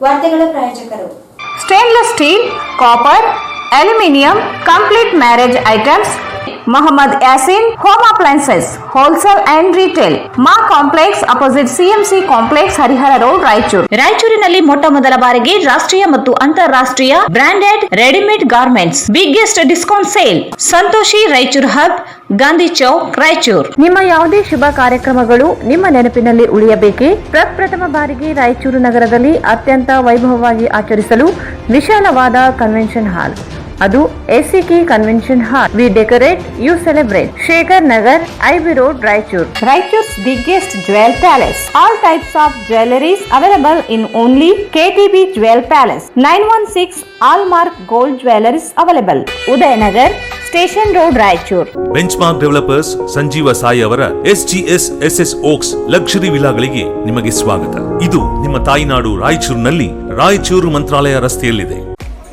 ವಾರ್ತೆಗಳ ಪ್ರಾಯೋಜಕರು stainless steel, copper, aluminium, complete marriage items, Mohammad Yasin home appliances, wholesale and retail, ಮಾ complex opposite CMC complex, Harihar road, ರಾಯಚೂರಿನಲ್ಲಿ ಮೊಟ್ಟ ಮೊದಲ ಬಾರಿಗೆ ರಾಷ್ಟ್ರೀಯ ಮತ್ತು ಅಂತಾರಾಷ್ಟ್ರೀಯ branded readymade garments biggest discount sale. Santoshi Raichur hub, Gandhi Chowk, Raichur. ನಿಮ್ಮ ಯಾವುದೇ ಶುಭ ಕಾರ್ಯಕ್ರಮಗಳು ನಿಮ್ಮ ನೆನಪಿನಲ್ಲಿ ಉಳಿಯಬೇಕೇ? ಪ್ರಪ್ರಥಮ ಬಾರಿಗೆ ರಾಯಚೂರು ನಗರದಲ್ಲಿ ಅತ್ಯಂತ ವೈಭವವಾಗಿ ಆಚರಿಸಲು ವಿಶಾಲವಾದ ಕನ್ವೆನ್ಷನ್ ಹಾಲ್, ಅದು ACK convention hall. We decorate, you celebrate. Shekhar Nagar, IB road, Raichur. Raichur's biggest jewel palace. All types of jewelries available in only KTB jewel palace. 916 hallmark gold jewelries available. Udayanagar, station road, Raichur. Benchmark developers Sanjeeva Sai ಅವರ SGS SS oaks luxury ವಿಲಾಗಳಿಗೆ ನಿಮಗೆ ಸ್ವಾಗತ. ಇದು ನಿಮ್ಮ ತಾಯಿನಾಡು ರಾಯಚೂರಿನಲ್ಲಿ, ರಾಯಚೂರು ಮಂತ್ರಾಲಯ ರಸ್ತೆಯಲ್ಲಿದೆ.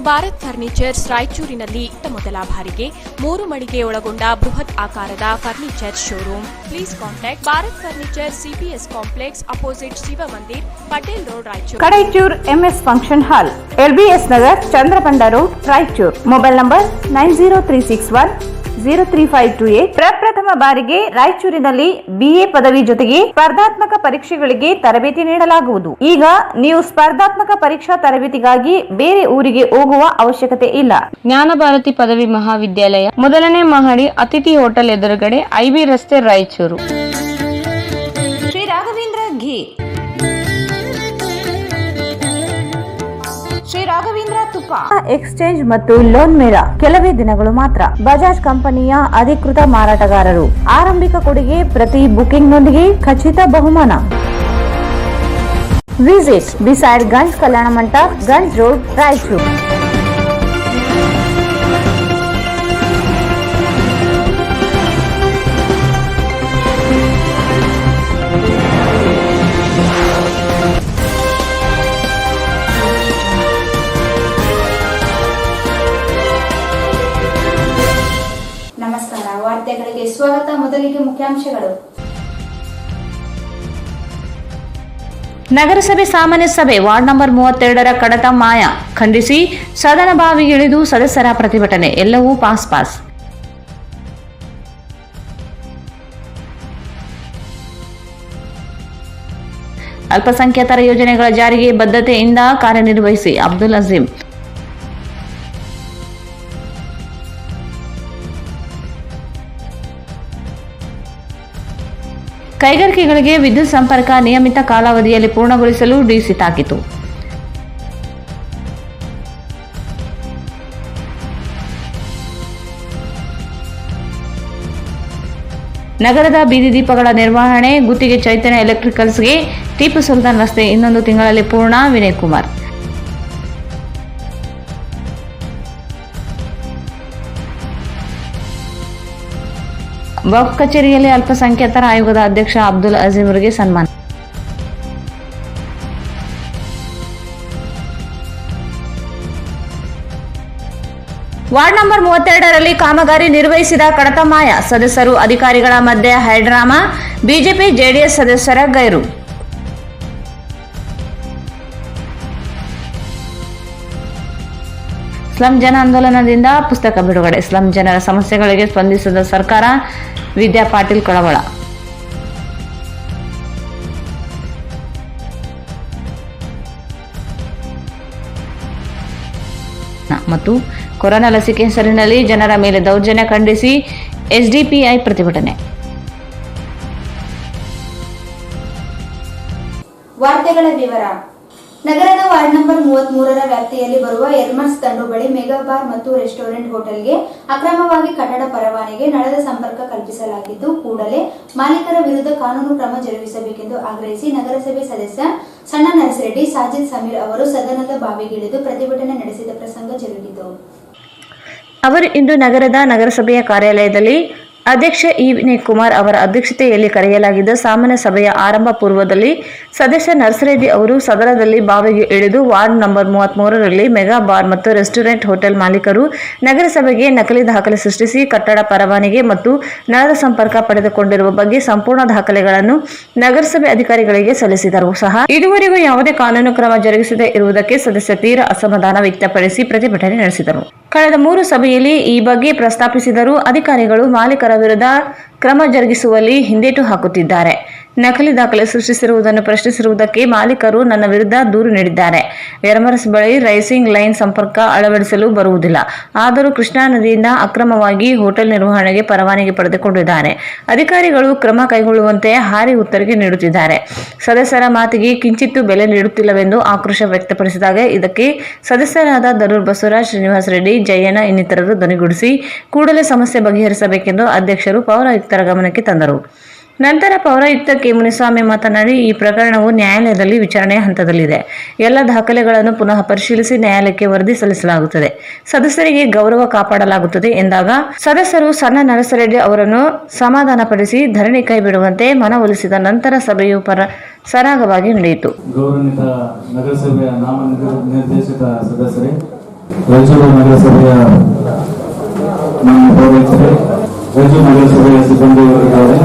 Bharat furnitures ರಾಯಚೂರಿನಲ್ಲಿ ಮೊದಲ ಬಾರಿಗೆ 3 ಮಳಿಗೆ ಒಳಗೊಂಡ ಬೃಹತ್ ಆಕಾರದ furniture showroom. Please contact Bharat furniture, CPS complex opposite Shiva Mandir, Patel road, Raichur. Kadaichur MS function hall, LBS Nagar, Chandrabanda road, Raichur. Mobile number 9036103528. ಪ್ರಪ್ರಥಮ ಬಾರಿಗೆ ರಾಯಚೂರಿನಲ್ಲಿ ಬಿಎ ಪದವಿ ಜೊತೆಗೆ ಸ್ಪರ್ಧಾತ್ಮಕ ಪರೀಕ್ಷೆಗಳಿಗೆ ತರಬೇತಿ ನೀಡಲಾಗುವುದು. ಈಗ ನೀವು ಸ್ಪರ್ಧಾತ್ಮಕ ಪರೀಕ್ಷಾ ತರಬೇತಿಗಾಗಿ ಬೇರೆ ಊರಿಗೆ ಹೋಗುವ ಅವಶ್ಯಕತೆ ಇಲ್ಲ. ಜ್ಞಾನಭಾರತಿ ಪದವಿ ಮಹಾವಿದ್ಯಾಲಯ, ಮೊದಲನೇ ಮಹಡಿ, ಅತಿಥಿ ಹೋಟೆಲ್ ಎದುರುಗಡೆ, ಐಬಿ ರಸ್ತೆ, ರಾಯಚೂರು. ಶ್ರೀ ರಾಘವೇಂದ್ರ ಘೀ, ಶ್ರೀ ರಾಘವೇಂದ್ರ ತುಪ್ಪ. ಎಕ್ಸ್ಚೇಂಜ್ ಮತ್ತು ಲೋನ್ ಮೇಳ ಕೆಲವೇ ದಿನಗಳು ಮಾತ್ರ. ಬಜಾಜ್ ಕಂಪನಿಯ ಅಧಿಕೃತ ಮಾರಾಟಗಾರರು. ಆರಂಭಿಕ ಕೊಡುಗೆ ಪ್ರತಿ ಬುಕಿಂಗ್ ನೊಂದಿಗೆ ಖಚಿತ ಬಹುಮಾನ. Visit beside Ganj Kalyana Mantapa, Ganj road, Raichur. ನಮಸ್ಕಾರ, ವಾರ್ತೆಗಳಿಗೆ ಸ್ವಾಗತ. ಮೊದಲಿಗೆ ಮುಖ್ಯಾಂಶಗಳು. ನಗರಸಭೆ ಸಾಮಾನ್ಯ ಸಭೆ, ವಾರ್ಡ್ ನಂಬರ್ 32ರ ಕಡತ ಮಾಯ ಖಂಡಿಸಿ ಸದನ ಬಾವಿಗಿಳಿದು ಸದಸ್ಯರ ಪ್ರತಿಭಟನೆ. ಎಲ್ಲವೂ ಪಾಸ್. ಅಲ್ಪಸಂಖ್ಯಾತರ ಯೋಜನೆಗಳ ಜಾರಿಗೆ ಬದ್ಧತೆಯಿಂದ ಕಾರ್ಯನಿರ್ವಹಿಸಿ. ಅಬ್ದುಲ್ ಅಜೀಂ. ಕೈಗಾರಿಕೆಗಳಿಗೆ ವಿದ್ಯುತ್ ಸಂಪರ್ಕ ನಿಯಮಿತ ಕಾಲಾವಧಿಯಲ್ಲಿ ಪೂರ್ಣಗೊಳಿಸಲು ಡಿಸಿ ತಾಕೀತು. ನಗರದ ಬೀದಿ ದೀಪಗಳ ನಿರ್ವಹಣೆ ಗುತ್ತಿಗೆ ಚೈತನ್ಯ ಎಲೆಕ್ಟ್ರಿಕಲ್ಸ್ಗೆ. ಟಿಪ್ಪು ಸುಲ್ತಾನ್ ರಸ್ತೆ 1 ತಿಂಗಳಲ್ಲಿ ಪೂರ್ಣ. ವಿನಯ್ ಕುಮಾರ್. ವಕ್ಫ್ ಕಚೇರಿಯಲ್ಲಿ ಅಲ್ಪಸಂಖ್ಯಾತರ ಆಯೋಗದ ಅಧ್ಯಕ್ಷ ಅಬ್ದುಲ್ ಅಜೀಮ್ರಿಗೆ ಸನ್ಮಾನ. ವಾರ್ಡ್ ನಂಬರ್ 32ರಲ್ಲಿ ಕಾಮಗಾರಿ ನಿರ್ವಹಿಸಿದ ಕಡತ ಮಾಯ. ಸದಸ್ಯರು ಅಧಿಕಾರಿಗಳ ಮಧ್ಯೆ ಹೈಡ್ರಾಮಾ. ಬಿಜೆಪಿ ಜೆಡಿಎಸ್ ಸದಸ್ಯರ ಗೈರು. ಸ್ಲಂ ಜನ ಆಂದೋಲನದಿಂದ ಪುಸ್ತಕ ಬಿಡುಗಡೆ. ಸ್ಲಂ ಜನರ ಸಮಸ್ಯೆಗಳಿಗೆ ಸ್ಪಂದಿಸಿದ ಸರ್ಕಾರ. ವಿದ್ಯಾ ಪಾಟೀಲ್ ಕಳವಳ. ಮತ್ತು ಕೊರೋನಾ ಲಸಿಕೆ ಹೆಸರಿನಲ್ಲಿ ಜನರ ಮೇಲೆ ದೌರ್ಜನ್ಯ ಖಂಡಿಸಿ ಎಸ್ಡಿಪಿಐ ಪ್ರತಿಭಟನೆ. ವಾರ್ತೆಗಳ ವಿವರ. ನಗರದ ವಾರ್ಡ್ ನಂಬರ್ 33ರ ವ್ಯಾಪ್ತಿಯಲ್ಲಿ ಬರುವ ಎರ್ಮರ್ಸ್ ದಂಡು ಬಳಿ ಮೆಗಾ ಬಾರ್ ಮತ್ತು ರೆಸ್ಟೋರೆಂಟ್ ಹೋಟೆಲ್ಗೆ ಅಕ್ರಮವಾಗಿ ಕಟ್ಟಡ ಪರವಾನಗಿ ನಳದ ಸಂಪರ್ಕ ಕಲ್ಪಿಸಲಾಗಿದ್ದು, ಕೂಡಲೇ ಮಾಲೀಕರ ವಿರುದ್ಧ ಕಾನೂನು ಕ್ರಮ ಜರುಗಿಸಬೇಕೆಂದು ಆಗ್ರಹಿಸಿ ನಗರಸಭೆ ಸದಸ್ಯ ಸಣ್ಣ ನರಸಿರೆಡ್ಡಿ, ಸಾಜಿದ್ ಸಮೀರ್ ಅವರು ಸದನದ ಬಾವಿಗಿಳಿದು ಪ್ರತಿಭಟನೆ ನಡೆಸಿದ ಪ್ರಸಂಗ ಜರುಗಿತು. ಅವರು ಇಂದು ನಗರದ ನಗರಸಭೆಯ ಕಾರ್ಯಾಲಯದಲ್ಲಿ ಅಧ್ಯಕ್ಷ ಇ ವಿನಯ್ ಕುಮಾರ್ ಅವರ ಅಧ್ಯಕ್ಷತೆಯಲ್ಲಿ ಕರೆಯಲಾಗಿದ್ದ ಸಾಮಾನ್ಯ ಸಭೆಯ ಆರಂಭ ಪೂರ್ವದಲ್ಲಿ ಸದಸ್ಯ ನರ್ಸರೆಡ್ಡಿ ಅವರು ಸದನದಲ್ಲಿ ಬಾವಿಗೆ ಇಳಿದು ವಾರ್ಡ್ ನಂಬರ್ 33ರಲ್ಲಿ ಮೆಗಾ ಬಾರ್ ಮತ್ತು ರೆಸ್ಟೋರೆಂಟ್ ಹೋಟೆಲ್ ಮಾಲೀಕರು ನಗರಸಭೆಗೆ ನಕಲಿ ದಾಖಲೆ ಸೃಷ್ಟಿಸಿ ಕಟ್ಟಡ ಪರವಾನಗಿ ಮತ್ತು ನಳದ ಸಂಪರ್ಕ ಪಡೆದುಕೊಂಡಿರುವ ಬಗ್ಗೆ ಸಂಪೂರ್ಣ ದಾಖಲೆಗಳನ್ನು ನಗರಸಭೆ ಅಧಿಕಾರಿಗಳಿಗೆ ಸಲ್ಲಿಸಿದರು ಸಹ ಇದುವರೆಗೂ ಯಾವುದೇ ಕಾನೂನು ಕ್ರಮ ಜರುಗಿಸದೇ ಇರುವುದಕ್ಕೆ ಸದಸ್ಯ ತೀವ್ರ ಅಸಮಾಧಾನ ವ್ಯಕ್ತಪಡಿಸಿ ಪ್ರತಿಭಟನೆ ನಡೆಸಿದರು. ಕಳೆದ 3 ಸಭೆಯಲ್ಲಿ ಈ ಬಗ್ಗೆ ಪ್ರಸ್ತಾಪಿಸಿದರೂ ಅಧಿಕಾರಿಗಳು ಮಾಲೀಕರ ವಿರುದ್ಧ ಕ್ರಮ ಜರುಗಿಸುವಲ್ಲಿ ಹಿಂದೇಟು ಹಾಕುತ್ತಿದ್ದಾರೆ. ನಕಲಿ ದಾಖಲೆ ಸೃಷ್ಟಿಸಿರುವುದನ್ನು ಪ್ರಶ್ನಿಸಿರುವುದಕ್ಕೆ ಮಾಲೀಕರು ನನ್ನ ವಿರುದ್ಧ ದೂರು ನೀಡಿದ್ದಾರೆ. ಎರ್ಮರ್ಸ್ ಬಳಿ ರೈಸಿಂಗ್ ಲೈನ್ ಸಂಪರ್ಕ ಅಳವಡಿಸಲು ಬರುವುದಿಲ್ಲ. ಆದರೂ ಕೃಷ್ಣಾ ನದಿಯಿಂದ ಅಕ್ರಮವಾಗಿ ಹೋಟೆಲ್ ನಿರ್ವಹಣೆಗೆ ಪರವಾನಗಿ ಪಡೆದುಕೊಂಡಿದ್ದಾರೆ. ಅಧಿಕಾರಿಗಳು ಕ್ರಮ ಕೈಗೊಳ್ಳುವಂತೆ ಹಾರಿ ಉತ್ತರಿಕೆ ನೀಡುತ್ತಿದ್ದಾರೆ. ಸದಸ್ಯರ ಮಾತಿಗೆ ಕಿಂಚಿತ್ತೂ ಬೆಲೆ ನೀಡುತ್ತಿಲ್ಲವೆಂದು ಆಕ್ರೋಶ ವ್ಯಕ್ತಪಡಿಸಿದಾಗ ಇದಕ್ಕೆ ಸದಸ್ಯರಾದ ದರೂರ್ ಬಸವರಾಜ್, ಶ್ರೀನಿವಾಸ ರೆಡ್ಡಿ, ಜಯಣ್ಣ ಇನ್ನಿತರರು ಧ್ವನಿಗೂಡಿಸಿ ಕೂಡಲೇ ಸಮಸ್ಯೆ ಬಗೆಹರಿಸಬೇಕೆಂದು ಅಧ್ಯಕ್ಷರು ಪೌರಾಯುಕ್ತರ ಗಮನಕ್ಕೆ ತಂದರು. ನಂತರ ಪೌರಾಯುಕ್ತ ಕೆ. ಮುನಿಸ್ವಾಮಿ ಮಾತನಾಡಿ, ಈ ಪ್ರಕರಣವು ನ್ಯಾಯಾಲಯದಲ್ಲಿ ವಿಚಾರಣೆಯ ಹಂತದಲ್ಲಿದೆ. ಎಲ್ಲ ದಾಖಲೆಗಳನ್ನು ಪುನಃ ಪರಿಶೀಲಿಸಿ ನ್ಯಾಯಾಲಯಕ್ಕೆ ವರದಿ ಸಲ್ಲಿಸಲಾಗುತ್ತದೆ. ಸದಸ್ಯರಿಗೆ ಗೌರವ ಕಾಪಾಡಲಾಗುತ್ತದೆ ಎಂದಾಗ ಸದಸ್ಯರು ಸಣ್ಣ ನರಸರೆಡ್ಡಿ ಅವರನ್ನು ಸಮಾಧಾನಪಡಿಸಿ ಧರಣಿ ಕೈಬಿಡುವಂತೆ ಮನವೊಲಿಸಿದ ನಂತರ ಸಭೆಯು ಸರಾಗವಾಗಿ ನಡೆಯಿತು. ಗೌರವಾನ್ವಿತ ನಗರಸಭೆಯ ನಾಮನಿರ್ದೇಶಿತ ಸದಸ್ಯರೇ, ರಾಯಚೂರು ನಗರಸಭೆಯ ಪೌರಾಯುಕ್ತರೇ, ರಾಯಚೂರು ನಗರಸಭೆಯ ಸಿಬ್ಬಂದಿ ವರ್ಗದವರೇ,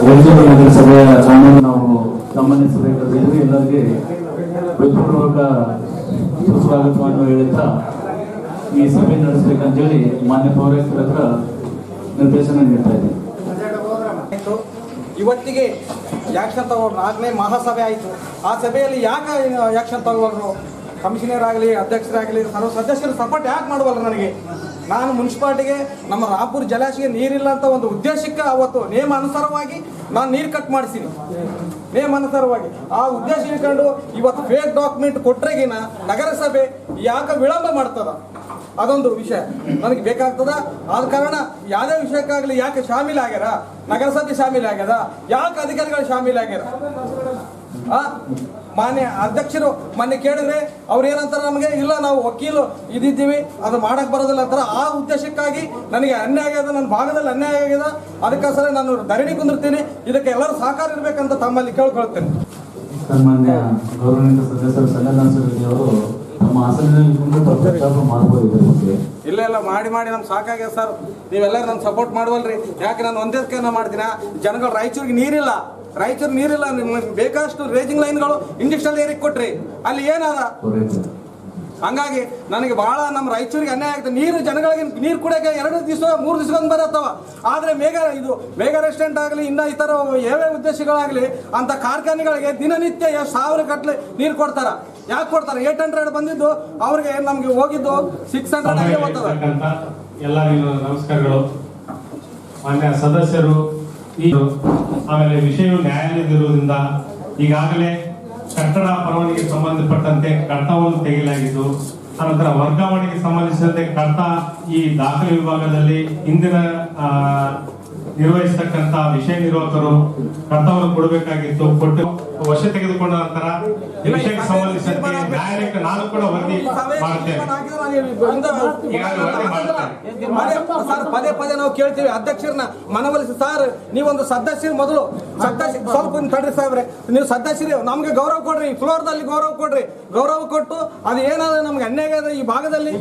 ರಾಯಚೂರು ನಗರಸಭೆಯ ಕಾನೂನು ನಾವು ಸಾಮಾನ್ಯ ಸಭೆಗಳಲ್ಲಿ ಎಲ್ಲರಿಗೆ ಹೃತ್ಪೂರ್ವಕ ಸುಸ್ವಾಗತವನ್ನು ಹೇಳುತ್ತಾ ಈ ಸಭೆ ನಡೆಸಬೇಕಂತೇಳಿ ಮಾನ್ಯ ಪೌರಾಯುಕ್ತರ ಹತ್ರ ನಿರ್ದೇಶನ ನೀಡ್ತಾ ಇದ್ದೀವಿ. ಇವತ್ತಿಗೆ ಆ್ಯಕ್ಷನ್ ತಗೊಂಡ್ರು. 4ನೇ ಮಹಾಸಭೆ ಆಯಿತು. ಆ ಸಭೆಯಲ್ಲಿ ಯಾಕೆ ಆ್ಯಕ್ಷನ್ ತಗೊಂಡ್ರು? ಕಮಿಷನರ್ ಆಗಲಿ, ಅಧ್ಯಕ್ಷರಾಗಲಿ, ಸರ್ವ ಸದಸ್ಯರು ಸಪೋರ್ಟ್ ಯಾಕೆ ಮಾಡುವಲ್ಲ? ನನಗೆ ನಾನು ಮುನ್ಸಿಪಾಲ್ಟಿಗೆ ನಮ್ಮ ರಾಪುರ ಜಲಾಶಯ ನೀರಿಲ್ಲ ಅಂತ ಒಂದು ಉದ್ದೇಶಕ್ಕೆ ಅವತ್ತು ನೇಮ ಅನುಸಾರವಾಗಿ ನಾನು ನೀರು ಕಟ್ ಮಾಡಿಸಿನಿ. ನೇಮ ಅನುಸಾರವಾಗಿ ಆ ಉದ್ದೇಶ ಇಟ್ಕೊಂಡು ಇವತ್ತು ಫೇಕ್ ಡಾಕ್ಯುಮೆಂಟ್ ಕೊಟ್ರೆಗಿನ ನಗರಸಭೆ ಯಾಕೆ ವಿಳಂಬ ಮಾಡ್ತದ? ಅದೊಂದು ವಿಷಯ ನನಗೆ ಬೇಕಾಗ್ತದ. ಆದ ಕಾರಣ ಯಾವುದೇ ವಿಷಯಕ್ಕಾಗಲಿ ಯಾಕೆ ಶಾಮೀಲಾಗ್ಯಾರ? ನಗರಸಭೆ ಶಾಮೀಲಾಗ್ಯದ? ಯಾಕೆ ಅಧಿಕಾರಿಗಳು ಶಾಮೀಲಾಗ್ಯಾರ? ಮಾನ್ಯ ಅಧ್ಯಕ್ಷರು ಮೊನ್ನೆ ಕೇಳಿದ್ರೆ ಅವ್ರು ಏನಂತಾರೆ, ನಮಗೆ ಇಲ್ಲ ನಾವು ವಕೀಲು ಇದ್ದಿದ್ದೀವಿ, ಅದು ಮಾಡಕ್ ಬರೋದಿಲ್ಲ ಅಂತಾರೆ. ಆ ಉದ್ದೇಶಕ್ಕಾಗಿ ನನಗೆ ಅನ್ಯಾಯ ಆಗ್ಯದ, ನನ್ನ ಭಾಗದಲ್ಲಿ ಅನ್ಯಾಯ ಆಗ್ಯದ. ಅದಕ್ಕೋಸ್ಕರ ನಾನು ಧರಣಿ ಕುಂದಿರ್ತೀನಿ. ಇದಕ್ಕೆ ಎಲ್ಲರೂ ಸಹಕಾರ ಇರಬೇಕಂತ ತಮ್ಮಲ್ಲಿ ಕೇಳ್ಕೊಳ್ತೇನೆ. ಸನ್ಮಾನ್ಯ ಗೌರವಾನ್ವಿತ ಸದಸ್ಯರು ಸಂಗನಾಥರೆಡ್ಡಿ ಅವರು ನಮ್ಮ ಆಸನದಲ್ಲಿ ಪ್ರಸ್ತಾಪ ಮಾಡಬಹುದು. ಇಲ್ಲ ಮಾಡಿ ನಮ್ಗೆ ಸಾಕಾಗ್ಯದ ಸರ್. ನೀವೆಲ್ಲರೂ ನನ್ನ ಸಪೋರ್ಟ್ ಮಾಡುವಲ್ರಿ. ಯಾಕೆ ನಾನು ಒಂದೇ ಮಾಡ್ತೀನ? ಜನಗಳು ರಾಯಚೂರಿಗೆ ನೀರಿಲ್ಲ, ನಿಮ್ಗೆ ಬೇಕಾದಷ್ಟು ರೇಜಿಂಗ್ ಲೈನ್ಗಳು ಇಂಡಸ್ಟ್ರಿಯಲ್ ಏರಿಯಾಗೆ ಕೊಟ್ರಿ, ಅಲ್ಲಿ ಏನದ? ಹಂಗಾಗಿ ನನಗೆ ಬಹಳ ನಮ್ಮ ರಾಯಚೂರಿಗೆ ಅನ್ಯಾಯ ಆಗುತ್ತೆ. ನೀರು ಜನಗಳಿಗೆ ನೀರು ಕುಡಿಯೋಕೆ 2 ದಿವಸ 3 ದಿವಸಕ್ಕೊಂದು ಬರತ್ತವ. ಆದರೆ ಮೇಘ ರೆಸ್ಟೋರೆಂಟ್ ಆಗಲಿ, ಇನ್ನು ಈ ಥರ ಯಾವ್ಯಾವ ಉದ್ದೇಶಗಳಾಗಲಿ ಅಂತ ಕಾರ್ಖಾನೆಗಳಿಗೆ ದಿನನಿತ್ಯ 1000 ಗಟ್ಟಲೆ ನೀರು ಕೊಡ್ತಾರ. ಯಾಕೆ ಕೊಡ್ತಾರೆ? 800 ಬಂದಿದ್ದು ಅವ್ರಿಗೆ ನಮ್ಗೆ ಹೋಗಿದ್ದು 600 ಹೋಗ್ತದ. ಎಲ್ಲರಿಗೂ ನಮಸ್ಕಾರಗಳು. ಮಾನ್ಯ ಸದಸ್ಯರು, ಆಮೇಲೆ ವಿಷಯವು ನ್ಯಾಯಾಲಯದಿರುವುದರಿಂದ ಈಗಾಗಲೇ ಕಟ್ಟಡ ಪರವಾನಗಿಗೆ ಸಂಬಂಧಪಟ್ಟಂತೆ ಕಡತವನ್ನು ತೆಗೆಯಲಾಗಿದ್ದು, ಅನಂತರ ವರ್ಗಾವಣೆಗೆ ಸಂಬಂಧಿಸಿದಂತೆ ಕಡತ ಈ ದಾಖಲೆ ವಿಭಾಗದಲ್ಲಿ ಹಿಂದಿನ ನಿರ್ವಹಿಸತಕ್ಕಂತ ವಿಷಯ ನಿರ್ವಾಹಕರು ಕಡತವನ್ನು ಕೊಡಬೇಕಾಗಿತ್ತು. ಕೊಟ್ಟು ವಶ ತೆಗೆದುಕೊಂಡ ನಂತರ ಈ ವಿಷಯಕ್ಕೆ ಸಂಬಂಧಿಸಿದಂತೆ ನ್ಯಾಯಾಲಯಕ್ಕೆ ನಾನು ಕೂಡ ವರದಿ ಮಾಡುತ್ತೇನೆ. ಪದೇ ನಾವು ಕೇಳ್ತೀವಿ ಅಧ್ಯಕ್ಷರನ್ನ ಮನವೊಲಿಸಿ. ಸರ್, ನೀವೊಂದು ಸದಸ್ಯರು ಮೊದಲು ಸ್ವಲ್ಪ ತಡ್ರಿ ಸಾಹೇಬ್ರೆ, ನೀವು ಸದಸ್ಯರು ನಮ್ಗೆ ಗೌರವ ಕೊಡ್ರಿ, ಫ್ಲೋರ್ದಲ್ಲಿ ಗೌರವ ಕೊಡ್ರಿ. ಗೌರವ ಕೊಟ್ಟು ಅದು ಏನಾದ್ರೆ ನಮ್ಗೆ ಅನ್ಯಾಯ ಆಗಿದೆ ಈ ಭಾಗದಲ್ಲಿ.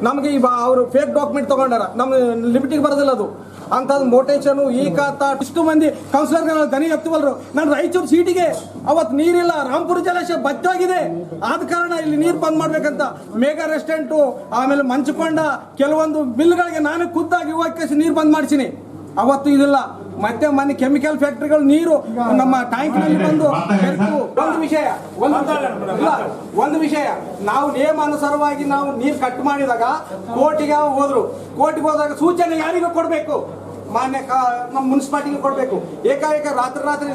ನಮ್ಗೆ ಅವರು ಫೇಕ್ ಡಾಕ್ಯುಮೆಂಟ್ ತಗೊಂಡಾರ, ನಮ್ಮ ಲಿಮಿಟಿಗೆ ಬರೋದಿಲ್ಲ ಅದು ಅಂತದ್ ಮೋಟೇಶನ್ ಈ ಕಾತ ಇಷ್ಟು ಮಂದಿ ಕೌನ್ಸಿಲರ್ ದನಿ ಎತ್ತುವಲ್ರು. ನಾನು ರಾಯಚೂರು ಸೀಟಿಗೆ ಅವತ್ತು ನೀರಿಲ್ಲ, ರಾಂಪುರ ಜಲಾಶಯ ಬತ್ತೋಗಿದೆ. ಆದ ಕಾರಣ ಇಲ್ಲಿ ನೀರು ಬಂದ್ ಮಾಡ್ಬೇಕಂತ ಮೇಘಾ ರೆಸ್ಟೋರೆಂಟು ಆಮೇಲೆ ಮಂಚಕೊಂಡ ಕೆಲವೊಂದು ಬಿಲ್ಗಳಿಗೆ ನಾನು ಖುದ್ದಾಗಿ ಹೋಗಿ ನೀರು ಬಂದ್ ಮಾಡಿಸಿನಿ. ಅವತ್ತು ಇದಿಲ್ಲ. ಮತ್ತೆ ಮೊನ್ನೆ ಕೆಮಿಕಲ್ ಫ್ಯಾಕ್ಟರಿಗಳು ನೀರು ನಮ್ಮ ಟ್ಯಾಂಕ್ ನಲ್ಲಿ ಬಂದು ಒಂದು ವಿಷಯ ನಾವು ನಿಯಮಾನುಸಾರವಾಗಿ ನಾವು ನೀರು ಕಟ್ ಮಾಡಿದಾಗ ಕೋರ್ಟಿಗೆ ಹೋದಾಗ ಸೂಚನೆ ಯಾರಿಗೂ ಕೊಡ್ಬೇಕು? ಮಾನ್ಯ ನಮ್ಮ ಮುನ್ಸಿಪಾಲಿಟಿಗೆ ಕೊಡಬೇಕು. ಏಕಾಏಕ ರಾತ್ರಿ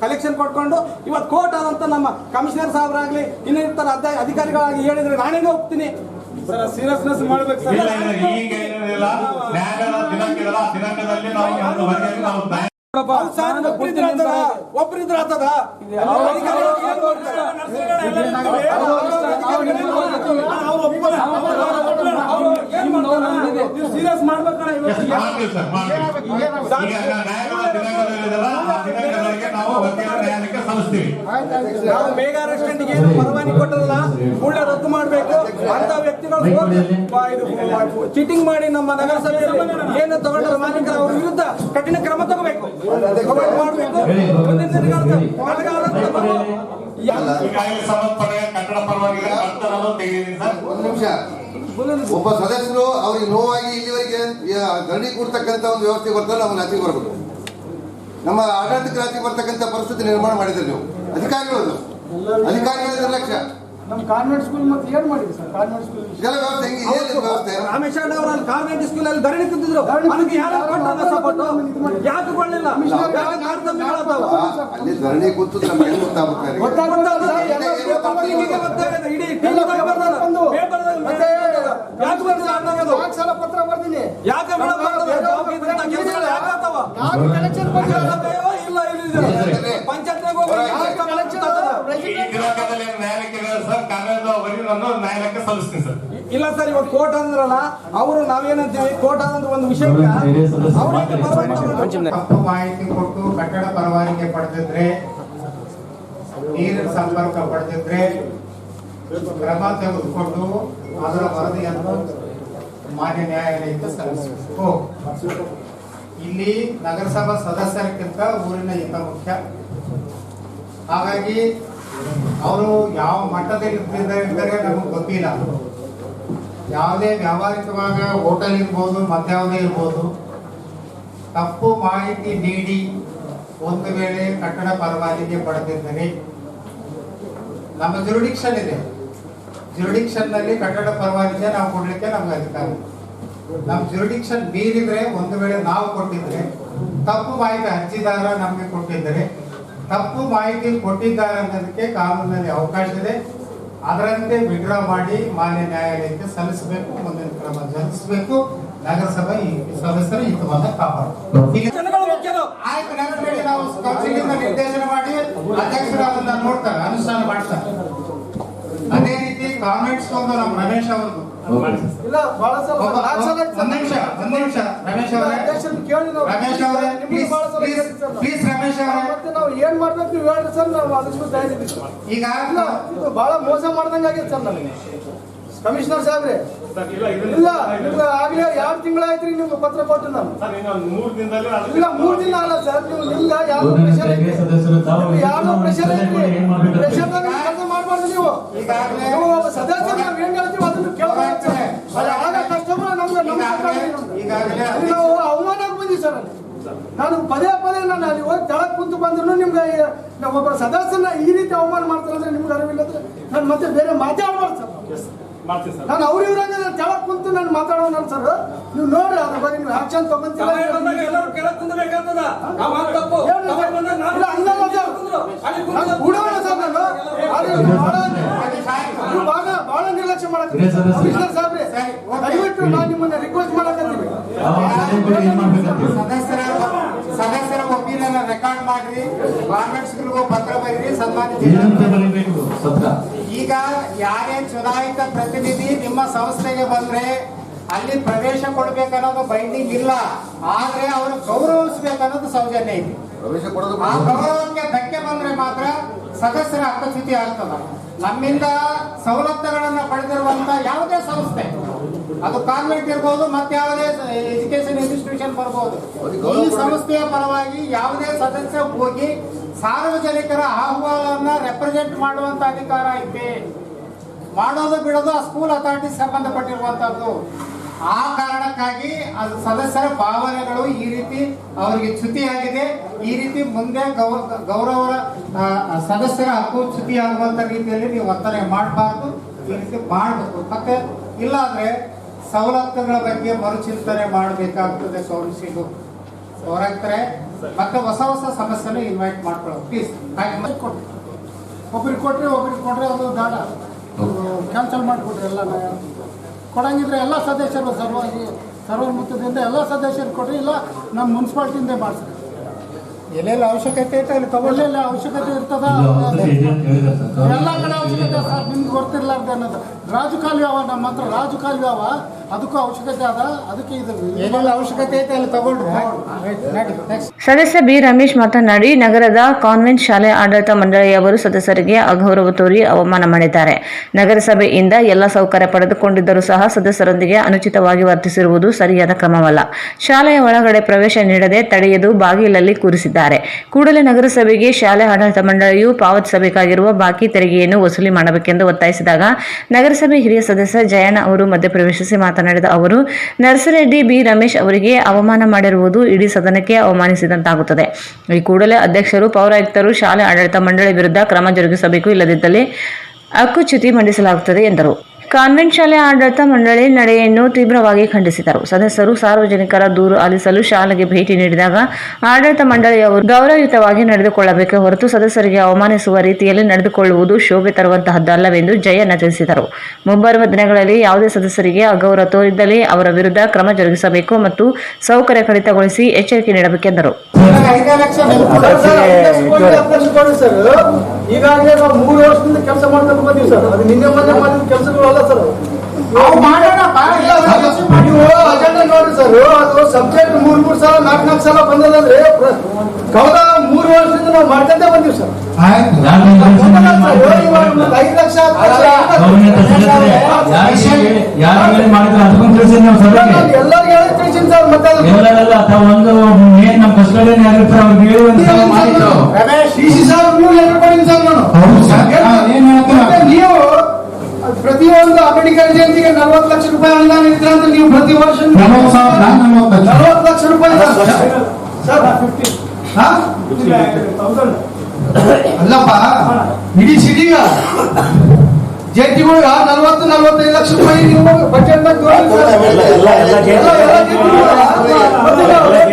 ಕಲೆಕ್ಷನ್ ಕೊಟ್ಕೊಂಡು ಇವತ್ತು ಕೋರ್ಟ್ ಆದಂತ ನಮ್ಮ ಕಮಿಷನರ್ ಸಾಹೇಬರಾಗ್ಲಿ ಇನ್ನಿತರ ಅಧಿಕಾರಿಗಳಾಗಿ ಹೇಳಿದ್ರೆ ನಾನೇನೇ ಹೋಗ್ತೀನಿ. ಸೀರಿಯಸ್ನೆಸ್ ಮಾಡ್ಬೇಕು ಸರ್. ಒಬ್ಬರಿದ್ರೆ ಆತದ ಸೀರಿಯಸ್ ಮಾಡ್ಬೇಕಣ್ಣ ಇವತ್ತು. ಮಾಡ್ತೀವಿ ಸರ್, ಮಾಡ್ತೀವಿ. ಈಗ ನ್ಯಾಯಗಳ ದಿನಗಳಿದೆಯಲ್ಲ, ಆ ದಿನಗಳಿಗೆ ನಾವು ವಕೀಲರ ನ್ಯಾಯಾಲಯಕ್ಕೆ ಸಲ್ಲಿಸ್ತೀವಿ. ನಾವು ಮೇಗಾ ರೆಸ್ಟೋರೆಂಟ್ಗೆ ಏನು ಪರವಾನಗಿ ಕೊಟ್ಟರಲ್ಲ ಕೂಡಲೇ ರದ್ದು ಮಾಡಬೇಕು. ಅಂತ ವ್ಯಕ್ತಿಗಳು ಚೀಟಿಂಗ್ ಮಾಡಿ ನಮ್ಮ ನಗರಸಭೆಯಲ್ಲಿ ಏನು ತಗೊಂಡ್ರ ಮಾಲೀಕರ ಅವ್ರ ವಿರುದ್ಧ ಕಠಿಣ ಕ್ರಮ ತಗೋಬೇಕು, ಮಾಡಬೇಕು. ಮುಂದಿನ ದಿನಗಳಲ್ಲಿ ಈಗಾಗಲೇ ಸಂಬಂಧಪಟ್ಟ ಕಟ್ಟಡ ಪರವಾನಿಗೆ ತೆಗೆದಿದ್ದೀನಿ ಸರ್. ಒಂದು ನಿಮಿಷ, ಒಬ್ಬ ಸದಸ್ಯರು ಅವ್ರಿಗೆ ನೋವಾಗಿ ಇಲ್ಲಿವರೆಗೆ ಧರಣಿ ಕೂಡ್ತಕ್ಕಂಥ ಒಂದು ವ್ಯವಸ್ಥೆ ಬರ್ತಲ್ಲ, ನಮ್ಗೆ ಆಚೆಗೆ ಬರಬೇಕು. ನಮ್ಮ ಆಡಳಿತಕ್ಕೆ ಆಚೆಗೆ ಬರ್ತಕ್ಕಂಥ ಪರಿಸ್ಥಿತಿ ನಿರ್ಮಾಣ ಮಾಡಿದ್ರೆ ನೀವು ಅಧಿಕಾರಿಗಳ ನಿರ್ಲಕ್ಷ್ಯ. ನಮ್ಮ ಕಾನ್ವೆಂಟ್ ಸ್ಕೂಲ್ ಮತ್ತೆ ಏನ್ ಮಾಡಿದ್ರಿ ಸರ್? ಕಾನ್ವೆಂಟ್ ಸ್ಕೂಲ್ ಇದೆಲ್ಲ ವ್ಯವಸ್ಥೆ ಹೆಂಗೆ ವ್ಯವಸ್ಥೆ? ರಾಮೇಶ್ವರ ಅವರು ಅಲ್ಲಿ ಕಾನ್ವೆಂಟ್ ಸ್ಕೂಲ್ ಅಲ್ಲಿ ಧರಣಿ ಕುಂತಿದ್ರು. ಅದಕ್ಕೆ ಯಾರು ಸಪೋರ್ಟ್ ಯಾಕೆ ಕೊಡಲಿಲ್ಲ? ಅಲ್ಲಿ ಧರಣಿ ಕೂತು ನಮ್ಗೆ ಹೆಂಗ್ ಗೊತ್ತಾಗ್ತಾರೆ? ಇಡೀ ಪತ್ರ ಬರ್ತೀನಿ. ಯಾಕೆ ಪಂಚಾಯತ್ನಾಗ ನ್ಯಾಯಾಲಯಕ್ಕೆ ಸಲ್ಲಿಸ್ತೀನಿ ಸರ್. ಇಲ್ಲ ಸರ್, ಇವಾಗ ಕೋರ್ಟ್ ಅಂದ್ರಲ್ಲ ಅವರು ನಾವೇನಂತೀವಿ, ಕೋರ್ಟ್ ಅಂದ್ರೆ ಒಂದು ವಿಷಯ ತಪ್ಪು ಮಾಹಿತಿ ಕೊಟ್ಟು ಕಟ್ಟಡ ಪರವಾನಿಗೆ ಪಡೆದಿದ್ರೆ, ನೀರಿನ ಸಂಪರ್ಕ ಪಡೆದಿದ್ರೆ ಕ್ರಮ ತೆಗೆದುಕೊಂಡು ಅದರ ವರದಿಯನ್ನು ಮಾನ್ಯ ನ್ಯಾಯಾಲಯಕ್ಕೆ ಸಲ್ಲಿಸಬೇಕು. ಇಲ್ಲಿ ನಗರಸಭಾ ಸದಸ್ಯರಿಗಿಂತ ಊರಿನ ಹಿತ ಮುಖ್ಯ. ಹಾಗಾಗಿ ಅವರು ಯಾವ ಮಟ್ಟದಲ್ಲಿ ಇದ್ದಾರೆ ನಮಗೆ ಗೊತ್ತಿಲ್ಲ. ಯಾವುದೇ ವ್ಯಾವಹಾರಿಕವಾಗ ಹೋಟೆಲ್ ಇರ್ಬೋದು, ಮತ್ಯಾವುದೇ ಇರ್ಬೋದು, ತಪ್ಪು ಮಾಹಿತಿ ನೀಡಿ ಒಂದು ವೇಳೆ ಕಟ್ಟಡ ಪರವಾನಿಗೆ ಪಡೆದಿದ್ದರೆ ನಮ್ಮ ಜುರಿಡಿಕ್ಷನ್ ಇದೆ. ಜುರಿಡಿಕ್ಷನ್ ನಲ್ಲಿ ಕಟ್ಟಡ ಪರವಾನಿಗೆ ನಾವು ಕೊಡ್ಲಿಕ್ಕೆ ನಮ್ಗೆ ಅಧಿಕಾರ. ನಮ್ಮ ಜುರಿಡಿಕ್ಷನ್ ಮೀರಿದ್ರೆ, ಒಂದು ವೇಳೆ ನಾವು ಕೊಟ್ಟಿದ್ರೆ, ತಪ್ಪು ಮಾಹಿತಿ ಅರ್ಜಿದಾರ ನಮಗೆ ಕೊಟ್ಟಿದ್ದರೆ, ತಪ್ಪು ಮಾಹಿತಿ ಕೊಟ್ಟಿದ್ದಾರೆ ಅನ್ನೋದಕ್ಕೆ ಕಾನೂನಿನಲ್ಲಿ ಅವಕಾಶ ಇದೆ. ಅದರಂತೆ ವಿಡ್ರಾ ಮಾಡಿ ಮಾನ್ಯ ನ್ಯಾಯಾಲಯಕ್ಕೆ ಸಲ್ಲಿಸಬೇಕು, ಮುಂದಿನ ಕ್ರಮ ಜರುಗಿಸಬೇಕು. ನಗರಸಭೆ ಈ ಸದಸ್ಯರ ಹಿತವನ್ನ ಕಾಪಾಡಬೇಕು. ಆಯ್ತು, ನಗರಸಭೆಗೆ ನಾವು ಕೌನ್ಸಿಲಿಂದ ನಿರ್ದೇಶನ ಮಾಡಿ ಅಧ್ಯಕ್ಷರು ಅದನ್ನ ನೋಡ್ತಾರೆ, ಅನುಷ್ಠಾನ ಮಾಡ್ತಾರೆ. ಅದೇ ರೀತಿ ಕಾನ್ವೆಂಟ್ಸ್ ಒಂದು ನಮ್ಮ ರಮೇಶ್ ಅವ್ರದ್ದು ಇಲ್ಲ ಬಹಳ ಸಲ ಒಂದ್ ನಿಮಿಷ ರಮೇಶ್ ಅವರೇ, ಪ್ಲೀಸ್ ರಮೇಶ್ ಅವರೇ, ಮತ್ತೆ ನಾವು ಏನ್ ಮಾಡ್ಬೇಕು ನೀವು ಹೇಳ್ರಿ ಸರ್, ನಾವು ಅದಕ್ಕೂ ತಯಾರಿದ್ದೀವಿ. ಈಗ ಇದು ಬಹಳ ಮೋಸ ಮಾಡ್ದಂಗೆ ಆಗೈತೆ ಸರ್ ನನಗೆ. ಕಮಿಷನರ್ ಸಾಹೇಬ್ರೆ, ಇಲ್ಲ ನಿಮ್ಗೆ ಆಗ್ಲೇ 2 ತಿಂಗಳಾಯ್ತ್ರಿ ನಿಮ್ಗೆ ಪತ್ರ ಕೊಟ್ಟು ನಾನು. ಇಲ್ಲ 3 ದಿನ ಅಲ್ಲ ಸರ್, ನೀವು ನಿಮ್ಗೆ ಯಾರು ಪ್ರೆಷರ್ ಐತ್ರಿ, ಯಾರು ಪ್ರೆಷರ್ ಐತ್ರಿ, ಪ್ರೆಷರ್ದಾಗ ಕೆಲಸ ಮಾಡ್ಬಾರ್ದು ನೀವು. ನೀವು ಒಬ್ಬ ಸದಸ್ಯರು ನಾವು ಏನ್ ಹೇಳ್ತೀವಿ ಅದನ್ನು ಕೇಳಬೇಕು ಸರ್. ಅದು ಆಗ ಕಸ್ಟಮರ್ ನಮ್ಗೆ ನಾವು ಅವಮಾನ ಬಂದಿವಿ ಸರ್. ಅಲ್ಲಿ ನಾನು ಪದೇ ನಾನು ಅಲ್ಲಿ ಹೋಗಿ ತೆಳಕ್ ಕುಂತು ಬಂದ್ರು ನಿಮ್ಗೆ ಒಬ್ಬ ಸದಸ್ಯನ ಈ ರೀತಿ ಅವಮಾನ ಮಾಡ್ತಾರೆ ಅಂದ್ರೆ ನಿಮ್ಗೆ ಅರಿವಿಲ್ಲದ್ರೆ ನಾನು ಮತ್ತೆ ಬೇರೆ ಮಾತಾಡ್ಬಾರ್ದು ಸರ್. ನಾನು ಅವ್ರಿವ್ರಾಗ ತೆಳಕ್ ಕುಂತು ನಾನು ಮಾತಾಡೋಣ ಸರ್. ನೀವು ನೋಡ್ರಿ ಅದ್ರ ಬಗ್ಗೆ ನೀವು ಆಕ್ಷನ್ ತಗೊಂತೀರ. ಬಹಳ ನಿರ್ಲಕ್ಷ್ಯ ಮಾಡತ್ತೀವಿ ಕಮಿಷನರ್ ಸಾಹೇಬ್ರೆ. ದಯವಿಟ್ಟು ನಾನು ನಿಮ್ಮನ್ನ ರಿಕ್ವೆಸ್ಟ್ ಮಾಡಕತ್ತೀವಿ, ಸದಸ್ಯರ ಒಪಿನಿಯನ್ ರೆಕಾರ್ಡ್ ಮಾಡ್ರಿ, ಗವರ್ಮೆಂಟ್ಸ್ಗಳಿಗೂ ಪತ್ರ ಬರೀರಿ, ಸನ್ಮಾನಿತ. ಈಗ ಯಾರೇ ಚುನಾಯಿತ ಪ್ರತಿನಿಧಿ ನಿಮ್ಮ ಸಂಸ್ಥೆಗೆ ಬಂದ್ರೆ ಅಲ್ಲಿ ಪ್ರವೇಶ ಕೊಡ್ಬೇಕನ್ನೋದು ಬೈಂಡಿಂಗ್ ಇಲ್ಲ, ಆದ್ರೆ ಅವರು ಗೌರವಿಸ್ಬೇಕನ್ನೋದು ಸೌಜನ್ಯ ಇದೆ. ಆ ಗೌರವಕ್ಕೆ ಧಕ್ಕೆ ಬಂದ್ರೆ ಮಾತ್ರ ಸದಸ್ಯರ ಹಕ್ಕಚ್ಯುತಿ ಆಗ್ತದ. ನಮ್ಮಿಂದ ಸವಲತ್ತುಗಳನ್ನ ಪಡೆದಿರುವಂತ ಯಾವುದೇ ಸಂಸ್ಥೆ, ಅದು ಕಾನ್ವೆಂಟ್ ಇರ್ಬೋದು, ಮತ್ತೆ ಯಾವುದೇ ಎಜುಕೇಶನ್ ಇನ್ಸ್ಟಿಟ್ಯೂಷನ್ ಬರ್ಬೋದು, ಈ ಸಂಸ್ಥೆಯ ಪರವಾಗಿ ಯಾವುದೇ ಸದಸ್ಯ ಹೋಗಿ ಸಾರ್ವಜನಿಕರ ಅಹವಾಲನ್ನ ರೆಪ್ರೆಸೆಂಟ್ ಮಾಡುವಂತ ಅಧಿಕಾರ ಐತೆ. ಮಾಡೋದು ಬಿಡೋದು ಆ ಸ್ಕೂಲ್ ಅಥಾರಿಟಿ ಸಂಬಂಧಪಟ್ಟಿರುವಂತದ್ದು. ಆ ಕಾರಣಕ್ಕಾಗಿ ಅದು ಸದಸ್ಯರ ಭಾವನೆಗಳು ಈ ರೀತಿ ಅವರಿಗೆ ಚ್ಯುತಿಯಾಗಿದೆ. ಈ ರೀತಿ ಮುಂದೆ ಗೌರವ ಸದಸ್ಯರ ಹಕ್ಕು ಚ್ಯುತಿಯಾಗುವಂತ ರೀತಿಯಲ್ಲಿ ನೀವು ಒತ್ತಡ ಮಾಡಬಾರ್ದು. ಈ ರೀತಿ ಮಾಡಬೇಕು. ಮತ್ತೆ ಇಲ್ಲಾಂದ್ರೆ ಸವಲತ್ತುಗಳ ಬಗ್ಗೆ ಮರುಚಿಂತನೆ ಮಾಡಬೇಕಾಗ್ತದೆ ಕೌನ್ಸಿಲ್ ಹೊರಗ್ತಾರೆ. ಮತ್ತೆ ಹೊಸ ಸಮಸ್ಯೆನ ಇನ್ವೈಟ್ ಮಾಡ್ಕೊಳ್ಳೋದು ಪ್ಲೀಸ್. ಒಬ್ರಿಗೆ ಕೊಟ್ರೆ ಅದು ಬೇಡ, ಕ್ಯಾನ್ಸಲ್ ಮಾಡಿಕೊಡ್ರಿ. ಎಲ್ಲ ಕೊಡಂಗಿದ್ರೆ ಎಲ್ಲ ಸದಸ್ಯರು ಸರ್ವಮತದಿಂದ ಎಲ್ಲ ಸದಸ್ಯರು ಕೊಡ್ರಿ, ಇಲ್ಲ ನಮ್ಮ ಮುನ್ಸಿಪಾಲ್ಟಿಯಿಂದ ಮಾಡಿಸ್ರಿ. ಎಲ್ಲೆಲ್ಲ ಅವಶ್ಯಕತೆ ಐತೆ ಅಲ್ಲಿ ಎಲ್ಲೆಲ್ಲ ಅವಶ್ಯಕತೆ ಇರ್ತದ ಎಲ್ಲ ಕಡೆ ಅವಶ್ಯಕತೆ ಸರ್. ನಿಮ್ಗೆ ಗೊತ್ತಿರ್ಲಾರ್ದು ಅನ್ನೋದು ರಾಜಕಾಲುವೆ ಅವ, ನಮ್ಮ ಹತ್ರ ರಾಜಕಾಲುವೆ ಅವ. ಅದಕ್ಕೂ ಅವಶ್ಯಕತೆ ಅದ, ಅದಕ್ಕೆ ಇದು ಏನೆಲ್ಲ ಅವಶ್ಯಕತೆ ಐತೆ ಅಲ್ಲಿ ತಗೊಳ್ರಿ. ಸದಸ್ಯ ಬಿ ರಮೇಶ್ ಮಾತನಾಡಿ, ನಗರದ ಕಾನ್ವೆಂಟ್ ಶಾಲೆ ಆಡಳಿತ ಮಂಡಳಿಯವರು ಸದಸ್ಯರಿಗೆ ಅಗೌರವ ತೋರಿ ಅವಮಾನ ಮಾಡಿದ್ದಾರೆ. ನಗರಸಭೆಯಿಂದ ಎಲ್ಲ ಸೌಕರ್ಯ ಪಡೆದುಕೊಂಡಿದ್ದರೂ ಸಹ ಸದಸ್ಯರೊಂದಿಗೆ ಅನುಚಿತವಾಗಿ ವರ್ತಿಸಿರುವುದು ಸರಿಯಾದ ಕ್ರಮವಲ್ಲ. ಶಾಲೆಯ ಒಳಗಡೆ ಪ್ರವೇಶ ನೀಡದೆ ತಡೆಯದು ಬಾಗಿಲಲ್ಲಿ ಕೂರಿಸಿದ್ದಾರೆ. ಕೂಡಲೇ ನಗರಸಭೆಗೆ ಶಾಲೆ ಆಡಳಿತ ಮಂಡಳಿಯು ಪಾವತಿಸಬೇಕಾಗಿರುವ ಬಾಕಿ ತೆರಿಗೆಯನ್ನು ವಸೂಲಿ ಮಾಡಬೇಕೆಂದು ಒತ್ತಾಯಿಸಿದಾಗ ನಗರಸಭೆ ಹಿರಿಯ ಸದಸ್ಯ ಜಯಣ್ಣ ಅವರು ಮಧ್ಯಪ್ರವೇಶಿಸಿ ಮಾತನಾಡಿದ ಅವರು, ನರ್ಸರೆಡ್ಡಿ ಬಿ ರಮೇಶ್ ಅವರಿಗೆ ಅವಮಾನ ಮಾಡಿರುವುದು ಇಡೀ ಸದನಕ್ಕೆ ಅವಮಾನಿಸಿದಂತಾಗುತ್ತದೆ. ಈ ಕೂಡಲೇ ಅಧ್ಯಕ್ಷರು, ಪೌರಾಯುಕ್ತರು ಶಾಲೆ ಆಡಳಿತ ಮಂಡಳಿ ವಿರುದ್ಧ ಕ್ರಮ ಜರುಗಿಸಬೇಕು, ಇಲ್ಲದಿದ್ದಲ್ಲಿ ಹಕ್ಕುಚ್ಯುತಿ ಮಂಡಿಸಲಾಗುತ್ತದೆ ಎಂದರು. ಕಾನ್ವೆಂಟ್ ಶಾಲೆ ಆಡಳಿತ ಮಂಡಳಿ ನಡೆಯನ್ನು ತೀವ್ರವಾಗಿ ಖಂಡಿಸಿದರು. ಸದಸ್ಯರು ಸಾರ್ವಜನಿಕರ ದೂರು ಆಲಿಸಲು ಶಾಲೆಗೆ ಭೇಟಿ ನೀಡಿದಾಗ ಆಡಳಿತ ಮಂಡಳಿಯವರು ಗೌರವಯುತವಾಗಿ ನಡೆದುಕೊಳ್ಳಬೇಕೆ ಹೊರತು ಸದಸ್ಯರಿಗೆ ಅವಮಾನಿಸುವ ರೀತಿಯಲ್ಲಿ ನಡೆದುಕೊಳ್ಳುವುದು ಶೋಭೆ ತರುವಂತಹದ್ದಲ್ಲವೆಂದು ಜಯಣ್ಣ ತಿಳಿಸಿದರು. ಮುಂಬರುವ ದಿನಗಳಲ್ಲಿ ಯಾವುದೇ ಸದಸ್ಯರಿಗೆ ಅಗೌರವ ತೋರಿದ್ದಲ್ಲಿ ಅವರ ವಿರುದ್ಧ ಕ್ರಮ ಜರುಗಿಸಬೇಕು ಮತ್ತು ಸೌಕರ್ಯ ಕಡಿತಗೊಳಿಸಿ ಎಚ್ಚರಿಕೆ ನೀಡಬೇಕೆಂದರು. ಈಗಾಗಲೇ ನಾವು 3 ವರ್ಷದಿಂದ ಕೆಲಸ ಮಾಡ್ಕೊಂಡು ಬಂದೀವಿ ಸರ್. ಅದು ನಿನ್ನೆ ಮೊನ್ನೆ ಮಾಡಿದ ಕೆಲಸಗಳು ಅಲ್ಲ ಸರ್. ನೀವು ಅಜೆಂಡಾ ನೋಡ್ರಿ ಸರ್, ಅದು ಸಬ್ಜೆಕ್ಟ್ 3 ಸಲ 4 ಸಲ ಬಂದದಂದ್ರೆ ಕಳೆದ 3 ವರ್ಷದಿಂದ ನಾವು ಮಾಡ್ಕೊಂಡೇ ಬಂದೀವಿ ಸರ್. 5 ಲಕ್ಷ ಎಲ್ಲರಿಗೂ ಹೇಳಿ ತಿಳಿಸಿನಿ ಸರ್. ಮತ್ತೆ ನೀವು ಪ್ರತಿಯೊಂದು ಅಂಬೇಡ್ಕರ್ ಜಯಂತಿಗೆ 40 ಲಕ್ಷ ರೂಪಾಯಿ ಅನುದಾನ ಇದ್ರೆ ಅಂತ ನೀವು ಪ್ರತಿ ವರ್ಷ 40 ಲಕ್ಷ ರೂಪಾಯಿ ಅಲ್ಲಪ್ಪ, ಇಡೀ ಸಿಟಿಗ ಜಯಂತಿಗಳಿಗೆ 40-45 ಲಕ್ಷ ರೂಪಾಯಿ ನೀವು ಬಜೆಟ್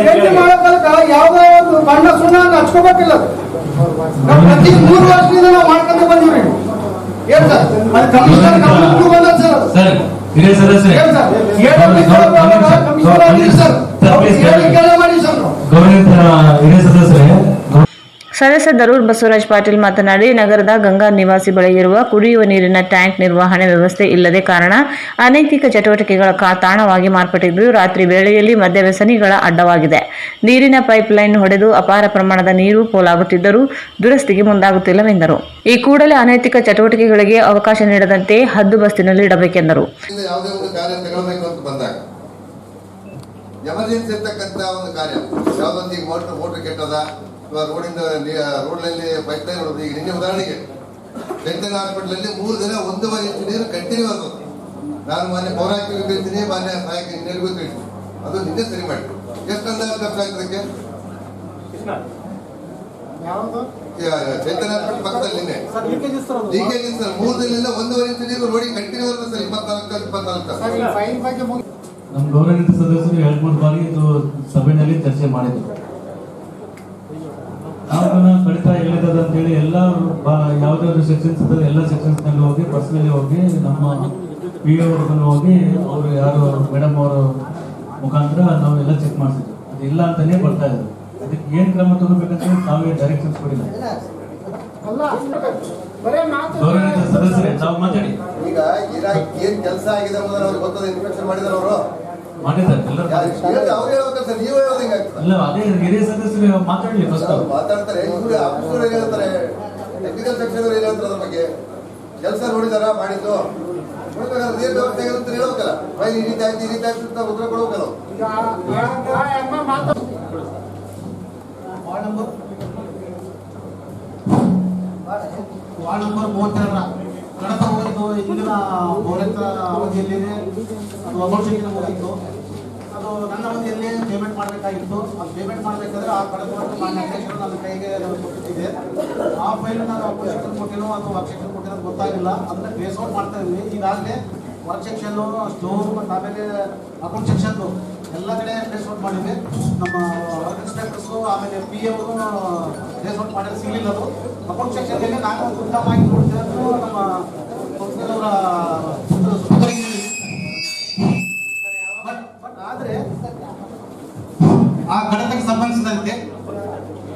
ಜಯಂತಿ ಮಾಡೋ ಕಾಲಕ್ಕ ಯಾವುದೋ ಒಂದು ಬಣ್ಣ ಸುಣ್ಣ ಹಚ್ಕೋಬೇಕಿಲ್ಲ. ನಾವು ಪ್ರತಿ 3 ವರ್ಷದಿಂದ ನಾವು ಮಾಡ್ಕೊಂಡು ಬಂದಿವಿ. ಏನ್ ಸರ್ ಅದು ಕಮಿಷನರ್ ಗಮನಕ್ಕೂ ಬಂದ ಸರ್. ಹಿರಿಯ ಸದಸ್ಯ ಹಿರಿಯ ಸದಸ್ಯರೇ ಸದಸ್ಯ ದರೂರ್ ಬಸವರಾಜ್ ಪಾಟೀಲ್ ಮಾತನಾಡಿ, ನಗರದ ಗಂಗಾ ನಿವಾಸಿ ಬಳಿ ಇರುವ ಕುಡಿಯುವ ನೀರಿನ ಟ್ಯಾಂಕ್ ನಿರ್ವಹಣೆ ವ್ಯವಸ್ಥೆ ಇಲ್ಲದೆ ಕಾರಣ ಅನೈತಿಕ ಚಟುವಟಿಕೆಗಳ ತಾಣವಾಗಿ ಮಾರ್ಪಟ್ಟಿದ್ದು, ರಾತ್ರಿ ವೇಳೆಯಲ್ಲಿ ಮದ್ಯ ವ್ಯಸನಿಗಳ ಅಡ್ಡವಾಗಿದೆ. ನೀರಿನ ಪೈಪ್ ಲೈನ್ ಹೊಡೆದು ಅಪಾರ ಪ್ರಮಾಣದ ನೀರು ಪೋಲಾಗುತ್ತಿದ್ದರೂ ದುರಸ್ತಿಗೆ ಮುಂದಾಗುತ್ತಿಲ್ಲವೆಂದರು. ಈ ಕೂಡಲೇ ಅನೈತಿಕ ಚಟುವಟಿಕೆಗಳಿಗೆ ಅವಕಾಶ ನೀಡದಂತೆ ಹದ್ದುಬಸ್ತಿನಲ್ಲಿ ಇಡಬೇಕೆಂದರು. ಎಮರ್ಜೆನ್ಸಿ ಇರ್ತಕ್ಕಂಥ ಒಂದು ಕಾರ್ಯ ಯಾವುದೊಂದು ಈಗ ಮೋಟರ್ ಕೆಟ್ಟದ, ರೋಡಿಂದ ರೋಡ್ನಲ್ಲಿ ಪೈಪ್ ಲೈನ್ ಹೊಡೆದು, ಈಗ ನಿನ್ನೆ ಉದಾಹರಣೆಗೆ ಚೈತನ್ಯ ಹಾಸ್ಪಿಟಲ್ 3 ದಿನ 1.5 ಇಂಚು ನೀರು ಕಂಟಿನ್ಯೂ ಆಗ್ತದೆ. ನಾನು ಮೊನ್ನೆ ಪೌರಾಯುಕ್ತರಿಗೆ ಕಳಿಸ್ತೀನಿ, ಮಾನ್ಯ ಸಹಾಯಕ ಇಂಜಿನಿಯರ್ಗೂ ಕಳಿಸ್ತೀನಿ. ಅದು ನಿನ್ನೆ ಸರಿ ಮಾಡಿ ಎಷ್ಟು ಅಂದಾಜು ಖರ್ಚಾಗ್ತದಕ್ಕೆ? ಚೈತನ್ಯ ಹಾಸ್ಪಿಟಲ್ ಪಕ್ಕದಲ್ಲಿ ನಿನ್ನೆ ಲೀಕೇಜ್ ಸರ್ 3 ದಿನದಿಂದ 1.5 ಇಂಚು ನೀರು ರೋಡಿಗೆ ಕಂಟಿನ್ಯೂ ಇರುತ್ತೆ ಸರ್. 24 ನಮ್ಮ ಗೌರವಾನ್ವಿತ ಸದಸ್ಯರು 2-3 ಬಾರಿ ಇದು ಸಭೆಯಲ್ಲಿ ಚರ್ಚೆ ಮಾಡಿದ್ರು. ನಾವು ಕಡಿತ ಎಲ್ಲಿದೆ ಅಂತೇಳಿ ಎಲ್ಲ ಯಾವ್ದಾದ್ರು ಸೆಕ್ಷನ್ಸ್ ಇದ್ದಾರೆ, ಎಲ್ಲ ಸೆಕ್ಷನ್ಸ್ ನಲ್ಲಿ ಹೋಗಿ ಪರ್ಸನಲಿ ಹೋಗಿ ನಮ್ಮ ಪಿ ಅವ್ರನ್ನು ಹೋಗಿ ಅವರು ಯಾರು ಮೇಡಮ್ ಅವರ ಮುಖಾಂತರ ನಾವು ಎಲ್ಲ ಚೆಕ್ ಮಾಡ್ತಿದ್ವಿ. ಅದು ಇಲ್ಲ ಅಂತಾನೆ ಬರ್ತಾ ಇದ್ರು. ಅದಕ್ಕೆ ಏನ್ ಕ್ರಮ ತಗೋಬೇಕಂತ ನಾವೇ ಡೈರೆಕ್ಷನ್ಸ್ ಕೊಡಿಲ್ಲ. ಗೌರವಾನ್ವಿತ ಸದಸ್ಯರೇ ತಾವು ಮಾತಾಡಿ. ಈಗ ಏನ್ ಕೆಲಸ ಆಗಿದೆ ಅನ್ನೋದನ್ನ ಅವ್ರಿಗೆ ಗೊತ್ತದ, ಇನ್ಸ್ಪೆಕ್ಷನ್ ಮಾಡಿದಾರೆ ಅವರು ಮಾಡಿದ್ದಾರೆ. ಅವ್ರು ಹೇಳ್ಬೇಕಲ್ಲ ಸರ್, ನೀವು ಹೇಳೋದು ಹಿಂಗಾಗ್ತದೆ. ಇಲ್ಲ, ಅದೇ ಹಿರಿಯ ಸದಸ್ಯರು ಮಾತಾಡ್ಲಿ ಫಸ್ಟ್. ಮಾತಾಡ್ತಾರೆ, ಇವ್ರು ಆಫೀಸರ್ ಏನ್ ಹೇಳ್ತಾರೆ, ಟೆಕ್ನಿಕಲ್ ಸೆಕ್ಷನ್ ಏನ್ ಹೇಳ್ತಾರೆ ಅದ್ರ ಬಗ್ಗೆ. ಕೆಲಸ ನೋಡಿದಾರ ಮಾಡಿದ್ದು ನೋಡ್ಬೇಕಾದ್ರೆ ನೀರ್ ವ್ಯವಸ್ಥೆ ಅಂತ ಹೇಳ್ಬೇಕಲ್ಲ. ಈ ರೀತಿ ಆಯ್ತು, ಈ ರೀತಿ ಆಯ್ತು ಅಂತ ಉತ್ತರ ಕೊಡ್ಬೇಕಲ್ಲ. ವಾರ್ಡ್ ನಂಬರ್ 32 ಕಡತ ಹೋಗಿದ್ದು ಇಂದಿನ ಪೌರತ್ವ ಅವಧಿಯಲ್ಲಿದೆ. ಅದು ಅಮೌಂಟ್ ಹೋಗಿತ್ತು. ಅದು ನನ್ನ ಅವಧಿಯಲ್ಲಿ ಪೇಮೆಂಟ್ ಮಾಡಬೇಕಾಗಿತ್ತು. ಅದು ಪೇಮೆಂಟ್ ಮಾಡಬೇಕಾದ್ರೆ ಆ ಕಡತವನ್ನು ಮಾನ್ಯ ಅಧ್ಯಕ್ಷರು ನನ್ನ ಕೈಗೆ ಕೊಟ್ಟಿದ್ದೆ. ಆ ಫೈಲ್ ನಾನು ಅಪೋಸಿಷನ್ ಕೊಟ್ಟಿನೋ ಅಥವಾ ವರ್ಕ್ ಸೆಕ್ಷನ್ ಕೊಟ್ಟಿರೋ ಗೊತ್ತಾಗಿಲ್ಲ. ಅದನ್ನ ಟ್ರೇಸ್ ಔಟ್ ಮಾಡ್ತಾ ಇದ್ವಿ. ಈಗಾಗಲೇ ವರ್ಕ್ ಸೆಕ್ಷನ್ನು, ಸ್ಟೋರ್ ಮತ್ತು ಆಮೇಲೆ ಅಕೌಂಟ್ ಸೆಕ್ಷನ್ ಎಲ್ಲ ಕಡೆ ಟ್ರೇಸ್ ಔಟ್ ಮಾಡಿದ್ವಿ. ನಮ್ಮ ವರ್ಕ್ ಇನ್ಸ್ಪೆಕ್ಟರ್ಸು ಆಮೇಲೆ ಪಿ ಅವರು ಟ್ರೇಸ್ ಔಟ್ ಮಾಡಿದ್ರೆ ಸಿಗಲಿಲ್ಲ. ಅದು ಅಕೌಂಟ್ ಸೆಕ್ಷನ್ನಲ್ಲಿ ನಾನು ಉತ್ತಮವಾಗಿ ನೋಡ್ತಿದ್ರು ನಮ್ಮ ಅವರ ಆದರೆ ಆ ಕಡತಕ್ಕೆ ಸಂಬಂಧಿಸಿದಂತೆ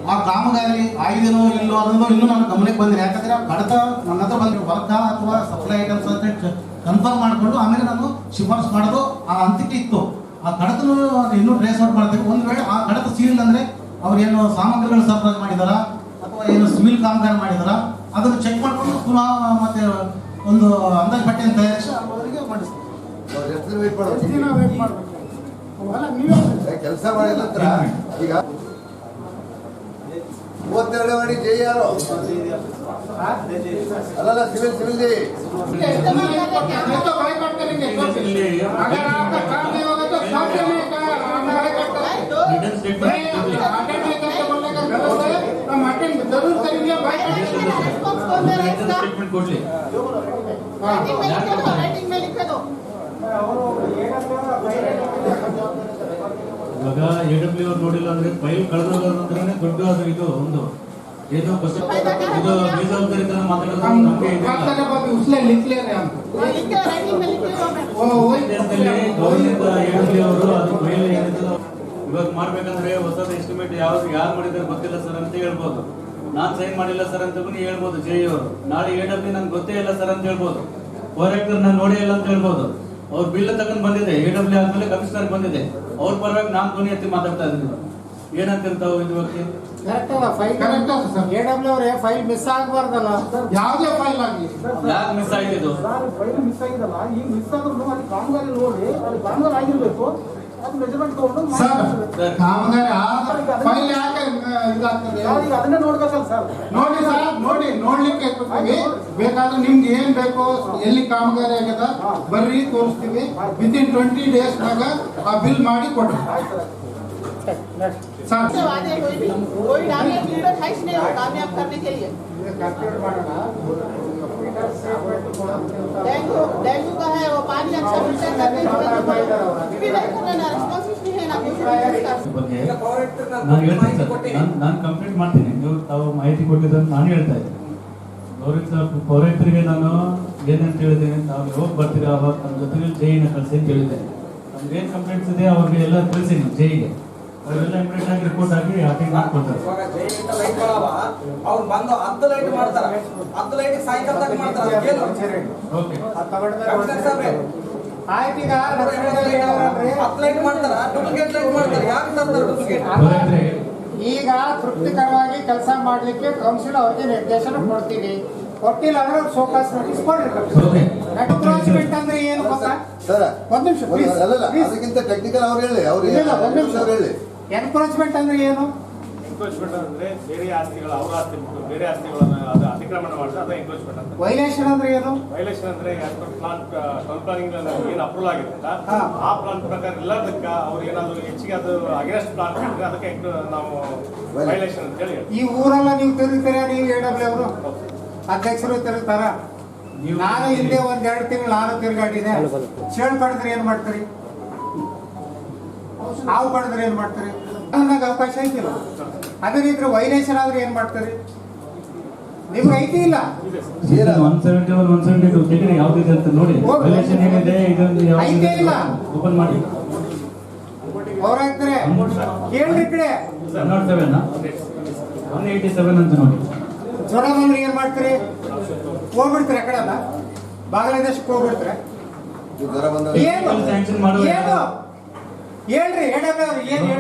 ಆ ಗ್ರಾಮದಲ್ಲಿ ಆಗಿದೆನೋ ಇಲ್ಲೋ ಅನ್ನೋದು ಇನ್ನೂ ನನ್ನ ಗಮನಕ್ಕೆ ಬಂದಿದೆ. ಯಾಕಂದ್ರೆ ಆ ಕಡತ ನನ್ನ ಹತ್ರ ಬಂದ್ರೆ ವರ್ಗ ಅಥವಾ ಸಪ್ಲೈ ಐಟಮ್ಸ್ ಅಂತ ಕನ್ಫರ್ಮ್ ಮಾಡಿಕೊಂಡು ಆಮೇಲೆ ನಾನು ಶಿಫಾರಸು ಮಾಡೋದು ಆ ಹಂತಕ್ಕೆ ಇತ್ತು. ಆ ಕಡತನು ಇನ್ನೂ ಟ್ರೇಸ್ ಔಟ್ ಮಾಡ್ತೀವಿ. ಒಂದು ವೇಳೆ ಆ ಕಡತ ಸೀಲ್ ಅಂದರೆ ಅವ್ರು ಏನು ಸಾಮಗ್ರಿಗಳು ಸರಬರಾಜು ಮಾಡಿದಾರ ಅಥವಾ ಏನು ಸಿವಿಲ್ ಕಾಮಗಾರಿ ಮಾಡಿದಾರ ಅದನ್ನು ಚೆಕ್ ಮಾಡಿಕೊಂಡು ಪುನಃ ಮತ್ತೆ ಒಂದು ಅಂದಾಜು ಪಟ್ಟಿಯನ್ನು ತಯಾರಿಸಿ ಅವರಿಗೆ ಮಾಡಿಸ್ತೀವಿ. ಕೆಲಸ ಮಾಡಿದ ನಂತರ ಈಗ 32ನೇ ವಾರ್ಡಿ JR ಅಲ್ಲಲ್ಲ ಸಿವಿಲ್ ಜೆ ಇವಾಗ AW ಅವ್ರು ನೋಡಿಲ್ಲ ಅಂದ್ರೆ ಫೈಲ್ ಕಳೆದೋದ್ರೆ ದೊಡ್ಡ ಇದು ಒಂದು ಏನು ಇದು ಬೇಜವಾಬ್ದಾರಿತನ ಮಾತಾಡೋದು ನಮಗೆ ಅವರು ಅದು ಫೈಲ್ ಏನಿದೆ ಇವಾಗ ಮಾಡ್ಬೇಕಂದ್ರೆ ಹೊಸದ ಎಸ್ಟಿಮೇಟ್ ಯಾರು ಮಾಡಿದಾರೆ ಗೊತ್ತಿಲ್ಲ ಸರ್ ಅಂತ ಹೇಳ್ಬೋದು. ನಾನ್ ಸೈನ್ ಮಾಡಿಲ್ಲ ಸರ್ ಅಂತ ಹೇಳ್ಬೋದು JE ಅವರು. ನಾಳೆ AW ನನ್ಗೆ ಗೊತ್ತೇ ಇಲ್ಲ ಸರ್ ಅಂತ ಹೇಳ್ಬೋದು. ಫಾರೆಕ್ಟರ್ ನಾನು ನೋಡೇ ಇಲ್ಲ ಅಂತ ಹೇಳ್ಬೋದು. ಅವ್ರ ಬಿಲ್ ತಗೊಂಡ್ ಬಂದಿದೆ AW ಆದ್ಮೇಲೆ ಕಮಿಷನರ್ ಬಂದಿದೆ. ಅವ್ರ ಪರವಾಗಿ ನಾನ್ ಧ್ವನಿ ಎತ್ತಿ ಮಾತಾಡ್ತಾ ಇದ್ದೀನಿ. ಏನಂತಿರ್ತಾವ ಇದು ಬಗ್ಗೆ AW ಅವರೇ ಫೈಲ್ ಮಿಸ್ ಆಗಬಾರ್ದಲ್ಲ, ಯಾವುದೇ ಫೈಲ್ ಆಗಲಿ. ಯಾಕೆ ಮಿಸ್ ಆಯ್ತಿದ್ದು? ಫೈಲ್ ಮಿಸ್ ಆಗಿದಲ್ಲ, ಈಗ ಮಿಸ್ ಆದ್ರೂ ಅಲ್ಲಿ ಕಾಮಗಾರಿ ನೋಡಿ ಅಲ್ಲಿ ಕಾಮಗಾರಿ ಆಗಿರ್ಬೇಕು, ಅದು ಮೆಜರ್ಮೆಂಟ್ ತಗೊಂಡು ಕಾಮಗಾರಿ ಫೈಲ್ ಯಾಕೆ ಇದಾಗ್ತದೆ ಅದನ್ನೇ ನೋಡ್ಬೇಕಲ್ಲ ಸರ್. ನೋಡಿ ಸರ್, ನೋಡ್ಲಿಕ್ಕೆ ಬೇಕಾದ್ರೆ ನಿಮ್ಗೆ ಏನ್ ಬೇಕು, ಎಲ್ಲಿ ಕಾಮಗಾರಿ ಆಗ್ಯದ ಬರ್ರಿ ತೋರಿಸ್ತೀವಿ. ವಿತಿನ್ 20 days ಆ ಬಿಲ್ ಮಾಡಿ ಕೊಡ್ರಿ डेंगू का है वो पानी अच्छा फिल्टर करके ನಾನು ಕಂಪ್ಲೀಟ್ ಮಾಡ್ತೀನಿ. ನೀವು ತಾವು ಮಾಹಿತಿ ಕೊಟ್ಟಿದ್ದನ್ನು ನಾನು ಹೇಳ್ತಾ ಇದ್ದೀನಿ. ಪೌರೈತರಿಗೆ ನಾನು ಏನಂತ ಹೇಳಿದ್ದೀನಿ, ತಾವು ಯಾವಾಗ ಬರ್ತೀರಾ ಅವಾಗ ನಮ್ಮ ಜೊತೆಗೆ JE ಕಳಿಸಿ ಅಂತ ಹೇಳಿದ್ದೆ. ನಮ್ಗೆ ಏನು ಕಂಪ್ಲೇಂಟ್ಸ್ ಇದೆ ಅವ್ರಿಗೆ ಎಲ್ಲ ತಿಳಿಸಿ JEಗೆ. ಅವರೆಲ್ಲ ಇಮಿಡಿಯೇಟ್ ಆಗಿ ರಿಪೋರ್ಟ್ ಆಗಿ ಅಟೆಂಡ್ ಮಾಡ್ಕೊಳ್ತಾರೆ. ಅವ್ರು ಬಂದು 10 ಲೈಟ್ ಮಾಡ್ತಾರೆ, 10 ಲೈಟ್ ಸಾಯಂಕಾಲದಾಗ ಮಾಡ್ತಾರೆ. ಆಯ್ತು, ಈಗ 10 ಲೈಟ್ ಮಾಡ್ತಾರ, ಡೂಪ್ಲಿಕೇಟ್ ಲೈಟ್ ಮಾಡ್ತಾರೆ. ಯಾಕೆ ತರ್ತಾರೆ ಡೂಪ್ಲಿಕೇಟ್? ಈಗ ತೃಪ್ತಿಕರವಾಗಿ ಕೆಲಸ ಮಾಡ್ಲಿಕ್ಕೆ ಕೌನ್ಸಿಲ್ ಅವ್ರಿಗೆ ನಿರ್ದೇಶನ ಕೊಡ್ತೀವಿ. ಕೊಟ್ಟಿಲ್ಲ ಅಂದ್ರೆ ಸೋಕಾಸ್ ನೋಟಿಸ್ ಕೊಡ್ರಿ. ಎನ್ಕ್ರೋಚ್ಮೆಂಟ್ ಅಂದ್ರೆ ಏನು ಗೊತ್ತಾ? ಒಂದ್ ನಿಮಿಷ ಅದಕ್ಕಿಂತ ಟೆಕ್ನಿಕಲ್ ಅವ್ರು ಹೇಳಿ. ಎನ್ಕ್ರೋಚ್ಮೆಂಟ್ ಅಂದ್ರೆ ಏನು? ಎನ್ಕ್ರೋಚ್ಮೆಂಟ್ ಅಂದ್ರೆ ಬೇರೆ ಆಸ್ತಿಗಳ ಅವ್ರ ಆಸ್ತಿ ಬಿಟ್ಟು ಬೇರೆ ಆಸ್ತಿಗಳನ್ನ ಅತಿಕ್ರಮಣ ಮಾಡಿದ್ರೆ ಅದು ಎನ್ಕ್ರೋಚ್ಮೆಂಟ್ ಅಂತ. ವೈಲೇಷನ್ ಅಂದ್ರೆ ಏನು? ವೈಲೇಷನ್ ಅಂದ್ರೆ ಟೌನ್ ಪ್ಲಾನಿಂಗ್ ಏನು ಅಪ್ರೂವಲ್ ಆಗಿರುತ್ತೆ ಆ ಪ್ಲಾನ್ ಪ್ರಕಾರ ಎಲ್ಲದಕ್ಕೆ ಅವ್ರು ಏನಾದ್ರು ಹೆಚ್ಚಿಗೆ ಅದು ಅಗೇನ್ಸ್ಟ್ ಪ್ಲಾನ್ ಮಾಡಿದ್ರೆ ಅದಕ್ಕೆ ನಾವು ವೈಲೇಷನ್ ಅಂತ ಹೇಳಿ. ಈ ಊರೆಲ್ಲ ನೀವು ತಿರುಗ್ತೀರಾ? ನೀವು AW ಅವರು ಅಧ್ಯಕ್ಷರು ತಿರುಗ್ತಾರ? ನಾನು ಹಿಂದೆ 1-2 ತಿಂಗಳು ನಾನು ತಿರುಗಾಡಿದೆ. ಚೇಳು ಕಡಿದ್ರೆ ಏನ್ ಮಾಡ್ತೀರಿ? ಹಾವು ಕಡಿದ್ರೆ ಏನ್ ಮಾಡ್ತೀರಿ? ನನಗೆ ಅವಕಾಶ ಐತಿಲ್ಲ. ಅದೇ ರೀತಿ ವೈಲೇಷನ್ ಆದ್ರೆ ಏನ್ ಮಾಡ್ತೀರಿ? ನಿಮ್ಗೆ ಐತಿ ಇಲ್ಲ? 171 172 ತೆಗೀರಿ ಯಾವ್ದಿದೆ ಅಂತ ನೋಡಿ. ವೈಲೇಷನ್ ಏನಿದೆ ಇದೊಂದು ಐತೆ ಇಲ್ಲ ಓಪನ್ ಮಾಡಿ. ಅವ್ರ ಹಾಕ್ತಾರೆ ಕೇಳ್ರಿ ಕಡೆ 187 ಅಂತ ನೋಡಿ. ಜ್ವರ ಬಂದ್ರೆ ಏನ್ ಮಾಡ್ತೀರಿ? ಹೋಗ್ಬಿಡ್ತೀರಿ. ಆ ಕಡೆ ಅಲ್ಲ ಬಾಂಗ್ಲಾದೇಶಕ್ಕೆ ಹೋಗ್ಬಿಡ್ತಾರೆ. ಏನು ಹೇಳ್ರಿ AW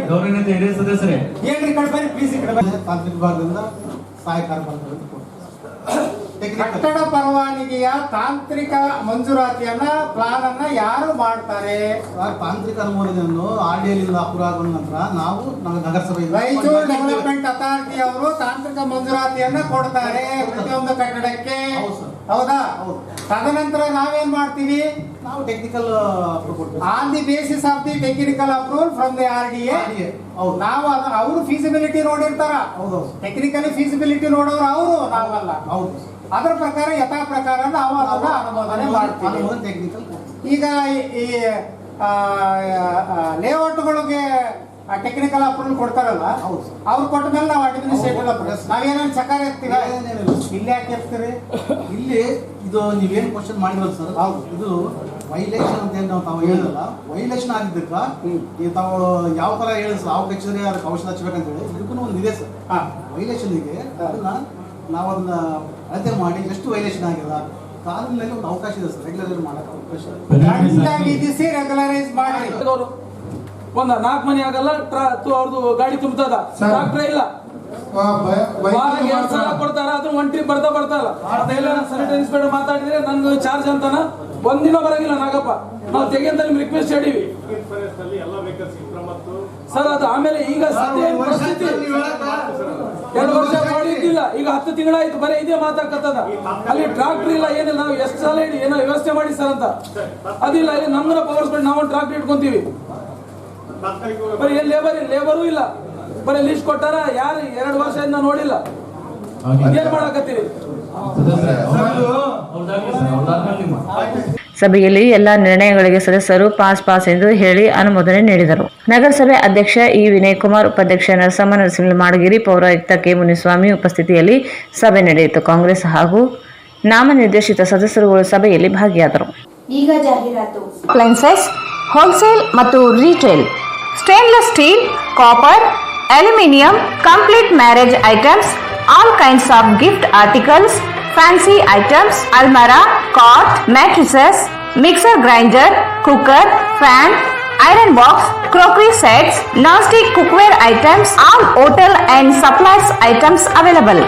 ಗೌರವಾನ್ವಿತ ಹಿರಿಯ ಸದಸ್ಯರೇ ಹೇಳ್ರಿ ಕಡೆ ಬನ್ನಿ ಪ್ಲೀಸ್. ಈ ಕಡೆ ತಾಂತ್ರಿಕ ವಿಭಾಗದಿಂದ ಸಹಾಯಕಾರ ಮಾಡ್ತಾರೆ. ಕಟ್ಟಡ ಪರವಾನಗಿಯ ತಾಂತ್ರಿಕ ಮಂಜೂರಾತಿಯನ್ನ ಪ್ಲಾನ್ ಅನ್ನ ಯಾರು ಮಾಡ್ತಾರೆ? ತಾಂತ್ರಿಕ ಅನುಮೋದನೆಯನ್ನು RDL ಅಪ್ರೂವ್ ಆದ ನಂತರ ನಾವು ನಗರಸಭೆ ರಾಯಚೂರು ಡೆವಲಪ್ಮೆಂಟ್ ಅಥಾರಿಟಿ ಅವರು ತಾಂತ್ರಿಕ ಮಂಜೂರಾತಿಯನ್ನ ಕೊಡ್ತಾರೆ ಪ್ರತಿಯೊಂದು ಕಟ್ಟಡಕ್ಕೆ. ಹೌದಾ? ತದನಂತರ ನಾವೇನ್ ಮಾಡ್ತೀವಿ? ನಾವು technical on the basis of the technical approval from the RDA ನಾವು ಅವರು ಫೀಸಿಬಿಲಿಟಿ ನೋಡಿರ್ತಾರ. ಟೆಕ್ನಿಕಲಿ ಫೀಸಿಬಿಲಿಟಿ ನೋಡೋರು ಅವರು, ನಾವಲ್ಲ. ಅದರ ಪ್ರಕಾರ ಯಥಾ ಪ್ರಕಾರ ನಾವು ಅದನ್ನ ಅನುಮೋದನೆ ಮಾಡ್ತೀವಿ. ಈಗ ಈ ಲೇಔಟ್ಗಳಿಗೆ ಟೆಕ್ನಿಕಲ್ ಅಪ್ರೂವಲ್ ಕೊಡ್ತಾರಲ್ಲ, ಅವ್ರು ಕೊಟ್ಟ ಮೇಲೆ ನಾವು ಅಡ್ಮಿನಿಸ್ಟ್ರೇಟಿವ್ ಅಪ್ರೂವಲ್ ನಾವೇನೇನು ಚಕಾರ ಇರ್ತೀವಿ. ಇಲ್ಲಿ ಯಾಕೆ ಇರ್ತೀರಿ? ಇಲ್ಲಿ ಇದು ನೀವೇನು ಕ್ವಶನ್ ಮಾಡಿರಲ್ಲ ಸರ್, ಇದು ವೈಲೇಷನ್ ಅಂತ ಹೇಳಿ ನಾವು ತಾವು ಹೇಳಿದಲ್ಲ, ವೈಲೇಷನ್ ಆಗಿದ್ದಕ್ಕ ಈ ತಾವು ಯಾವ ತರ ಹೇಳಿದ್ರು ಸರ್, ಯಾವ ಕಚೇರಿ ಅದಕ್ಕೆ ಔಷಧ ಹಚ್ಬೇಕಂತ ಹೇಳಿ ಇದಕ್ಕೂ ಒಂದು ಇದೆ ಸರ್. ವೈಲೇಷನ್ ಇದೆ, ಅದನ್ನ ನಾವು ಅದನ್ನ ಅಳತೆ ಮಾಡಿ ಎಷ್ಟು ವೈಲೇಷನ್ ಆಗಿಲ್ಲ, ಕಾನೂನಿನಲ್ಲಿ ಒಂದು ಅವಕಾಶ ಇದೆ ಸರ್, ರೆಗ್ಯುಲರ್ ಮಾಡಕ್ಕೆ ಅವಕಾಶ ವಿಧಿಸಿ ರೆಗ್ಯುಲರೈಸ್ ಮಾಡಿ. ಒಂದ 4 ಮನೆ ಆಗಲ್ಲ, ಅವ್ರದ್ದು ಗಾಡಿ ತುಂಬತದ, ಡಾಕ್ಟ್ರೇ ಇಲ್ಲ, ವಾರಕ್ಕೆ 2 ಸಲ ಕೊಡ್ತಾರ, ಅದು ಒಂದ್ ಟ್ರಿಪ್ ಬರ್ತಾರಲ್ಲ. ಅದೆಲ್ಲ ಸ್ಯಾನಿಟರಿ ಇನ್ಸ್ಪೆಕ್ಟರ್ ಮಾತಾಡಿದ್ರೆ ನಂದು ಚಾರ್ಜ್ ಅಂತಾನ, ಒಂದಿನ ಬರಂಗಿಲ್ಲ ನಾಗಪ್ಪ, ನಾವು ತೆಗೆಂತ ನಿಮ್ಗೆ ರಿಕ್ವೆಸ್ಟ್ ಹೇಳಿವಿ ಸರ್. ಅದು ಆಮೇಲೆ ಈಗ ಸದ್ಯ ಪರಿಸ್ಥಿತಿ 2 ವರ್ಷ ಮಾಡಿದ್ದಿಲ್ಲ, ಈಗ 10 ತಿಂಗಳಾಯ್ತು, ಬರೀ ಇದೇ ಮಾತಾಡ್ಕತ್ತದ. ಅಲ್ಲಿ ಟ್ರಾಕ್ಟರ್ ಇಲ್ಲ, ಏನಿಲ್ಲ, ನಾವು ಎಷ್ಟು ಸಲ ಹೇಳಿ ಏನೋ ವ್ಯವಸ್ಥೆ ಮಾಡಿ ಸರ್ ಅಂತ, ಅದಿಲ್ಲ. ಇಲ್ಲಿ ನಮ್ಮನ್ನ ಪವರ್ಸ್ ಬಿಟ್ಟು ನಾವು ಟ್ರಾಕ್ಟರ್ ಇಟ್ಕೊಂತೀವಿ, ಬರೀ ಲೇಬರು ಇಲ್ಲ, ಬರೀ ಲಿಸ್ಟ್ ಕೊಟ್ಟಾರ, ಯಾರು 2 ವರ್ಷದಿಂದ ನೋಡಿಲ್ಲ, ಏನ್ ಮಾಡಕತ್ತೀರಿ? ಸಭೆಯಲ್ಲಿ ಎಲ್ಲ ನಿರ್ಣಯಗಳಿಗೆ ಸದಸ್ಯರು ಪಾಸ್ ಎಂದು ಹೇಳಿ ಅನುಮೋದನೆ ನೀಡಿದರು. ನಗರಸಭೆ ಅಧ್ಯಕ್ಷ ಇ ವಿನಯ್ ಕುಮಾರ್, ಉಪಾಧ್ಯಕ್ಷ ನರಸಮ್ಮ ನರಸಿಂಹ ಮಾಡಗಿರಿ, ಪೌರಾಯುಕ್ತ ಕೆ ಮುನಿಸ್ವಾಮಿ ಉಪಸ್ಥಿತಿಯಲ್ಲಿ ಸಭೆ ನಡೆಯಿತು. ಕಾಂಗ್ರೆಸ್ ಹಾಗೂ ನಾಮನಿರ್ದೇಶಿತ ಸದಸ್ಯರುಗಳು ಸಭೆಯಲ್ಲಿ ಭಾಗಿಯಾದರು. ಈಗ ಜಾಹೀರಾತು. ಅಪ್ಲೈನ್ಸಸ್, ಹೋಲ್ಸೇಲ್ ಮತ್ತು retail, stainless steel, copper, aluminium, complete marriage items, all kinds of gift articles, fancy items, almara, cot, mattresses, mixer grinder, cooker, fan, iron box, crockery sets, non-stick cookware items, all hotel and supplies items available.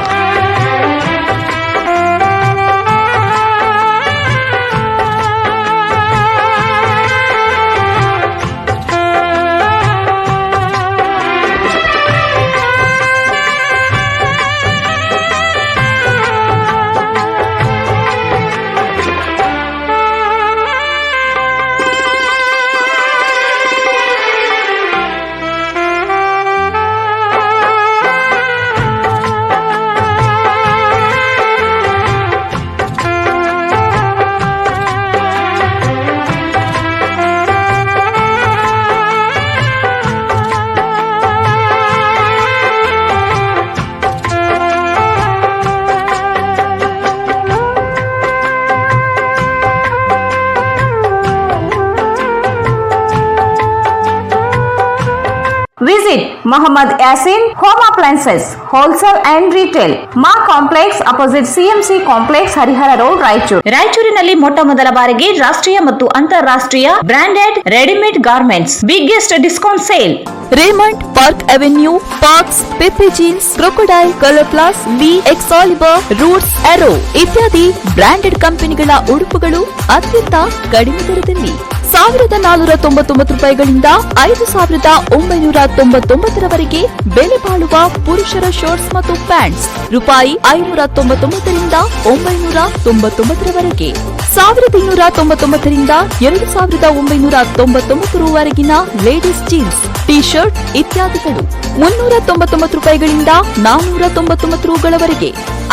Visit Muhammad Yasin Home Appliances, Wholesale and Retail, Ma Complex, opposite CMC Complex, Harihara Road, Raichur. ರಾಯಚೂರಿನಲ್ಲಿ ಮೊಟ್ಟ ಮೊದಲ ಬಾರಿಗೆ ರಾಷ್ಟ್ರೀಯ ಮತ್ತು ಅಂತಾರಾಷ್ಟ್ರೀಯ branded readymade garments biggest discount sale. Raymond, Park Avenue, Parx, Pepe Jeans, Crocodile, Color Plus, Lee, Excalibur, Roots, Aero ಇತ್ಯಾದಿ branded ಕಂಪನಿಗಳ ಉಡುಪುಗಳು ಅತ್ಯಂತ ಕಡಿಮೆ ದರದಲ್ಲಿ 1499 ರೂಪಾಯಿಗಳಿಂದ 5999 ಬೆಲೆ ಬಾಳುವ ಪುರುಷರ ಶರ್ಟ್ಸ್ ಮತ್ತು ಪ್ಯಾಂಟ್ಸ್ ರೂಪಾಯಿ 599 999 1299 2999 ವರೆಗಿನ ಲೇಡೀಸ್ ಜೀನ್ಸ್, ಟಿ ಶರ್ಟ್ ಇತ್ಯಾದಿಗಳು 399 ರೂಪಾಯಿಗಳಿಂದ 499 ರೂಗಳವರೆಗೆ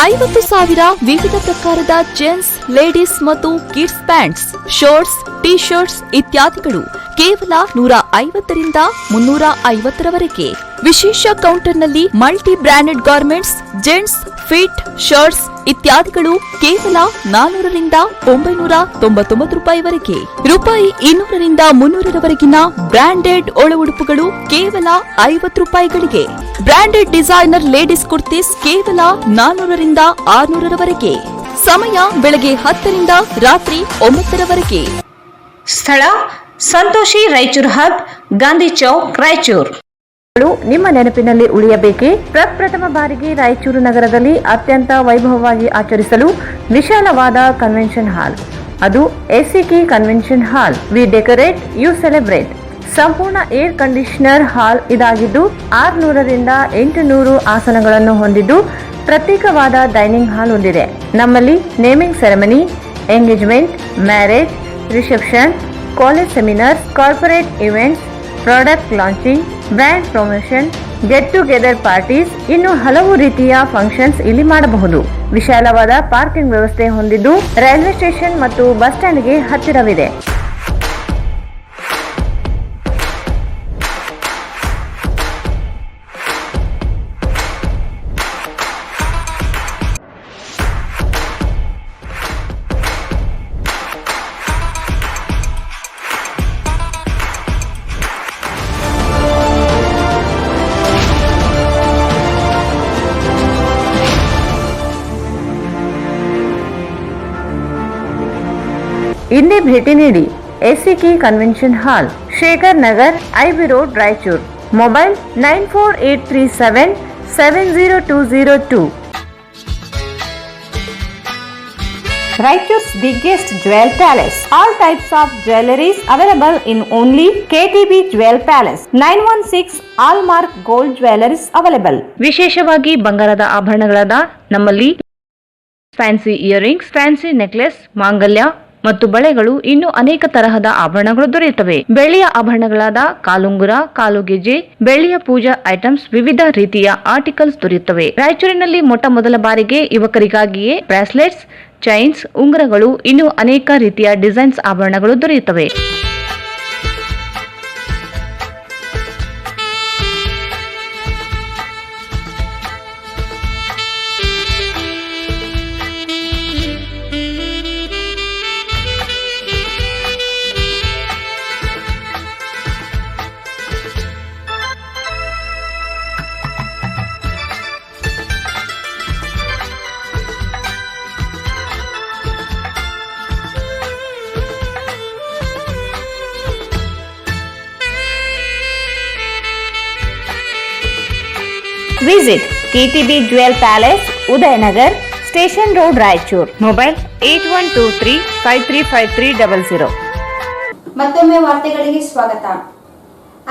50,000 ವಿವಿಧ ಪ್ರಕಾರದ ಜೆಂಟ್ಸ್, ಲೇಡೀಸ್ ಮತ್ತು kids pants, shirts, T shirts ಇತ್ಯಾದಿಗಳು ಕೇವಲ 150ರಿಂದ 350 ವಿಶೇಷ ಕೌಂಟರ್ನಲ್ಲಿ multi branded garments, gents, fit, shirts ಇತ್ಯಾದಿಗಳು ಕೇವಲ 400ರಿಂದ 999 ರೂಪಾಯಿವರೆಗೆ. ರೂಪಾಯಿ 200ರಿಂದ 300ರವರೆಗಿನ ಬ್ರಾಂಡೆಡ್ ಒಳ ಉಡುಪುಗಳು ಕೇವಲ 50 ರೂಪಾಯಿಗಳಿಗೆ. ಬ್ರಾಂಡೆಡ್ ಡಿಸೈನರ್ ಲೇಡೀಸ್ ಕುರ್ತೀಸ್ ಕೇವಲ 400ರಿಂದ 600ರವರೆಗೆ. ಸಮಯ ಬೆಳಗ್ಗೆ 10ರಿಂದ ರಾತ್ರಿ 9ರವರೆಗೆ. ಸ್ಥಳ ಸಂತೋಷಿ ರಾಯಚೂರು ಹಬ್, ಗಾಂಧಿ ಚೌಕ್, ರಾಯಚೂರು. ನಿಮ್ಮ ನೆನಪಿನಲ್ಲಿ ಉಳಿಯಬೇಕೆ? ಪ್ರಪ್ರಥಮ ಬಾರಿಗೆ ರಾಯಚೂರು ನಗರದಲ್ಲಿ ಅತ್ಯಂತ ವೈಭವವಾಗಿ ಆಚರಿಸಲು ವಿಶಾಲವಾದ ಕನ್ವೆನ್ಷನ್ ಹಾಲ್, ಅದು ACK convention hall. We decorate, you celebrate. ಸಂಪೂರ್ಣ ಏರ್ ಕಂಡೀಷನರ್ ಹಾಲ್ ಇದಾಗಿದ್ದು 600ರಿಂದ 800 ಆಸನಗಳನ್ನು ಹೊಂದಿದ್ದು ಪ್ರತ್ಯೇಕವಾದ ಡೈನಿಂಗ್ ಹಾಲ್ ಹೊಂದಿದೆ. ನಮ್ಮಲ್ಲಿ naming ceremony, engagement, marriage, reception, college seminars, corporate events, product launching, brand promotion, get together parties, ಇನ್ನು ಹಲವು ರೀತಿಯ ಫಂಕ್ಷನ್ಸ್ ಇಲ್ಲಿ ಮಾಡಬಹುದು. ವಿಶಾಲವಾದ ಪಾರ್ಕಿಂಗ್ ವ್ಯವಸ್ಥೆ ಹೊಂದಿದ್ದು ರೈಲ್ವೆ ಸ್ಟೇಷನ್ ಮತ್ತು ಬಸ್ ಸ್ಟ್ಯಾಂಡ್ಗೆ ಹತ್ತಿರವಿದೆ. ಇಂದೇ ಭೇಟಿ ನೀಡಿ ACK convention hall, Shekhar Nagar, IB road, Raichur. Mobile 9483770202. Raichur's biggest jewel palace. All types of jewelries available in only KTB Jewel Palace. 916 Allmark Gold Jewelries available. ವಿಶೇಷವಾಗಿ ಬಂಗಾರದ ಆಭರಣಗಳಾದ ನಮ್ಮಲ್ಲಿ ಫ್ಯಾನ್ಸಿ ಇಯರಿಂಗ್ಸ್, ಫ್ಯಾನ್ಸಿ ನೆಕ್ಲೆಸ್, ಮಾಂಗಲ್ಯ ಮತ್ತು ಬಳೆಗಳು ಇನ್ನೂ ಅನೇಕ ತರಹದ ಆಭರಣಗಳು ದೊರೆಯುತ್ತವೆ. ಬೆಳ್ಳಿಯ ಆಭರಣಗಳಾದ ಕಾಲುಂಗುರ, ಕಾಲುಗೆಜೆ, ಬೆಳ್ಳಿಯ ಪೂಜಾ ಐಟಮ್ಸ್, ವಿವಿಧ ರೀತಿಯ ಆರ್ಟಿಕಲ್ಸ್ ದೊರೆಯುತ್ತವೆ. ರಾಯಚೂರಿನಲ್ಲಿ ಮೊಟ್ಟ ಮೊದಲ ಬಾರಿಗೆ ಯುವಕರಿಗಾಗಿಯೇ ಬ್ರಾಸ್ಲೆಟ್ಸ್, ಚೈನ್ಸ್, ಉಂಗುರಗಳು, ಇನ್ನೂ ಅನೇಕ ರೀತಿಯ ಡಿಸೈನ್ಸ್ ಆಭರಣಗಳು ದೊರೆಯುತ್ತವೆ. Visit KTB Jewel Palace, Udayanagar, Station Road, Raichur. Mobile 8123535300. ಮತ್ತೊಮ್ಮೆ ವಾರ್ತೆಗಳಿಗೆ ಸ್ವಾಗತ.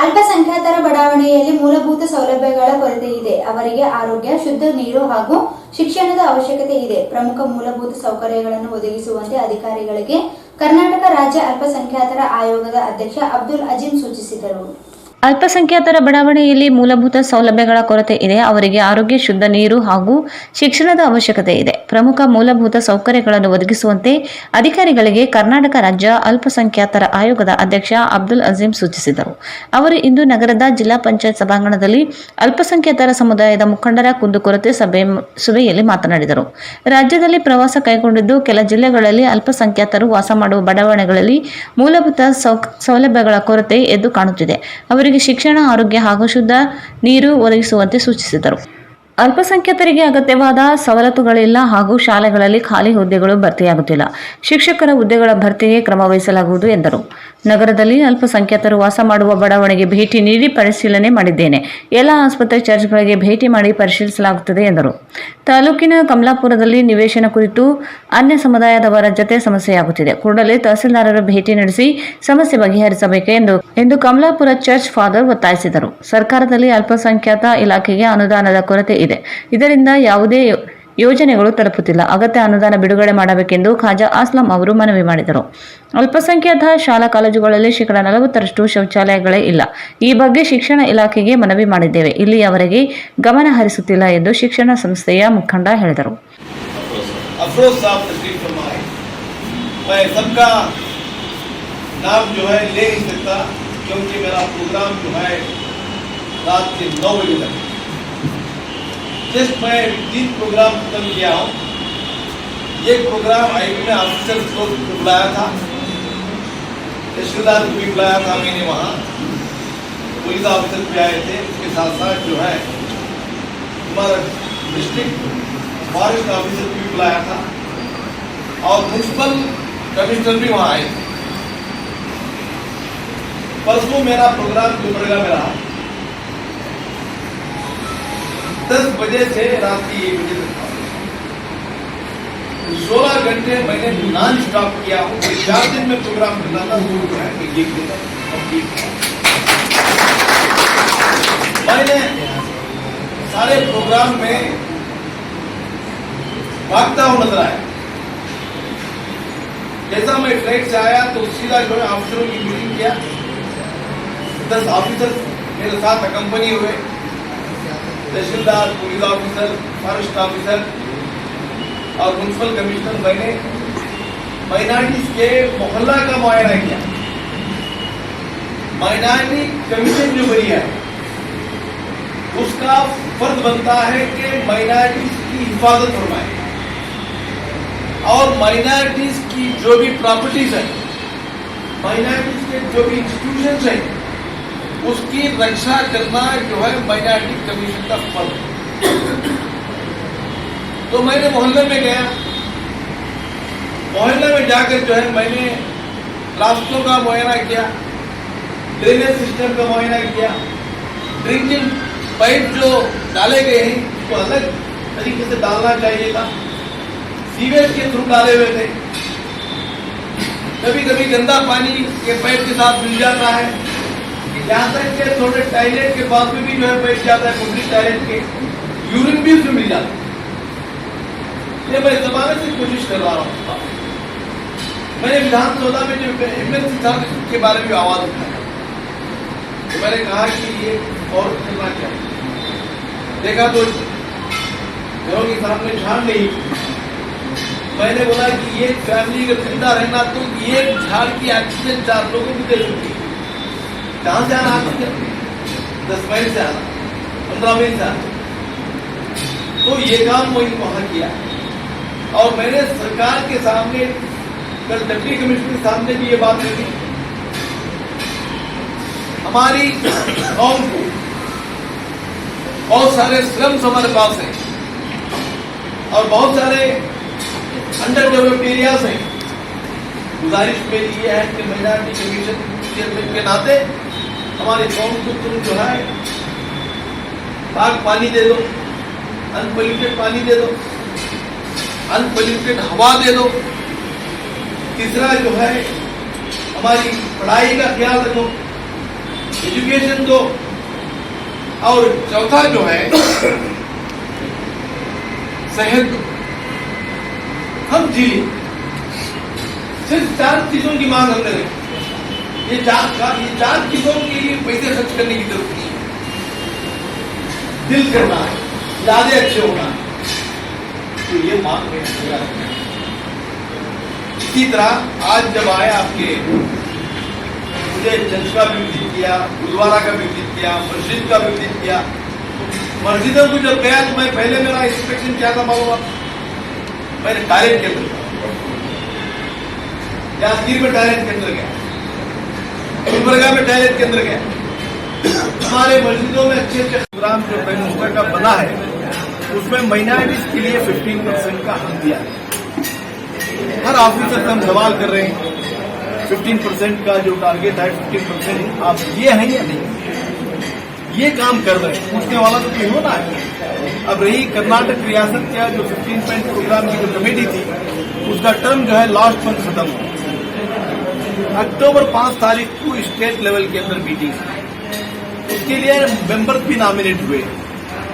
ಅಲ್ಪಸಂಖ್ಯಾತರ ಬಡಾವಣೆಯಲ್ಲಿ ಮೂಲಭೂತ ಸೌಲಭ್ಯಗಳ ಕೊರತೆ ಇದೆ. ಅವರಿಗೆ ಆರೋಗ್ಯ, ಶುದ್ಧ ನೀರು ಹಾಗೂ ಶಿಕ್ಷಣದ ಅವಶ್ಯಕತೆ ಇದೆ. ಪ್ರಮುಖ ಮೂಲಭೂತ ಸೌಕರ್ಯಗಳನ್ನು ಒದಗಿಸುವಂತೆ ಅಧಿಕಾರಿಗಳಿಗೆ ಕರ್ನಾಟಕ ರಾಜ್ಯ ಅಲ್ಪಸಂಖ್ಯಾತರ ಆಯೋಗದ ಅಧ್ಯಕ್ಷ ಅಬ್ದುಲ್ ಅಜೀಂ ಸೂಚಿಸಿದರು. ಅಲ್ಪಸಂಖ್ಯಾತರ ಬಡಾವಣೆಯಲ್ಲಿ ಮೂಲಭೂತ ಸೌಲಭ್ಯಗಳ ಕೊರತೆ ಇದೆ. ಅವರಿಗೆ ಆರೋಗ್ಯ, ಶುದ್ಧ ನೀರು ಹಾಗೂ ಶಿಕ್ಷಣದ ಅವಶ್ಯಕತೆ ಇದೆ. ಪ್ರಮುಖ ಮೂಲಭೂತ ಸೌಕರ್ಯಗಳನ್ನು ಒದಗಿಸುವಂತೆ ಅಧಿಕಾರಿಗಳಿಗೆ ಕರ್ನಾಟಕ ರಾಜ್ಯ ಅಲ್ಪಸಂಖ್ಯಾತರ ಆಯೋಗದ ಅಧ್ಯಕ್ಷ ಅಬ್ದುಲ್ ಅಜೀಂ ಸೂಚಿಸಿದರು. ಅವರು ಇಂದು ನಗರದ ಜಿಲ್ಲಾ ಪಂಚಾಯತ್ ಸಭಾಂಗಣದಲ್ಲಿ ಅಲ್ಪಸಂಖ್ಯಾತರ ಸಮುದಾಯದ ಮುಖಂಡರ ಕುಂದುಕೊರತೆ ಸಭೆಯಲ್ಲಿ ಮಾತನಾಡಿದರು. ರಾಜ್ಯದಲ್ಲಿ ಪ್ರವಾಸ ಕೈಗೊಂಡಿದ್ದು ಕೆಲ ಜಿಲ್ಲೆಗಳಲ್ಲಿ ಅಲ್ಪಸಂಖ್ಯಾತರು ವಾಸ ಮಾಡುವ ಬಡಾವಣೆಗಳಲ್ಲಿ ಮೂಲಭೂತ ಸೌಲಭ್ಯಗಳ ಕೊರತೆ ಎದ್ದು ಕಾಣುತ್ತಿದೆ. ಅವರಿಗೆ ಶಿಕ್ಷಣ, ಆರೋಗ್ಯ ಹಾಗೂ ಶುದ್ಧ ನೀರು ಒದಗಿಸುವಂತೆ ಸೂಚಿಸಿದರು. ಅಲ್ಪಸಂಖ್ಯಾತರಿಗೆ ಅಗತ್ಯವಾದ ಸವಲತ್ತುಗಳಿಲ್ಲ ಹಾಗೂ ಶಾಲೆಗಳಲ್ಲಿ ಖಾಲಿ ಹುದ್ದೆಗಳು ಭರ್ತಿಯಾಗುತ್ತಿಲ್ಲ. ಶಿಕ್ಷಕರ ಹುದ್ದೆಗಳ ಭರ್ತಿಗೆ ಕ್ರಮ ವಹಿಸಲಾಗುವುದು ಎಂದರು. ನಗರದಲ್ಲಿ ಅಲ್ಪಸಂಖ್ಯಾತರು ವಾಸ ಮಾಡುವ ಬಡಾವಣೆಗೆ ಭೇಟಿ ನೀಡಿ ಪರಿಶೀಲನೆ ಮಾಡಿದ್ದೇನೆ. ಎಲ್ಲ ಆಸ್ಪತ್ರೆ, ಚರ್ಚ್ಗಳಿಗೆ ಭೇಟಿ ಮಾಡಿ ಪರಿಶೀಲಿಸಲಾಗುತ್ತದೆ ಎಂದರು. ತಾಲೂಕಿನ ಕಮಲಾಪುರದಲ್ಲಿ ನಿವೇಶನ ಕುರಿತು ಅನ್ಯ ಸಮುದಾಯದವರ ಜತೆ ಸಮಸ್ಯೆಯಾಗುತ್ತಿದೆ. ಕೂಡಲೇ ತಹಸೀಲ್ದಾರರು ಭೇಟಿ ನಡೆಸಿ ಸಮಸ್ಯೆ ಬಗೆಹರಿಸಬೇಕು ಎಂದು ಕಮಲಾಪುರ ಚರ್ಚ್ ಫಾದರ್ ಒತ್ತಾಯಿಸಿದರು. ಸರ್ಕಾರದಲ್ಲಿ ಅಲ್ಪಸಂಖ್ಯಾತ ಇಲಾಖೆಗೆ ಅನುದಾನದ ಕೊರತೆ ಇದೆ. ಇದರಿಂದ ಯಾವುದೇ ಯೋಜನೆಗಳು ತಲುಪುತ್ತಿಲ್ಲ. ಅಗತ್ಯ ಅನುದಾನ ಬಿಡುಗಡೆ ಮಾಡಬೇಕೆಂದು ಖಾಜಾ ಅಸ್ಲಂ ಅವರು ಮನವಿ ಮಾಡಿದರು. ಅಲ್ಪಸಂಖ್ಯಾತ ಶಾಲಾ ಕಾಲೇಜುಗಳಲ್ಲಿ 40% ಶೌಚಾಲಯಗಳೇ ಇಲ್ಲ. ಈ ಬಗ್ಗೆ ಶಿಕ್ಷಣ ಇಲಾಖೆಗೆ ಮನವಿ ಮಾಡಿದ್ದೇವೆ. ಇಲ್ಲಿಯವರೆಗೆ ಗಮನ ಹರಿಸುತ್ತಿಲ್ಲ ಎಂದು ಶಿಕ್ಷಣ ಸಂಸ್ಥೆಯ ಮುಖಂಡ ಹೇಳಿದರು. जस्ट मैं 3 प्रोग्राम खत्म किया हूँ. ये प्रोग्राम आईबी में ऑफिसर को बुलाया था, तहसीलदार को भी बुलाया था मैंने. वहाँ पुलिस ऑफिसर भी आए थे. उसके साथ साथ जो है हमारा डिस्ट्रिक्ट फॉरेस्ट ऑफिसर भी बुलाया था और म्यूनसिपल कमिश्नर भी वहाँ आए थे. परसों मेरा प्रोग्राम गुलबर्गा में रहा. 10 बजे से रात की 1 बजे तक 16 घंटे मैंने नॉन स्टॉप किया हूँ. 4 दिन में प्रोग्राम करना था, वो जो है 1 दिन तक कंप्लीट किया. मैंने सारे प्रोग्राम में भागता हूँ नजर आया. जैसा मैं फ्लाइट से आया तो सीधा जो है ऑफिसरों की मीटिंग किया. 10 ऑफिसर मेरे साथ अकम्पनी हुए. तहसीलदार, पुलिस ऑफिसर, फॉरेस्ट ऑफिसर और म्यूनसिपल कमिश्नर. मैंने माइनॉरिटीज के मोहल्ला का मुआयना किया. माइनॉरिटी कमीशन जो बनी है उसका फर्ज बनता है कि माइनॉरिटीज की हिफाजत फरमाए और माइनॉरिटीज की जो भी प्रॉपर्टीज है, माइनॉरिटीज के जो भी इंस्टीट्यूशंस है, उसकी रक्षा करना जो है माइनॉरिटी कमीशन का फर्ज है. तो मैंने मोहल्ले में गया. मोहल्ले में जाकर जो है मैंने रास्तों का मुआयना किया, ड्रेनेज सिस्टम का मुआयना किया, ड्रिंकिंग पाइप जो डाले गए हैं उसको अलग तरीके से डालना चाहिए था, सीवेज के थ्रू डाले हुए थे। कभी कभी गंदा पानी के पाइप के साथ मिल जाता है, यहाँ तक के थोड़े टॉयलेट के पास में भी जो है बैठ जाता है, पब्लिक टॉयलेट के यूरिन भी उसमें मिल जाता है। ये मैं जमाने से कोशिश कर रहा हूँ। मैंने विधानसभा में जो एमएलसी था उसके बारे में आवाज उठाया, तो मैंने कहा कि ये और करना चाहिए। देखा तो घरों के सामने झाड़ नहीं। मैंने बोला कि ये फैमिली का जिंदा रहना तो एक झाड़ की ऑक्सीजन 4 लोगों को दे सकती है। कहाँ से आना ऑक्सीजन? 10 माइल से आना, 15 माइल से आना। तो ये काम वही वहां किया। और मैंने सरकार के सामने कल डिप्टी कमिश्नर के सामने भी ये बात रखी, हमारी गांव को बहुत सारे स्लम्स हमारे पास हैं और बहुत सारे अंडर डेवलप्ड एरियाज हैं। गुजारिश मेरी ये है कि माइनॉरिटी कमीशन चेयरमैन के नाते हमारे गांव को तुम जो है पाक पानी दे दो, अनपोल्यूटेड पानी दे दो, अनपोल्यूटेड हवा दे दो। तीसरा जो है हमारी पढ़ाई का ख्याल रखो, एजुकेशन दो। और चौथा जो है सेहत दो। हम जी सिर्फ 4 चीजों की मांग हमने रखी। ये चार चीजों के लिए पैसे खर्च करने की जरूरत नहीं है। दिल करना है, ज्यादा अच्छे होना है, तो ये मांग में पूरा रखना है। इसी तरह आज जब आए आपके, मुझे चर्च का भी विजिट किया, गुरुद्वारा का भी विजिट किया, मस्जिद का भी विजिट किया। मस्जिदों को जब गया तो मैं पहले मेरा इंस्पेक्शन क्या था मालूम? मैंने टॉयलेट के अंदर जागीर में टॉयलेट के अंदर गया, गुलबर्गा में टॉयलेट के अंदर गया। हमारे मस्जिदों में अच्छे अच्छे प्रोग्राम जो प्राइम मिनिस्टर का बना है उसमें माइनॉरिटीज के लिए 15% का हक दिया है। हर ऑफिसर से हम सवाल कर रहे हैं 15% का जो टारगेट है 15% आप ये है या नहीं, ये काम कर रहे हैं। पूछने वाला तो कोई होना है। अब रही कर्नाटक रियासत का जो 15 पॉइंट प्रोग्राम की जो कमेटी थी उसका टर्म जो है लास्ट मंथ खत्म हुआ। अक्टूबर 5 तारीख को स्टेट लेवल के अंदर मीटिंग, उसके लिए मेंबर भी नॉमिनेट हुए।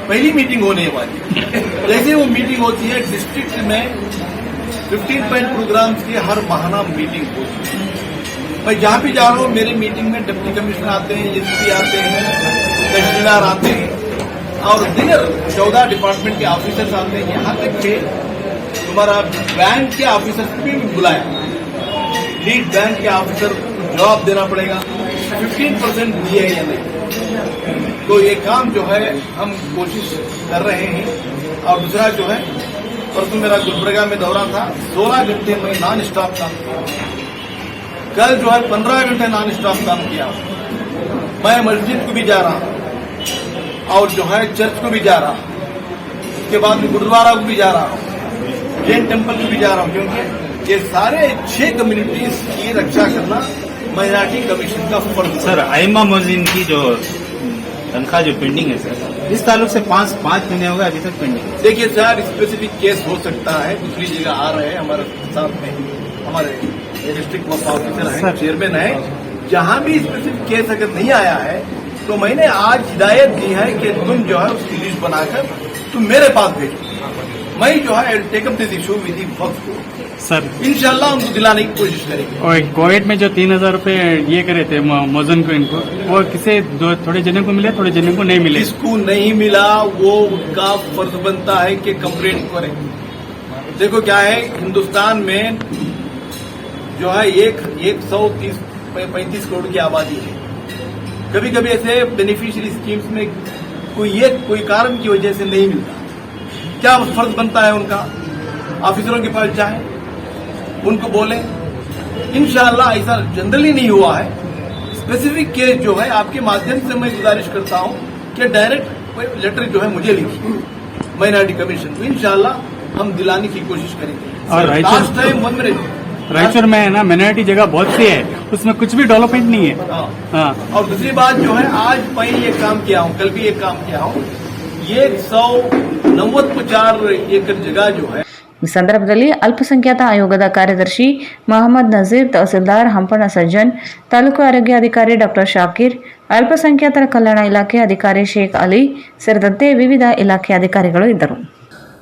पहली मीटिंग होने वाली, जैसे वो मीटिंग होती है डिस्ट्रिक्ट में 15 पॉइंट प्रोग्राम्स की हर माहाना मीटिंग होती है। मैं जहां भी जा रहा हूं मेरे मीटिंग में डिप्टी कमिश्नर आते हैं, एसपी आते हैं, तहसीलदार आते हैं और दीगर 14 डिपार्टमेंट के ऑफिसर्स आते हैं। यहाँ तक कि तुम्हारा बैंक के ऑफिसर्स को भी बुलाया, लीड बैंक के ऑफिसर जवाब देना पड़ेगा 15% दिए या नहीं। तो ये काम जो है हम कोशिश कर रहे हैं। और दूसरा जो है परसों मेरा गुलबर्गा में दौरा था, 16 घंटे में नॉन स्टॉप काम किया। कल जो है 15 घंटे नॉन स्टॉप काम किया। मैं मस्जिद को भी जा रहा हूँ और जो है चर्च को भी जा रहा हूँ, उसके बाद में गुरुद्वारा को भी जा रहा हूँ, जैन टेम्पल को भी जा रहा हूँ, क्योंकि ये सारे 6 कम्युनिटीज की रक्षा करना माइनॉरिटी कमीशन का फर्ज। सर आइमा मोजिन की जो तनख्वाह जो पेंडिंग है सर, इस ताल्लुक से 5 महीने हो गए अभी तक पेंडिंग है। देखिए सर, स्पेसिफिक केस हो सकता है, दूसरी जगह आ रहे हैं हमारे साथ में, हमारे डिस्ट्रिक्ट वर्क ऑफिसर हैं, चेयरमैन है। जहां भी स्पेसिफिक केस अगर नहीं आया है तो मैंने आज हिदायत दी है कि तुम जो है उसकी लिस्ट बनाकर तुम मेरे पास भेजो। मैं जो है take up this issue with the वक्त सर, इंशाल्लाह उनको दिलाने की कोशिश करेंगे। और कोविड में जो 3000 रुपए ये करे थे मौजन को, इनको वो किसे थोड़े जने को मिले, थोड़े जने को नहीं मिले। जिसको नहीं मिला वो उनका फर्ज बनता है कि कंप्लेंट करें। देखो क्या है, हिंदुस्तान में जो है 135 करोड़ की आबादी है। कभी कभी ऐसे बेनिफिशियरी स्कीम्स में कोई कारण की वजह से नहीं मिलता, क्या फर्ज बनता है उनका, ऑफिसरों के पास जाए, उनको बोले। इंशाअल्लाह ऐसा जनरली नहीं हुआ है। स्पेसिफिक केस जो है आपके माध्यम से मैं गुजारिश करता हूं कि डायरेक्ट लेटर जो है मुझे लिखिए माइनॉरिटी कमीशन को, इंशाअल्लाह हम दिलाने की कोशिश करेंगे। और लास्ट टाइम 1 मिनट, रायचूर में है ना माइनॉरिटी जगह बहुत सी है, उसमें कुछ भी डेवलपमेंट नहीं है। हाँ। और दूसरी बात जो है, आज मैं ये काम किया हूँ, कल भी ये काम किया हूँ, ये 194 एकड़ जगह जो है। ಈ ಸಂದರ್ಭದಲ್ಲಿ ಅಲ್ಪಸಂಖ್ಯಾತ ಆಯೋಗದ ಕಾರ್ಯದರ್ಶಿ ಮೊಹಮ್ಮದ್ ನಜೀರ್, ತಹಸೀಲ್ದಾರ್ ಹಂಪಣ್ಣ ಸಜ್ಜನ್, ತಾಲೂಕು ಆರೋಗ್ಯಾಧಿಕಾರಿ ಡಾಕ್ಟರ್ ಶಾಕೀರ್, ಅಲ್ಪಸಂಖ್ಯಾತರ ಕಲ್ಯಾಣ ಇಲಾಖೆ ಅಧಿಕಾರಿ ಶೇಖ್ ಅಲಿ ಸೇರಿದಂತೆ ವಿವಿಧ ಇಲಾಖೆ ಅಧಿಕಾರಿಗಳು ಇದ್ದರು.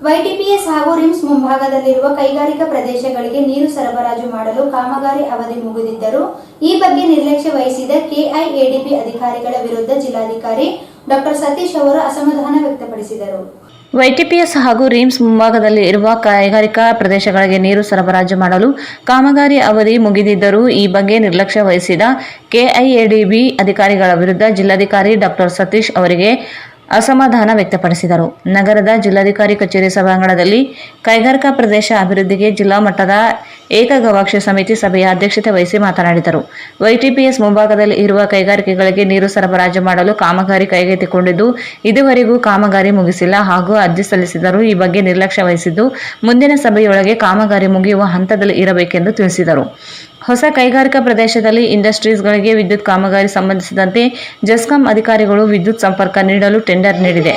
ವೈಟಿಪಿಎಸ್ ಹಾಗೂ ರಿಮ್ಸ್ ಮುಂಭಾಗದಲ್ಲಿರುವ ಕೈಗಾರಿಕಾ ಪ್ರದೇಶಗಳಿಗೆ ನೀರು ಸರಬರಾಜು ಮಾಡಲು ಕಾಮಗಾರಿ ಅವಧಿ ಮುಗಿದಿದ್ದರೂ ಈ ಬಗ್ಗೆ ನಿರ್ಲಕ್ಷ್ಯ ವಹಿಸಿದ ಕೆಐಎಡಿಬಿ ಅಧಿಕಾರಿಗಳ ವಿರುದ್ಧ ಜಿಲ್ಲಾಧಿಕಾರಿ ಡಾಕ್ಟರ್ ಸತೀಶ್ ಅವರು ಅಸಮಾಧಾನ ವ್ಯಕ್ತಪಡಿಸಿದರು. ವೈಟಿಪಿಎಸ್ ಹಾಗೂ ರಿಮ್ಸ್ ಮುಂಭಾಗದಲ್ಲಿ ಇರುವ ಕೈಗಾರಿಕಾ ಪ್ರದೇಶಗಳಿಗೆ ನೀರು ಸರಬರಾಜು ಮಾಡಲು ಕಾಮಗಾರಿ ಅವಧಿ ಮುಗಿದಿದ್ದರೂ ಈ ಬಗ್ಗೆ ನಿರ್ಲಕ್ಷ್ಯ ವಹಿಸಿದ ಕೆಐಎಡಿಬಿ ಅಧಿಕಾರಿಗಳ ವಿರುದ್ಧ ಜಿಲ್ಲಾಧಿಕಾರಿ ಡಾಕ್ಟರ್ ಸತೀಶ್ ಅವರಿಗೆ ಅಸಮಾಧಾನ ವ್ಯಕ್ತಪಡಿಸಿದರು. ನಗರದ ಜಿಲ್ಲಾಧಿಕಾರಿ ಕಚೇರಿ ಸಭಾಂಗಣದಲ್ಲಿ ಕೈಗಾರಿಕಾ ಪ್ರದೇಶ ಅಭಿವೃದ್ಧಿಗೆ ಜಿಲ್ಲಾ ಮಟ್ಟದ ಏಕಗವಾಕ್ಷಿ ಸಮಿತಿ ಸಭೆಯ ಅಧ್ಯಕ್ಷತೆ ವಹಿಸಿ ಮಾತನಾಡಿದರು. ವೈಟಿಪಿಎಸ್ ಮುಂಭಾಗದಲ್ಲಿ ಇರುವ ಕೈಗಾರಿಕೆಗಳಿಗೆ ನೀರು ಸರಬರಾಜು ಮಾಡಲು ಕಾಮಗಾರಿ ಕೈಗೆತ್ತಿಕೊಂಡಿದ್ದು ಇದುವರೆಗೂ ಕಾಮಗಾರಿ ಮುಗಿಸಿಲ್ಲ ಹಾಗೂ ಅರ್ಜಿ ಸಲ್ಲಿಸಿದರೂ ಈ ಬಗ್ಗೆ ನಿರ್ಲಕ್ಷ್ಯ ವಹಿಸಿದ್ದು ಮುಂದಿನ ಸಭೆಯೊಳಗೆ ಕಾಮಗಾರಿ ಮುಗಿಯುವ ಹಂತದಲ್ಲಿ ಇರಬೇಕೆಂದು ತಿಳಿಸಿದರು. ಹೊಸ ಕೈಗಾರಿಕಾ ಪ್ರದೇಶದಲ್ಲಿ ಇಂಡಸ್ಟ್ರೀಸ್ಗಳಿಗೆ ವಿದ್ಯುತ್ ಕಾಮಗಾರಿ ಸಂಬಂಧಿಸಿದಂತೆ ಜೆಸ್ಕಾಂ ಅಧಿಕಾರಿಗಳು ವಿದ್ಯುತ್ ಸಂಪರ್ಕ ನೀಡಲು ಟೆಂಡರ್ ನೀಡಿದೆ.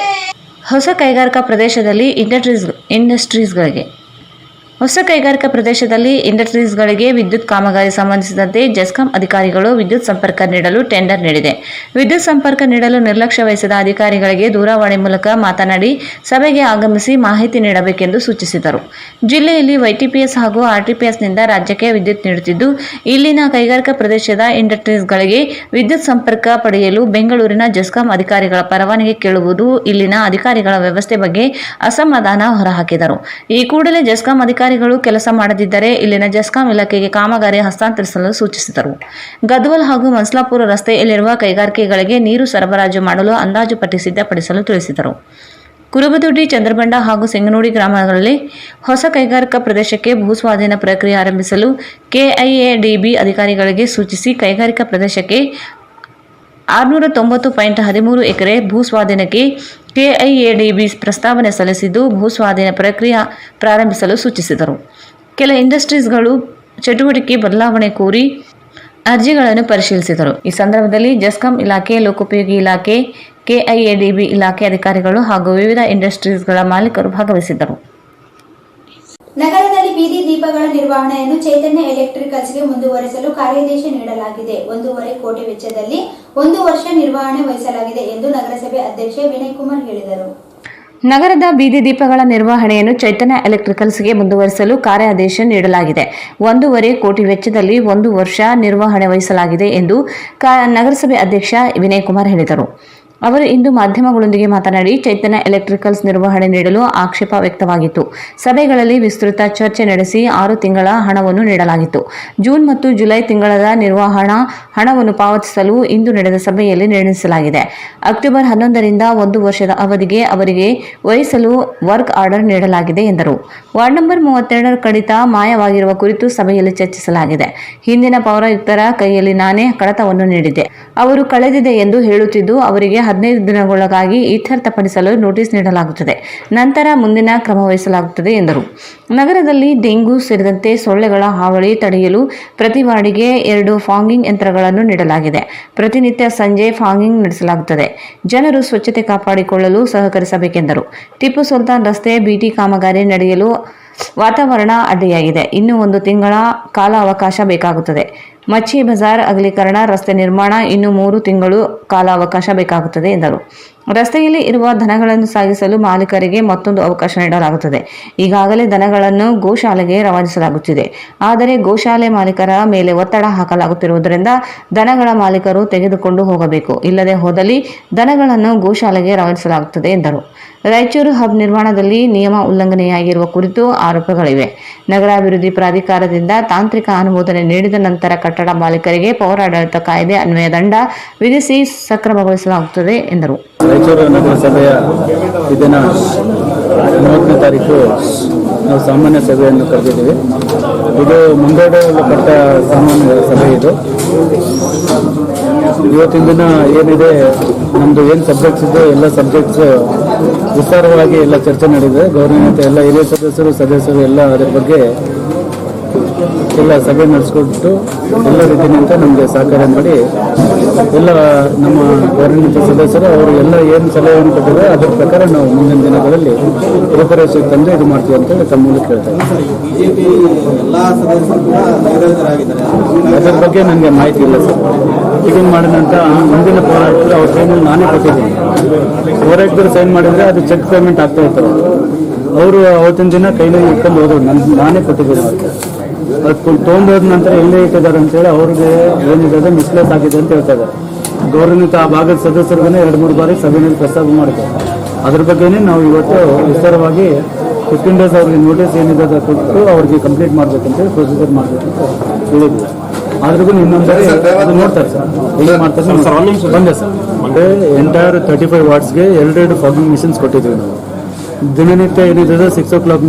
ಹೊಸ ಕೈಗಾರಿಕಾ ಪ್ರದೇಶದಲ್ಲಿ ಇಂಡಸ್ಟ್ರೀಸ್ಗಳಿಗೆ ವಿದ್ಯುತ್ ಕಾಮಗಾರಿ ಸಂಬಂಧಿಸಿದಂತೆ ಜೆಸ್ಕಾಂ ಅಧಿಕಾರಿಗಳು ವಿದ್ಯುತ್ ಸಂಪರ್ಕ ನೀಡಲು ಟೆಂಡರ್ ನೀಡಿದೆ. ವಿದ್ಯುತ್ ಸಂಪರ್ಕ ನೀಡಲು ನಿರ್ಲಕ್ಷ್ಯ ವಹಿಸಿದ ಅಧಿಕಾರಿಗಳಿಗೆ ದೂರವಾಣಿ ಮೂಲಕ ಮಾತನಾಡಿ ಸಭೆಗೆ ಆಗಮಿಸಿ ಮಾಹಿತಿ ನೀಡಬೇಕೆಂದು ಸೂಚಿಸಿದರು. ಜಿಲ್ಲೆಯಲ್ಲಿ ವೈಟಿಪಿಎಸ್ ಹಾಗೂ ಆರ್ಟಿಪಿಎಸ್ನಿಂದ ರಾಜ್ಯಕ್ಕೆ ವಿದ್ಯುತ್ ನೀಡುತ್ತಿದ್ದು ಇಲ್ಲಿನ ಕೈಗಾರಿಕಾ ಪ್ರದೇಶದ ಇಂಡಸ್ಟ್ರೀಸ್ಗಳಿಗೆ ವಿದ್ಯುತ್ ಸಂಪರ್ಕ ಪಡೆಯಲು ಬೆಂಗಳೂರಿನ ಜೆಸ್ಕಾಂ ಅಧಿಕಾರಿಗಳ ಪರವಾನಗಿ ಕೇಳುವುದು ಇಲ್ಲಿನ ಅಧಿಕಾರಿಗಳ ವ್ಯವಸ್ಥೆ ಬಗ್ಗೆ ಅಸಮಾಧಾನ ಹೊರಹಾಕಿದರು. ಈ ಕೂಡಲೇ ಜೆಸ್ಕಾಂ ಅಧಿಕಾರಿಗಳು ಕೆಲಸ ಮಾಡದಿದ್ದರೆ ಇಲ್ಲಿನ ಜೆಸ್ಕಾಂ ಇಲಾಖೆಗೆ ಕಾಮಗಾರಿ ಹಸ್ತಾಂತರಿಸಲು ಸೂಚಿಸಿದರು. ಗದ್ವಾಲ್ ಹಾಗೂ ಮನ್ಸ್ಲಾಪುರ ರಸ್ತೆಯಲ್ಲಿರುವ ಕೈಗಾರಿಕೆಗಳಿಗೆ ನೀರು ಸರಬರಾಜು ಮಾಡಲು ಅಂದಾಜು ಪಟ್ಟಿ ಸಿದ್ಧಪಡಿಸಲು ತಿಳಿಸಿದರು. ಕುರುಬದೊಡ್ಡಿ, ಚಂದ್ರಬಂಡ ಹಾಗೂ ಸಿಂಗನೂಡಿ ಗ್ರಾಮಗಳಲ್ಲಿ ಹೊಸ ಕೈಗಾರಿಕಾ ಪ್ರದೇಶಕ್ಕೆ ಭೂಸ್ವಾಧೀನ ಪ್ರಕ್ರಿಯೆ ಆರಂಭಿಸಲು ಕೆಐಎಡಿಬಿ ಅಧಿಕಾರಿಗಳಿಗೆ ಸೂಚಿಸಿ ಕೈಗಾರಿಕಾ ಪ್ರದೇಶಕ್ಕೆ 690.13 ಎಕರೆ ಭೂಸ್ವಾಧೀನಕ್ಕೆ ಕೆಐಎಡಿಬಿ ಪ್ರಸ್ತಾವನೆ ಸಲ್ಲಿಸಿದ್ದು ಭೂಸ್ವಾಧೀನ ಪ್ರಕ್ರಿಯೆ ಪ್ರಾರಂಭಿಸಲು ಸೂಚಿಸಿದರು. ಕೆಲ ಇಂಡಸ್ಟ್ರೀಸ್ಗಳು ಚಟುವಟಿಕೆ ಬದಲಾವಣೆ ಕೋರಿ ಅರ್ಜಿಗಳನ್ನು ಪರಿಶೀಲಿಸಿದರು. ಈ ಸಂದರ್ಭದಲ್ಲಿ ಜೆಸ್ಕಾಂ ಇಲಾಖೆ, ಲೋಕೋಪಯೋಗಿ ಇಲಾಖೆ, ಕೆಐಎಡಿಬಿ ಇಲಾಖೆ ಅಧಿಕಾರಿಗಳು ಹಾಗೂ ವಿವಿಧ ಇಂಡಸ್ಟ್ರೀಸ್ಗಳ ಮಾಲೀಕರು ಭಾಗವಹಿಸಿದ್ದರು. ನಗರದಲ್ಲಿ ಬೀದಿ ದೀಪಗಳ ನಿರ್ವಹಣೆಯನ್ನು ಚೈತನ್ಯ ಎಲೆಕ್ಟ್ರಿಕಲ್ಸ್ಗೆ ಮುಂದುವರಿಸಲು ಕಾರ್ಯಾದೇಶ ನೀಡಲಾಗಿದೆ. 1.5 ಕೋಟಿ ವೆಚ್ಚದಲ್ಲಿ 1 ವರ್ಷ ನಿರ್ವಹಣೆ ವಹಿಸಲಾಗಿದೆ ಎಂದು ನಗರಸಭೆ ಅಧ್ಯಕ್ಷ ವಿನಯ್ ಕುಮಾರ್ ಹೇಳಿದರು. ನಗರದ ಬೀದಿ ದೀಪಗಳ ನಿರ್ವಹಣೆಯನ್ನು ಚೈತನ್ಯ ಎಲೆಕ್ಟ್ರಿಕಲ್ಸ್ಗೆ ಮುಂದುವರಿಸಲು ಕಾರ್ಯಾದೇಶ ನೀಡಲಾಗಿದೆ. 1.5 ಕೋಟಿ ವೆಚ್ಚದಲ್ಲಿ 1 ವರ್ಷ ನಿರ್ವಹಣೆ ವಹಿಸಲಾಗಿದೆ ಎಂದು ನಗರಸಭೆ ಅಧ್ಯಕ್ಷ ವಿನಯ್ ಕುಮಾರ್ ಹೇಳಿದರು. ಅವರು ಇಂದು ಮಾಧ್ಯಮಗಳೊಂದಿಗೆ ಮಾತನಾಡಿ ಚೈತನ್ಯ ಎಲೆಕ್ಟ್ರಿಕಲ್ಸ್ ನಿರ್ವಹಣೆ ನೀಡಲು ಆಕ್ಷೇಪ ವ್ಯಕ್ತವಾಗಿತ್ತು. ಸಭೆಗಳಲ್ಲಿ ವಿಸ್ತೃತ ಚರ್ಚೆ ನಡೆಸಿ 6 ತಿಂಗಳ ಹಣವನ್ನು ನೀಡಲಾಗಿತ್ತು. ಜೂನ್ ಮತ್ತು ಜುಲೈ ತಿಂಗಳ ನಿರ್ವಹಣಾ ಹಣವನ್ನು ಪಾವತಿಸಲು ಇಂದು ನಡೆದ ಸಭೆಯಲ್ಲಿ ನಿರ್ಣಯಿಸಲಾಗಿದೆ. ಅಕ್ಟೋಬರ್ 11ರಿಂದ 1 ವರ್ಷದ ಅವಧಿಗೆ ಅವರಿಗೆ ವಹಿಸಲು ವರ್ಕ್ ಆರ್ಡರ್ ನೀಡಲಾಗಿದೆ ಎಂದರು. ವಾರ್ಡ್ ನಂಬರ್ 32 ಕಡಿತ ಮಾಯವಾಗಿರುವ ಕುರಿತು ಸಭೆಯಲ್ಲಿ ಚರ್ಚಿಸಲಾಗಿದೆ. ಹಿಂದಿನ ಪೌರಾಯುಕ್ತರ ಕೈಯಲ್ಲಿ ನಾನೇ ಕಡತವನ್ನು ನೀಡಿದ್ದೆ. ಅವರು ಕಳೆದಿದೆ ಎಂದು ಹೇಳುತ್ತಿದ್ದು ಅವರಿಗೆ 15 ದಿನಗಳೊಳಗಾಗಿ ಇತ್ಯರ್ಥಪಡಿಸಲು ನೋಟಿಸ್ ನೀಡಲಾಗುತ್ತದೆ. ನಂತರ ಮುಂದಿನ ಕ್ರಮ ವಹಿಸಲಾಗುತ್ತದೆ ಎಂದರು. ನಗರದಲ್ಲಿ ಡೆಂಗು ಸೇರಿದಂತೆ ಸೊಳ್ಳೆಗಳ ಹಾವಳಿ ತಡೆಯಲು ಪ್ರತಿ ವಾರ್ಡಿಗೆ 2 ಫಾಗಿಂಗ್ ಯಂತ್ರಗಳನ್ನು ನೀಡಲಾಗಿದೆ. ಪ್ರತಿನಿತ್ಯ ಸಂಜೆ ಫಾಗಿಂಗ್ ನಡೆಸಲಾಗುತ್ತದೆ. ಜನರು ಸ್ವಚ್ಛತೆ ಕಾಪಾಡಿಕೊಳ್ಳಲು ಸಹಕರಿಸಬೇಕೆಂದರು. ಟಿಪ್ಪು ಸುಲ್ತಾನ್ ರಸ್ತೆ ಬಿಟಿ ಕಾಮಗಾರಿ ನಡೆಯಲು ವಾತಾವರಣ ಅಡ್ಡಿಯಾಗಿದೆ. ಇನ್ನು 1 ತಿಂಗಳ ಕಾಲಾವಕಾಶ ಬೇಕಾಗುತ್ತದೆ. ಮಚ್ಚಿ ಬಜಾರ್ ಅಗಲೀಕರಣ, ರಸ್ತೆ ನಿರ್ಮಾಣ ಇನ್ನು 3 ತಿಂಗಳು ಕಾಲಾವಕಾಶ ಬೇಕಾಗುತ್ತದೆ ಎಂದರು. ರಸ್ತೆಯಲ್ಲಿ ಇರುವ ದನಗಳನ್ನು ಸಾಗಿಸಲು ಮಾಲೀಕರಿಗೆ ಮತ್ತೊಂದು ಅವಕಾಶ ನೀಡಲಾಗುತ್ತದೆ. ಈಗಾಗಲೇ ದನಗಳನ್ನು ಗೋಶಾಲೆಗೆ ರವಾನಿಸಲಾಗುತ್ತಿದೆ. ಆದರೆ ಗೋಶಾಲೆ ಮಾಲೀಕರ ಮೇಲೆ ಒತ್ತಡ ಹಾಕಲಾಗುತ್ತಿರುವುದರಿಂದ ದನಗಳ ಮಾಲೀಕರು ತೆಗೆದುಕೊಂಡು ಹೋಗಬೇಕು. ಇಲ್ಲದೆ ಹೋದಲ್ಲಿ ದನಗಳನ್ನು ಗೋಶಾಲೆಗೆ ರವಾನಿಸಲಾಗುತ್ತದೆ ಎಂದರು. ರಾಯಚೂರು ಹಬ್ ನಿರ್ಮಾಣದಲ್ಲಿ ನಿಯಮ ಉಲ್ಲಂಘನೆಯಾಗಿರುವ ಕುರಿತು ಆರೋಪಗಳಿವೆ. ನಗರಾಭಿವೃದ್ಧಿ ಪ್ರಾಧಿಕಾರದಿಂದ ತಾಂತ್ರಿಕ ಅನುಮೋದನೆ ನೀಡಿದ ನಂತರ ಕಟ್ಟಡ ಮಾಲೀಕರಿಗೆ ಪೌರಾಡಳಿತ ಕಾಯ್ದೆ ಅನ್ವಯ ದಂಡ ವಿಧಿಸಿ ಸಕ್ರಮಗೊಳಿಸಲಾಗುತ್ತದೆ ಎಂದರು. ರಾಯಚೂರು ನಗರಸಭೆಯ ದಿನ 30ನೇ ತಾರೀಕು ನಾವು ಸಾಮಾನ್ಯ ಸಭೆಯನ್ನು ಕರೆದಿದ್ದೀವಿ. ಇದು ಮುಂದೂಡಲ್ಪಟ್ಟ ಸಾಮಾನ್ಯ ಸಭೆ. ಇವತ್ತಿನ ದಿನ ಏನಿದೆ, ನಮ್ಮದು ಏನು ಸಬ್ಜೆಕ್ಟ್ಸ್ ಇದೆ ಎಲ್ಲ ಸಬ್ಜೆಕ್ಟ್ಸ್ ವಿಸ್ತಾರವಾಗಿ ಎಲ್ಲ ಚರ್ಚೆ ನಡೆದಿದೆ. ಗೌರವಾನ್ವಿತ ಎಲ್ಲ ಹಿರಿಯ ಸದಸ್ಯರು ಎಲ್ಲ ಅದರ ಬಗ್ಗೆ ಎಲ್ಲ ಸಭೆ ನಡೆಸ್ಕೊಟ್ಟು ಎಲ್ಲ ರೀತಿಯಿಂದ ನಮಗೆ ಸಹಕಾರ ಮಾಡಿ ಎಲ್ಲ ನಮ್ಮ ಗೌರವಾನ್ವಿತ ಸದಸ್ಯರು ಅವರು ಎಲ್ಲ ಏನು ಸಲಹೆಯನ್ನು ಕೊಟ್ಟಿದ್ದಾರೆ ಅದರ ಪ್ರಕಾರ ನಾವು ಮುಂದಿನ ದಿನಗಳಲ್ಲಿ ರೂಪರೇಷೆ ತಂದು ಇದು ಮಾಡ್ತೀವಿ ಅಂತೇಳಿ ತಮ್ಮ ಮೂಲಕ ಹೇಳ್ತಾರೆ. ಅದರ ಬಗ್ಗೆ ನನಗೆ ಮಾಹಿತಿ ಇಲ್ಲ ಸರ್. ಮೀಟಿಂಗ್ ಮಾಡಿದಂಥ ಮುಂದಿನ ಹೋರಾಟದಲ್ಲಿ ಅವ್ರ ಸೈನಲ್ಲಿ ನಾನೇ ಕೊಟ್ಟಿದ್ದೀನಿ. ಹೋರಾಟದಲ್ಲಿ ಸೈನ್ ಮಾಡಿದರೆ ಅದು ಚೆಕ್ ಪೇಮೆಂಟ್ ಆಗ್ತಾ ಇತ್ತು. ಅವರು ಅವತ್ತಿನ ದಿನ ಕೈನಲ್ಲಿ ಇಟ್ಕೊಂಡು ಹೋದ್ರು, ನಾನೇ ಕೊಟ್ಟಿದ್ದೀನಿ ಅವ್ರಿಗೆ. ಅದು ತೊಗೊಂಡೋದ ನಂತರ ಎಲ್ಲೇ ಇಟ್ಟಿದ್ದಾರೆ ಅಂತೇಳಿ ಅವ್ರಿಗೆ ಏನಿದೆ ಮಿಸ್ಲೇಸ್ ಆಗಿದೆ ಅಂತ ಹೇಳ್ತಾರೆ. ಗೌರವಾನ್ವಿತ ಆ ಭಾಗದ ಸದಸ್ಯರಿಗೇ 2-3 ಬಾರಿ ಸಭೆಯಲ್ಲಿ ಪ್ರಸ್ತಾಪ ಮಾಡಿದ್ದಾರೆ. ಅದ್ರ ಬಗ್ಗೆನೇ ನಾವು ಇವತ್ತು ವಿಸ್ತಾರವಾಗಿ 15 ಡೇಸ್ ಅವ್ರಿಗೆ ನೋಟಿಸ್ ಏನಿದೆ ಅದು ಕೊಟ್ಟು ಅವ್ರಿಗೆ ಕಂಪ್ಲೀಟ್ ಮಾಡ್ಬೇಕಂತೇಳಿ ಪ್ರೊಸೀಜರ್ ಮಾಡಬೇಕಂತ ಹೇಳಿದ್ವಿ. ಆದ್ರೂ ಇನ್ನೊಂದ್ಸರಿ ಅದು ನೋಡ್ತಾರೆ ಸರ್, ಹೇಗೆ ಮಾಡ್ತಾರೆ ಬಂದೆ ಸರ್. ಅಂದರೆ ಎಂಟೈರ್ 35 ವಾರ್ಡ್ಸ್ಗೆ 2 ಫಾಗಿಂಗ್ ಮಿಷನ್ಸ್ ಕೊಟ್ಟಿದ್ದೀವಿ ನಾವು. ದಿನನಿತ್ಯ ಏನಿದೆ 6 o'clock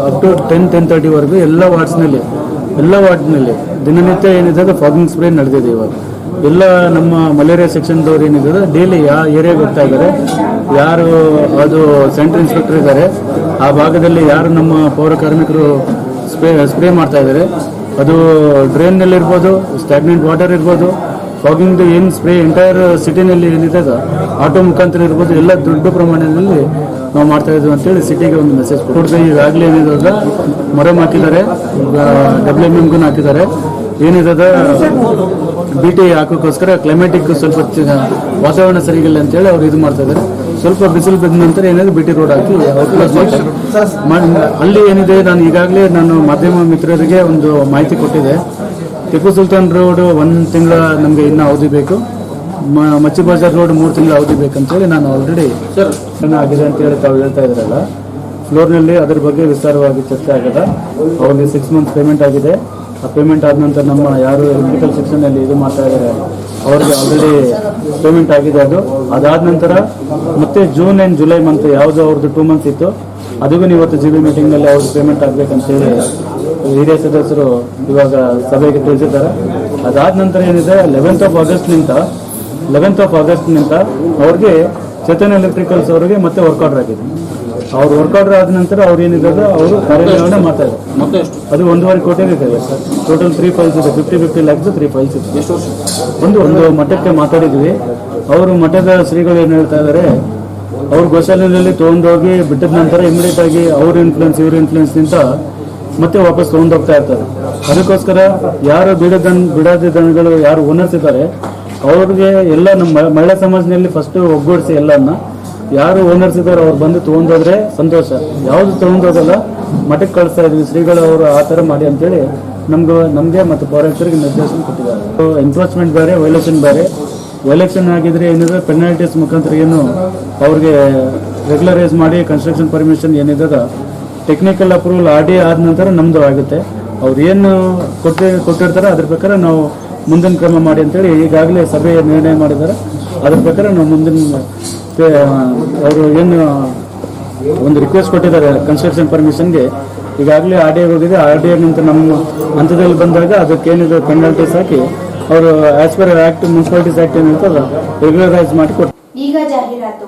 ಅಪ್ ಟು 10-10:30ವರೆಗೂ ಎಲ್ಲ ವಾರ್ಡ್ನಲ್ಲಿ ದಿನನಿತ್ಯ ಏನಿದೆ ಫಾಗಿಂಗ್ ಸ್ಪ್ರೇ ನಡೆದಿದೆ. ಇವಾಗ ಎಲ್ಲ ನಮ್ಮ ಮಲೇರಿಯಾ ಸೆಕ್ಷನ್ದವ್ರು ಏನಿದೆ ಡೈಲಿ ಯಾವ ಏರಿಯಾಗೆ ಹೋಗ್ತಾ ಇದ್ದಾರೆ, ಯಾರು ಅದು ಸೆಂಟ್ರಲ್ ಇನ್ಸ್ಪೆಕ್ಟರ್ ಇದ್ದಾರೆ ಆ ಭಾಗದಲ್ಲಿ ಯಾರು ನಮ್ಮ ಪೌರ ಕಾರ್ಮಿಕರು ಸ್ಪ್ರೇ ಮಾಡ್ತಾ ಇದ್ದಾರೆ, ಅದು ಡ್ರೈನ್ನಲ್ಲಿರ್ಬೋದು, ಸ್ಟಾಗ್ನೆಂಟ್ ವಾಟರ್ ಇರ್ಬೋದು, ಫಾಗಿಂಗ್ ಏನು ಸ್ಪ್ರೇ ಎಂಟೈರ್ ಸಿಟಿನಲ್ಲಿ ಏನಿದೆ ಆಟೋ ಮುಖಾಂತರ ಇರ್ಬೋದು, ಎಲ್ಲ ದೊಡ್ಡ ಪ್ರಮಾಣದಲ್ಲಿ ನಾವು ಮಾಡ್ತಾ ಇದ್ದೀವಿ ಅಂತೇಳಿ ಸಿಟಿಗೆ ಒಂದು ಮೆಸೇಜ್ ಕೊಡ್ತೀವಿ. ಈಗಾಗಲೇ ಏನಿದೆ ಮೊರಮ್ ಹಾಕಿದ್ದಾರೆ, WMMಗೂ ಹಾಕಿದ್ದಾರೆ. ಏನಿದೆ BT ಹಾಕೋಕ್ಕೋಸ್ಕರ ಕ್ಲೈಮೇಟಿಕ್ ಸ್ವಲ್ಪ ವಾತಾವರಣ ಸರಿಗಿಲ್ಲ ಅಂತೇಳಿ ಅವ್ರು ಇದು ಮಾಡ್ತಾ ಇದ್ದಾರೆ. ಸ್ವಲ್ಪ ಬಿಸಿಲು ಬಿದ್ದ ನಂತರ ಏನಿದೆ BT ರೋಡ್ ಹಾಕಿ ಕ್ಲೋಸ್ ಮಾಡ್ತಾರೆ. ಅಲ್ಲಿ ಏನಿದೆ ನಾನು ಈಗಾಗಲೇ ಮಾಧ್ಯಮ ಮಿತ್ರರಿಗೆ ಒಂದು ಮಾಹಿತಿ ಕೊಟ್ಟಿದ್ದೆ. ಟಿಪ್ಪು ಸುಲ್ತಾನ್ ರೋಡ್ 1 ತಿಂಗಳ ನಮಗೆ ಇನ್ನೂ ಅವಧಿ ಬೇಕು, ಮಚ್ಚಿ ಬಜಾರ್ ರೋಡ್ 3 ತಿಂಗಳ ಅವಧಿ ಬೇಕಂತೇಳಿ ನಾನು ಆಲ್ರೆಡಿ ಆಗಿದೆ ಅಂತೇಳಿ ತಾವು ಹೇಳ್ತಾ ಇದ್ರಲ್ಲ, ಫ್ಲೋರ್ನಲ್ಲಿ ಅದ್ರ ಬಗ್ಗೆ ವಿಸ್ತಾರವಾಗಿ ಚರ್ಚೆ ಆಗಿದೆ. ಅವ್ರಿಗೆ 6 ಮಂತ್ಸ್ ಪೇಮೆಂಟ್ ಆಗಿದೆ. ಆ ಪೇಮೆಂಟ್ ಆದ ನಂತರ ನಮ್ಮ ಯಾರು ಎಲೆಕ್ಟ್ರಿಕಲ್ ಸೆಕ್ಷನಲ್ಲಿ ಇದು ಮಾಡ್ತಾ ಇದ್ದಾರೆ ಅವ್ರಿಗೆ ಆಲ್ರೆಡಿ ಪೇಮೆಂಟ್ ಆಗಿದೆ. ಅದಾದ ನಂತರ ಮತ್ತೆ ಜೂನ್ ಆ್ಯಂಡ್ ಜುಲೈ ಮಂತ್ ಯಾವುದು ಅವ್ರದ್ದು 2 ಮಂತ್ಸ್ ಇತ್ತು ಅದಕ್ಕೂ ಇವತ್ತು GB ಮೀಟಿಂಗ್ನಲ್ಲಿ ಅವ್ರಿಗೆ ಪೇಮೆಂಟ್ ಆಗಬೇಕಂತೇಳಿ ಹಿರಿಯ ಸದಸ್ಯರು ಇವಾಗ ಸಭೆಗೆ ತಿಳಿಸಿದ್ದಾರೆ. ಅದಾದ ನಂತರ ಏನಿದೆ 11th of August ಅವ್ರಿಗೆ ಚೇತನ್ ಎಲೆಕ್ಟ್ರಿಕಲ್ಸ್ ಅವರಿಗೆ ಮತ್ತೆ ವರ್ಕ್ ಆರ್ಡರ್ ಆಗಿದೆ. ಅವ್ರು ವರ್ಕ್ ಆರ್ಡರ್ ಆದ ನಂತರ ಅವ್ರು ಏನಿದೆ ಅವರು ಕಾರ್ಯನಿರ್ವಹಣೆ ಮಾಡ್ತಾರೆ. ಅದು 1.5 ಕೋಟಿ ಇದೆ ಸರ್. ಟೋಟಲ್ 3 ಫೈಲ್ಸ್ ಇದೆ, 50 lakhs 3 ಫೈಲ್ಸ್ ಇದೆ. ಒಂದು ಮಠಕ್ಕೆ ಮಾತಾಡಿದ್ವಿ. ಅವರು ಮಠದ ಶ್ರೀಗಳು ಏನು ಹೇಳ್ತಾ ಇದ್ದಾರೆ, ಅವ್ರು ಗೋಶಾಲೆಯಲ್ಲಿ ತೊಗೊಂಡೋಗಿ ಬಿಟ್ಟಿದ ನಂತರ ಇಮಿಡಿಯೇಟ್ ಆಗಿ ಅವ್ರ ಇವ್ರ ಇನ್ಫ್ಲೂಯೆನ್ಸ್ನಿಂದ ಮತ್ತೆ ವಾಪಸ್ ತೊಗೊಂಡೋಗ್ತಾ ಇರ್ತಾರೆ. ಅದಕ್ಕೋಸ್ಕರ ಯಾರು ಬಿಡಾದಿ ದನಗಳು ಯಾರು ಓನರ್ಸ್ ಇದ್ದಾರೆ ಅವ್ರಿಗೆ ಎಲ್ಲ ನಮ್ಮ ಮಹಿಳಾ ಸಮಾಜದಲ್ಲಿ ಫಸ್ಟ್ ಒಗ್ಗೂಡಿಸಿ ಎಲ್ಲನ್ನ ಯಾರು ಓನರ್ಸ್ ಇದ್ದಾರೆ ಅವ್ರು ಬಂದು ತೊಗೊಂಡೋದ್ರೆ ಸಂತೋಷ. ಯಾವುದು ತೊಗೊಂಡೋಗಲ್ಲ ಮಠಕ್ಕೆ ಕಳಿಸ್ತಾ ಇದ್ವಿ ಶ್ರೀಗಳು ಅವರು ಆ ಥರ ಮಾಡಿ ಅಂತೇಳಿ ನಮಗೆ ಮತ್ತು ಪೌರಾಯುಕ್ತರಿಗೆ ನಿರ್ದೇಶನ ಕೊಟ್ಟಿದ್ದಾರೆ. ಎನ್ಫೋರ್ಸ್ಮೆಂಟ್ ಬೇರೆ, ವೈಲೇಷನ್ ಆಗಿದ್ರೆ ಏನಿದೆ ಪೆನಾಲ್ಟೀಸ್ ಮುಖಾಂತರ ಏನು ಅವ್ರಿಗೆ ರೆಗ್ಯುಲರೈಸ್ ಮಾಡಿ ಕನ್ಸ್ಟ್ರಕ್ಷನ್ ಪರ್ಮಿಷನ್ ಏನಿದೆ ಟೆಕ್ನಿಕಲ್ ಅಪ್ರೂವಲ್ RDA ಆದ ನಂತರ ನಮ್ಮದು ಆಗುತ್ತೆ. ಅವ್ರು ಏನು ಕೊಟ್ಟಿರ್ತಾರೆ ಅದ್ರ ಪ್ರಕಾರ ನಾವು ಮುಂದಿನ ಕ್ರಮ ಮಾಡಿ ಅಂತೇಳಿ ಈಗಾಗಲೇ ಸಭೆ ನಿರ್ಣಯ ಮಾಡಿದ್ದಾರೆ. ಅದ್ರ ಪ್ರಕಾರ ನಾವು ಮುಂದಿನ ಅವರು ಏನು ಒಂದು ರಿಕ್ವೆಸ್ಟ್ ಕೊಟ್ಟಿದ್ದಾರೆ ಕನ್ಸ್ಟ್ರಕ್ಷನ್ ಪರ್ಮಿಷನ್ಗೆ, ಈಗಾಗಲೇ RDA ಹೋಗಿದೆ. RDA ನಂತರ ನಮ್ಮ ಹಂತದಲ್ಲಿ ಬಂದಾಗ ಅದಕ್ಕೇನಿದೆ ಪೆನಾಲ್ಟೀಸ್ ಹಾಕಿ ಅವರು as per act municipalities act ಏನಿರ್ತದೆ ರೆಗ್ಯುಲರೈಸ್ ಮಾಡಿ ಕೊಡ್ತಾರೆ. ಈಗ ಜಾಹೀರಾತು.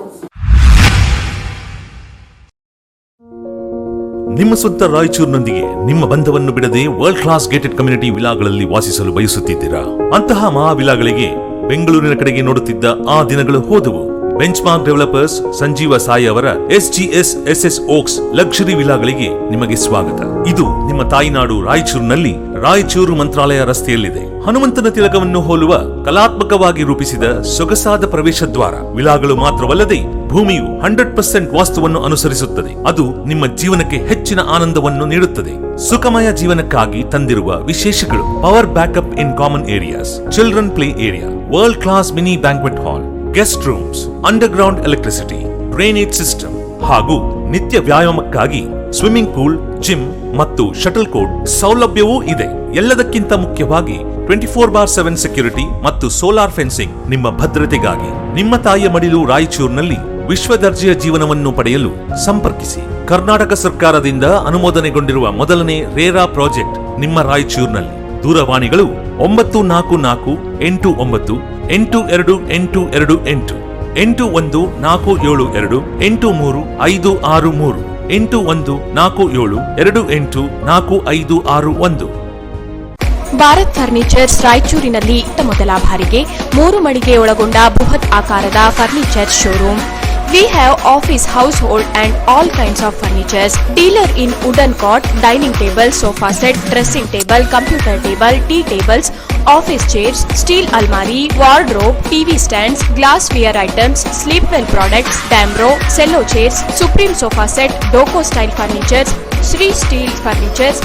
ನಿಮ್ಮ ಸ್ವಂತ ರಾಯಚೂರಿನೊಂದಿಗೆ ನಿಮ್ಮ ಬಂಧವನ್ನು ಬಿಡದೆ ವರ್ಲ್ಡ್ ಕ್ಲಾಸ್ ಗೇಟೆಡ್ ಕಮ್ಯುನಿಟಿ ವಿಲಾಗಳಲ್ಲಿ ವಾಸಿಸಲು ಬಯಸುತ್ತಿದ್ದೀರಾ? ಅಂತಹ ಮಹಾ ವಿಲಾಗಳಿಗೆ ಬೆಂಗಳೂರಿನ ಕಡೆಗೆ ನೋಡುತ್ತಿದ್ದ ಆ ದಿನಗಳು ಹೋದವು. ಬೆಂಚ್ಮಾರ್ಕ್ ಡೆವಲಪರ್ಸ್ ಸಂಜೀವ ಸಾಯಿ ಅವರ SGS SS ಓಕ್ಸ್ ಲಕ್ಸುರಿ ವಿಲಾಗಳಿಗೆ ನಿಮಗೆ ಸ್ವಾಗತ. ಇದು ನಿಮ್ಮ ತಾಯಿನಾಡು ರಾಯಚೂರಿನಲ್ಲಿ ರಾಯಚೂರು ಮಂತ್ರಾಲಯ ರಸ್ತೆಯಲ್ಲಿದೆ. ಹನುಮಂತನ ತಿಲಕವನ್ನು ಹೋಲುವ ಕಲಾತ್ಮಕವಾಗಿ ರೂಪಿಸಿದ ಸೊಗಸಾದ ಪ್ರವೇಶ ದ್ವಾರ. ವಿಲಾಗಳು ಮಾತ್ರವಲ್ಲದೆ ಭೂಮಿಯು 100% ವಾಸ್ತುವನ್ನು ಅನುಸರಿಸುತ್ತದೆ. ಅದು ನಿಮ್ಮ ಜೀವನಕ್ಕೆ ಹೆಚ್ಚಿನ ಆನಂದವನ್ನು ನೀಡುತ್ತದೆ. ಸುಖಮಯ ಜೀವನಕ್ಕಾಗಿ ತಂದಿರುವ ವಿಶೇಷಗಳು: power backup in common areas, children play area, world class mini banquet hall, guest rooms, underground electricity, drainage system ಹಾಗೂ ನಿತ್ಯ ವ್ಯಾಯಾಮಕ್ಕಾಗಿ ಸ್ವಿಮ್ಮಿಂಗ್ ಪೂಲ್, ಜಿಮ್ ಮತ್ತು ಶಟಲ್ ಕೋರ್ಟ್ ಸೌಲಭ್ಯವೂ ಇದೆ. ಎಲ್ಲದಕ್ಕಿಂತ ಮುಖ್ಯವಾಗಿ 24/7 ಸೆಕ್ಯೂರಿಟಿ ಮತ್ತು ಸೋಲಾರ್ ಫೆನ್ಸಿಂಗ್ ನಿಮ್ಮ ಭದ್ರತೆಗಾಗಿ. ನಿಮ್ಮ ತಾಯಿಯ ಮಡಿಲು ರಾಯಚೂರಿನಲ್ಲಿ ವಿಶ್ವ ದರ್ಜೆಯ ಜೀವನವನ್ನು ಪಡೆಯಲು ಸಂಪರ್ಕಿಸಿ. ಕರ್ನಾಟಕ ಸರ್ಕಾರದಿಂದ ಅನುಮೋದನೆಗೊಂಡಿರುವ ಮೊದಲನೇ ರೇರಾ ಪ್ರಾಜೆಕ್ಟ್ ನಿಮ್ಮ ರಾಯಚೂರಿನಲ್ಲಿ. ದೂರವಾಣಿಗಳು 944 89 8228 81 472 83 563 81 47 28 4561. ಭಾರತ್ ಫರ್ನಿಚರ್ಸ್ ರಾಯಚೂರಿನಲ್ಲಿ ಮೊದಲ ಬಾರಿಗೆ 3 ಮಳಿಗೆ ಒಳಗೊಂಡ ಬೃಹತ್ ಆಕಾರದ furniture showroom. We have office, household and all kinds of furnitures. Dealer in wooden cot, dining table, sofa set, dressing table, computer table, tea tables, office chairs, steel almari, wardrobe, TV stands, glassware items, sleepwell products, Damro, cello chairs, Supreme sofa set, Doco style furnitures, Sri steel furnitures.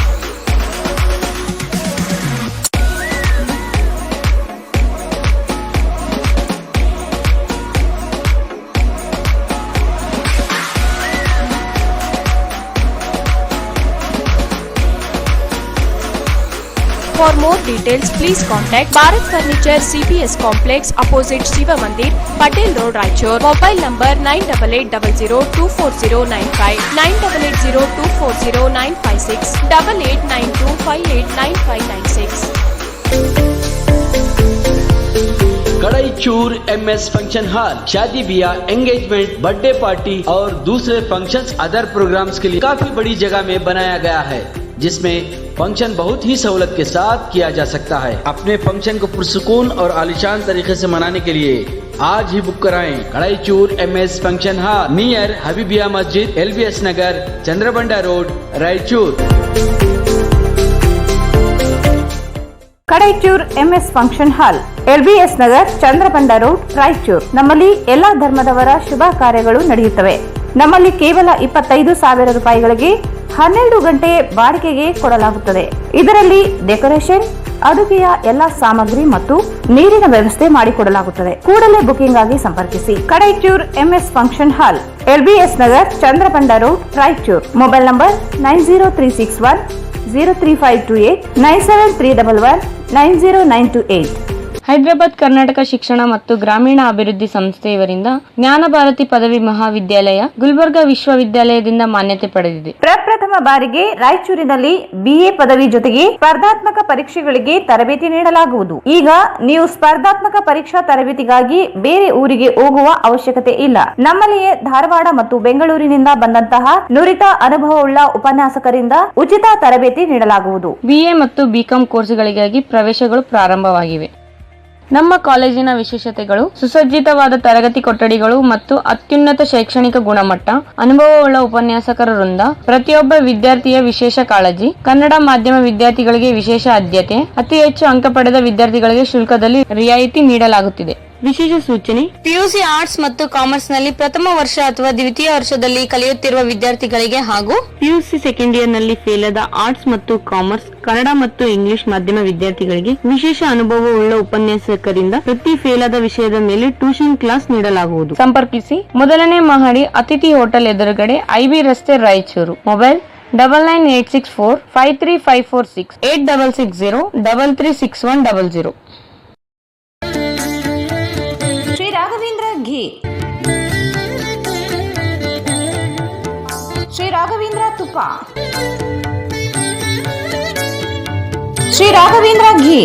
For more details, please contact Bharat Furniture CPS Complex opposite Shiva Mandir, Patel Road, Raichur. Mobile number 9880240959, 9880240956, 8892589596. Kadaichur MS function hall शादी ब्याह, engagement, birthday party और दूसरे functions, other programmes के लिए काफी बड़ी जगह में बनाया गया है, जिसमें फंक्शन बहुत ही सहूलत के साथ किया जा सकता है। अपने फंक्शन को पुरसुकून और आलिशान तरीके से मनाने के लिए आज ही बुक कराएं। Kadaichur MS function hall near Habibia मस्जिद, LBS Nagar, Chandrabanda road, Raichur. Kadaichur MS function hall, LBS Nagar, Chandrabanda road, Raichur. ನಮ್ಮಲ್ಲಿ ಎಲ್ಲಾ ಧರ್ಮದವರ ಶುಭ ಕಾರ್ಯಗಳು ನಡೆಯುತ್ತವೆ. ನಮ್ಮಲ್ಲಿ ಕೇವಲ 25,000 ರೂಪಾಯಿಗಳಿಗೆ 12 ಗಂಟೆ ಬಾಡಿಗೆಗೆ ಕೊಡಲಾಗುತ್ತದೆ. ಇದರಲ್ಲಿ ಡೆಕೋರೇಷನ್, ಅಡುಗೆಯ ಎಲ್ಲಾ ಸಾಮಗ್ರಿ ಮತ್ತು ನೀರಿನ ವ್ಯವಸ್ಥೆ ಮಾಡಿಕೊಡಲಾಗುತ್ತದೆ. ಕೂಡಲೇ ಬುಕಿಂಗ್ ಆಗಿ ಸಂಪರ್ಕಿಸಿ. Kadaichur MS function hall, LBS Nagar, Chandrabanda road, Raichur. Mobile number 903610358, 973119098. Hyderabad Karnataka ಶಿಕ್ಷಣ ಮತ್ತು ಗ್ರಾಮೀಣ ಅಭಿವೃದ್ಧಿ ಸಂಸ್ಥೆ ಇವರಿಂದ ಜ್ಞಾನ ಭಾರತಿ ಪದವಿ ಮಹಾವಿದ್ಯಾಲಯ ಗುಲ್ಬರ್ಗಾ ವಿಶ್ವವಿದ್ಯಾಲಯದಿಂದ ಮಾನ್ಯತೆ ಪಡೆದಿದೆ. ಪ್ರಪ್ರಥಮ ಬಾರಿಗೆ ರಾಯಚೂರಿನಲ್ಲಿ BA ಪದವಿ ಜೊತೆಗೆ ಸ್ಪರ್ಧಾತ್ಮಕ ಪರೀಕ್ಷೆಗಳಿಗೆ ತರಬೇತಿ ನೀಡಲಾಗುವುದು. ಈಗ ನೀವು ಸ್ಪರ್ಧಾತ್ಮಕ ಪರೀಕ್ಷಾ ತರಬೇತಿಗಾಗಿ ಬೇರೆ ಊರಿಗೆ ಹೋಗುವ ಅವಶ್ಯಕತೆ ಇಲ್ಲ. ನಮ್ಮಲ್ಲಿಯೇ ಧಾರವಾಡ ಮತ್ತು ಬೆಂಗಳೂರಿನಿಂದ ಬಂದಂತಹ ನುರಿತ ಅನುಭವವುಳ್ಳ ಉಪನ್ಯಾಸಕರಿಂದ ಉಚಿತ ತರಬೇತಿ ನೀಡಲಾಗುವುದು. BA ಮತ್ತು BCom ಕೋರ್ಸ್ಗಳಿಗಾಗಿ ಪ್ರವೇಶಗಳು ಪ್ರಾರಂಭವಾಗಿವೆ. ನಮ್ಮ ಕಾಲೇಜಿನ ವಿಶೇಷತೆಗಳು: ಸುಸಜ್ಜಿತವಾದ ತರಗತಿ ಕೊಠಡಿಗಳು ಮತ್ತು ಅತ್ಯುನ್ನತ ಶೈಕ್ಷಣಿಕ ಗುಣಮಟ್ಟ, ಅನುಭವವುಳ್ಳ ಉಪನ್ಯಾಸಕರ ವೃಂದ, ಪ್ರತಿಯೊಬ್ಬ ವಿದ್ಯಾರ್ಥಿಯ ವಿಶೇಷ ಕಾಳಜಿ, ಕನ್ನಡ ಮಾಧ್ಯಮ ವಿದ್ಯಾರ್ಥಿಗಳಿಗೆ ವಿಶೇಷ ಆದ್ಯತೆ, ಅತಿ ಹೆಚ್ಚು ಅಂಕ ಪಡೆದ ವಿದ್ಯಾರ್ಥಿಗಳಿಗೆ ಶುಲ್ಕದಲ್ಲಿ ರಿಯಾಯಿತಿ ನೀಡಲಾಗುತ್ತಿದೆ. ವಿಶೇಷ ಸೂಚನೆ: PUC ಆರ್ಟ್ಸ್ ಮತ್ತು ಕಾಮರ್ಸ್ ನಲ್ಲಿ ಪ್ರಥಮ ವರ್ಷ ಅಥವಾ ದ್ವಿತೀಯ ವರ್ಷದಲ್ಲಿ ಕಲಿಯುತ್ತಿರುವ ವಿದ್ಯಾರ್ಥಿಗಳಿಗೆ ಹಾಗೂ PUC ಸೆಕೆಂಡ್ ಇಯರ್ ನಲ್ಲಿ ಫೇಲ್ ಆದ ಆರ್ಟ್ಸ್ ಮತ್ತು ಕಾಮರ್ಸ್, ಕನ್ನಡ ಮತ್ತು ಇಂಗ್ಲಿಷ್ ಮಾಧ್ಯಮ ವಿದ್ಯಾರ್ಥಿಗಳಿಗೆ ವಿಶೇಷ ಅನುಭವವುಳ್ಳ ಉಪನ್ಯಾಸಕರಿಂದ ಪ್ರತಿ ಫೇಲ್ ಆದ ವಿಷಯದ ಮೇಲೆ ಟ್ಯೂಷನ್ ಕ್ಲಾಸ್ ನೀಡಲಾಗುವುದು. ಸಂಪರ್ಕಿಸಿ. ಮೊದಲನೇ ಮಹಡಿ, ಅತಿಥಿ ಹೋಟೆಲ್ ಎದುರುಗಡೆ, IB ರಸ್ತೆ, ರಾಯಚೂರು. ಮೊಬೈಲ್ 9986453546, 8660336100. ಶ್ರೀ ರಾಘವೇಂದ್ರ ಘೀ, ಶ್ರೀ ರಾಘವೇಂದ್ರ ತುಪ್ಪ, ಶ್ರೀ ರಾಘವೇಂದ್ರ ಘೀ.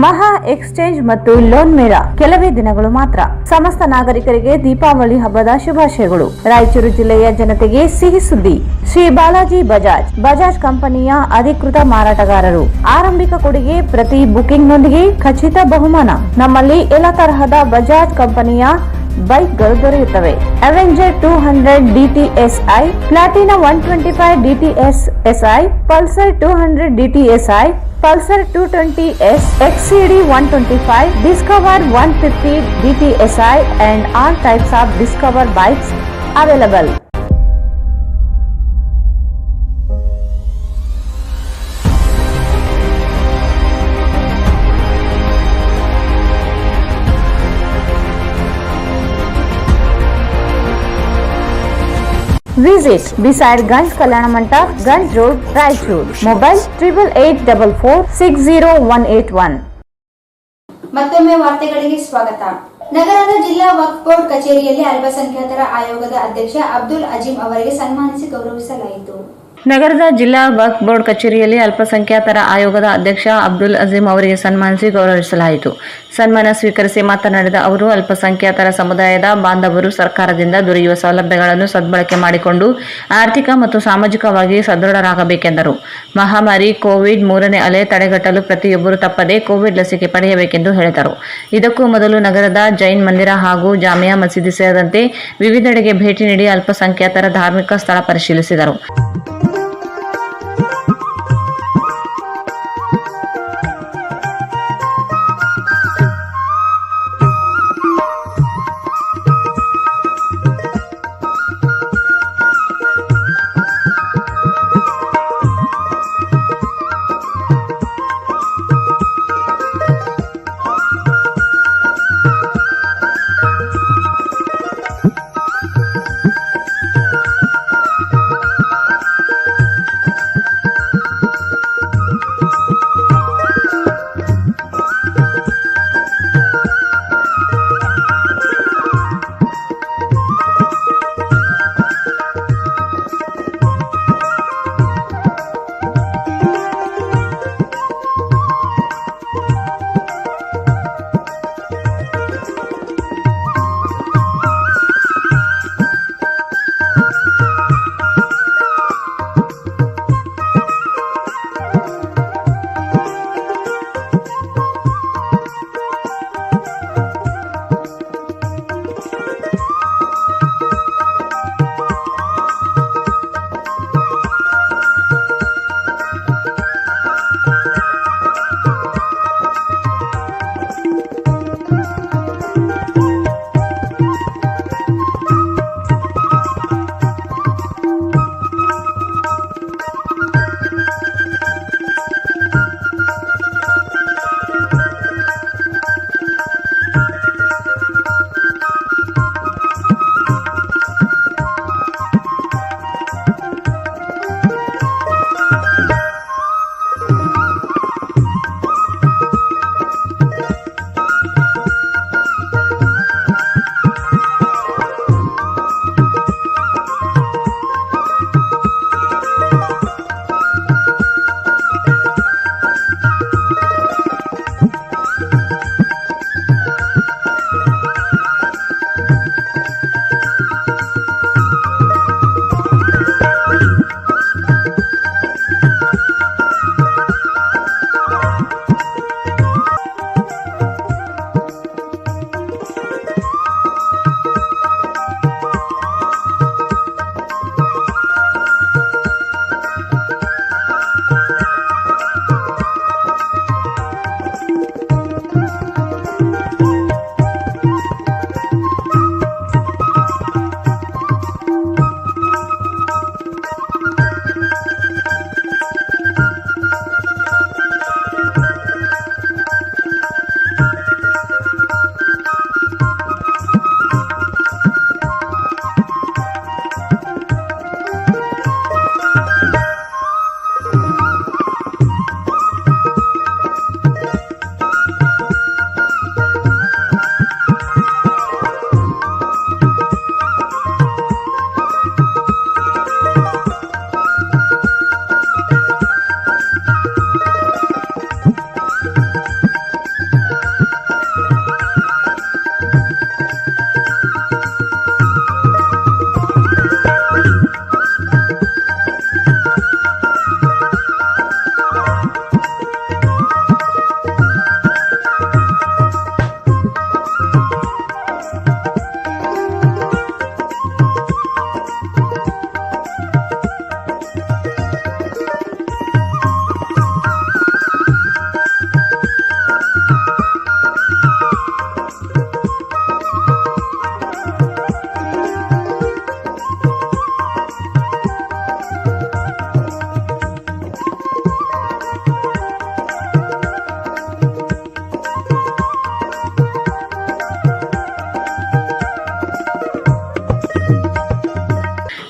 ಮಹಾ ಎಕ್ಸ್ಚೇಂಜ್ ಮತ್ತು ಲೋನ್ ಮೇಳ ಕೆಲವೇ ದಿನಗಳು ಮಾತ್ರ. ಸಮಸ್ತ ನಾಗರಿಕರಿಗೆ ದೀಪಾವಳಿ ಹಬ್ಬದ ಶುಭಾಶಯಗಳು. ರಾಯಚೂರು ಜಿಲ್ಲೆಯ ಜನತೆಗೆ ಸಿಹಿ ಸುದ್ದಿ: ಶ್ರೀ ಬಾಲಾಜಿ ಬಜಾಜ್ ಕಂಪನಿಯ ಅಧಿಕೃತ ಮಾರಾಟಗಾರರು. ಆರಂಭಿಕ ಕೊಡುಗೆ ಪ್ರತಿ ಬುಕಿಂಗ್ ನೊಂದಿಗೆ ಖಚಿತ ಬಹುಮಾನ. ನಮ್ಮಲ್ಲಿ ಎಲ್ಲ ತರಹದ ಬಜಾಜ್ ಕಂಪನಿಯ ಬೈಕ್ಗಳು ದೊರೆಯುತ್ತವೆ. Avenger 200 DTSI, Platina 125 DTSI, Pulsar 200 DTSI, Pulsar 220S, XCD 125, Discover 150 DTSI and all types of Discover bikes available. Visit beside Ganj Kalyana Mandap, Ganj Road, Raichur. Mobile 8844460181. ಮತ್ತೊಮ್ಮೆ ವಾರ್ತೆಗಳಿಗೆ ಸ್ವಾಗತ. ನಗರದ ಜಿಲ್ಲಾ ವಕ್ಫ್ ಬೋರ್ಡ್ ಕಚೇರಿಯಲ್ಲಿ ಅಲ್ಪಸಂಖ್ಯಾತರ ಆಯೋಗದ ಅಧ್ಯಕ್ಷ ಅಬ್ದುಲ್ ಅಜೀಂ ಅವರಿಗೆ ಸನ್ಮಾನಿಸಿ ಗೌರವಿಸಲಾಯಿತು. ನಗರದ ಜಿಲ್ಲಾ ವಕ್ಫ್ ಬೋರ್ಡ್ ಕಚೇರಿಯಲ್ಲಿ ಅಲ್ಪಸಂಖ್ಯಾತರ ಆಯೋಗದ ಅಧ್ಯಕ್ಷ ಅಬ್ದುಲ್ ಅಜೀಂ ಅವರಿಗೆ ಸನ್ಮಾನಿಸಿ ಗೌರವಿಸಲಾಯಿತು. ಸನ್ಮಾನ ಸ್ವೀಕರಿಸಿ ಮಾತನಾಡಿದ ಅವರು, ಅಲ್ಪಸಂಖ್ಯಾತರ ಸಮುದಾಯದ ಬಾಂಧವರು ಸರ್ಕಾರದಿಂದ ದೊರೆಯುವ ಸೌಲಭ್ಯಗಳನ್ನು ಸದ್ಬಳಕೆ ಮಾಡಿಕೊಂಡು ಆರ್ಥಿಕ ಮತ್ತು ಸಾಮಾಜಿಕವಾಗಿ ಸದೃಢರಾಗಬೇಕೆಂದರು. ಮಹಾಮಾರಿ ಕೋವಿಡ್ 3ನೇ ಅಲೆ ತಡೆಗಟ್ಟಲು ಪ್ರತಿಯೊಬ್ಬರು ತಪ್ಪದೇ ಕೋವಿಡ್ ಲಸಿಕೆ ಪಡೆಯಬೇಕೆಂದು ಹೇಳಿದರು. ಇದಕ್ಕೂ ಮೊದಲು ನಗರದ ಜೈನ್ ಮಂದಿರ ಹಾಗೂ ಜಾಮಿಯಾ ಮಸೀದಿ ಸೇರಿದಂತೆ ವಿವಿಧೆಡೆಗೆ ಭೇಟಿ ನೀಡಿ ಅಲ್ಪಸಂಖ್ಯಾತರ ಧಾರ್ಮಿಕ ಸ್ಥಳ ಪರಿಶೀಲಿಸಿದರು.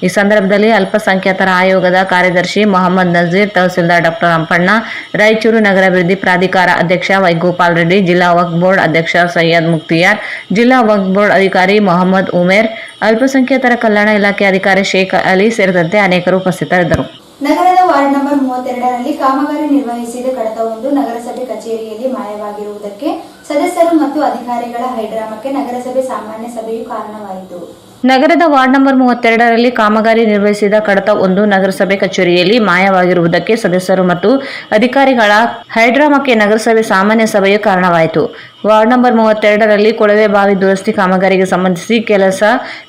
ಈ ಸಂದರ್ಭದಲ್ಲಿ ಅಲ್ಪಸಂಖ್ಯಾತರ ಆಯೋಗದ ಕಾರ್ಯದರ್ಶಿ ಮೊಹಮ್ಮದ್ ನಜೀರ್, ತಹಸೀಲ್ದಾರ್ ಡಾಕ್ಟರ್ ಅಂಪಣ್ಣ, ರಾಯಚೂರು ನಗರಾಭಿವೃದ್ಧಿ ಪ್ರಾಧಿಕಾರ ಅಧ್ಯಕ್ಷ ವೈಗೋಪಾಲ್ ರೆಡ್ಡಿ, ಜಿಲ್ಲಾ ವಕ್ಫ್ ಬೋರ್ಡ್ ಅಧ್ಯಕ್ಷ ಸೈಯದ್ ಮುಕ್ತಿಯಾರ್, ಜಿಲ್ಲಾ ವಕ್ಫ್ ಬೋರ್ಡ್ ಅಧಿಕಾರಿ ಮೊಹಮ್ಮದ್ ಉಮೇರ್, ಅಲ್ಪಸಂಖ್ಯಾತರ ಕಲ್ಯಾಣ ಇಲಾಖೆ ಅಧಿಕಾರಿ ಶೇಖ್ ಅಲಿ ಸೇರಿದಂತೆ ಅನೇಕರು ಉಪಸ್ಥಿತರಿದ್ದರು. ನಗರದ ವಾರ್ಡ್ ನಂಬರ್ 32ರಲ್ಲಿ ಕಾಮಗಾರಿ ನಿರ್ವಹಿಸಿದ ಕಡತವೊಂದು ನಗರಸಭೆ ಕಚೇರಿಯಲ್ಲಿ ಮಾಯವಾಗಿರುವುದಕ್ಕೆ ಸದಸ್ಯರು ಮತ್ತು ಅಧಿಕಾರಿಗಳ ಹೈಡ್ರಾಮಕ್ಕೆ ನಗರಸಭೆ ಸಾಮಾನ್ಯ ಸಭೆಯು ಕಾರಣವಾಯಿತು. ನಗರದ ವಾರ್ಡ್ ನಂಬರ್ 32ರಲ್ಲಿ ಕಾಮಗಾರಿ ನಿರ್ವಹಿಸಿದ ಕಡತ ಒಂದು ನಗರಸಭೆ ಕಚೇರಿಯಲ್ಲಿ ಮಾಯವಾಗಿರುವುದಕ್ಕೆ ಸದಸ್ಯರು ಮತ್ತು ಅಧಿಕಾರಿಗಳ ಹೈಡ್ರಾಮಕ್ಕೆ ನಗರಸಭೆ ಸಾಮಾನ್ಯ ಸಭೆಯು ಕಾರಣವಾಯಿತು. ವಾರ್ಡ್ ನಂಬರ್ 32ರಲ್ಲಿ ಕೊಳವೆ ಬಾವಿ ದುರಸ್ತಿ ಕಾಮಗಾರಿಗೆ ಸಂಬಂಧಿಸಿ ಕೆಲಸ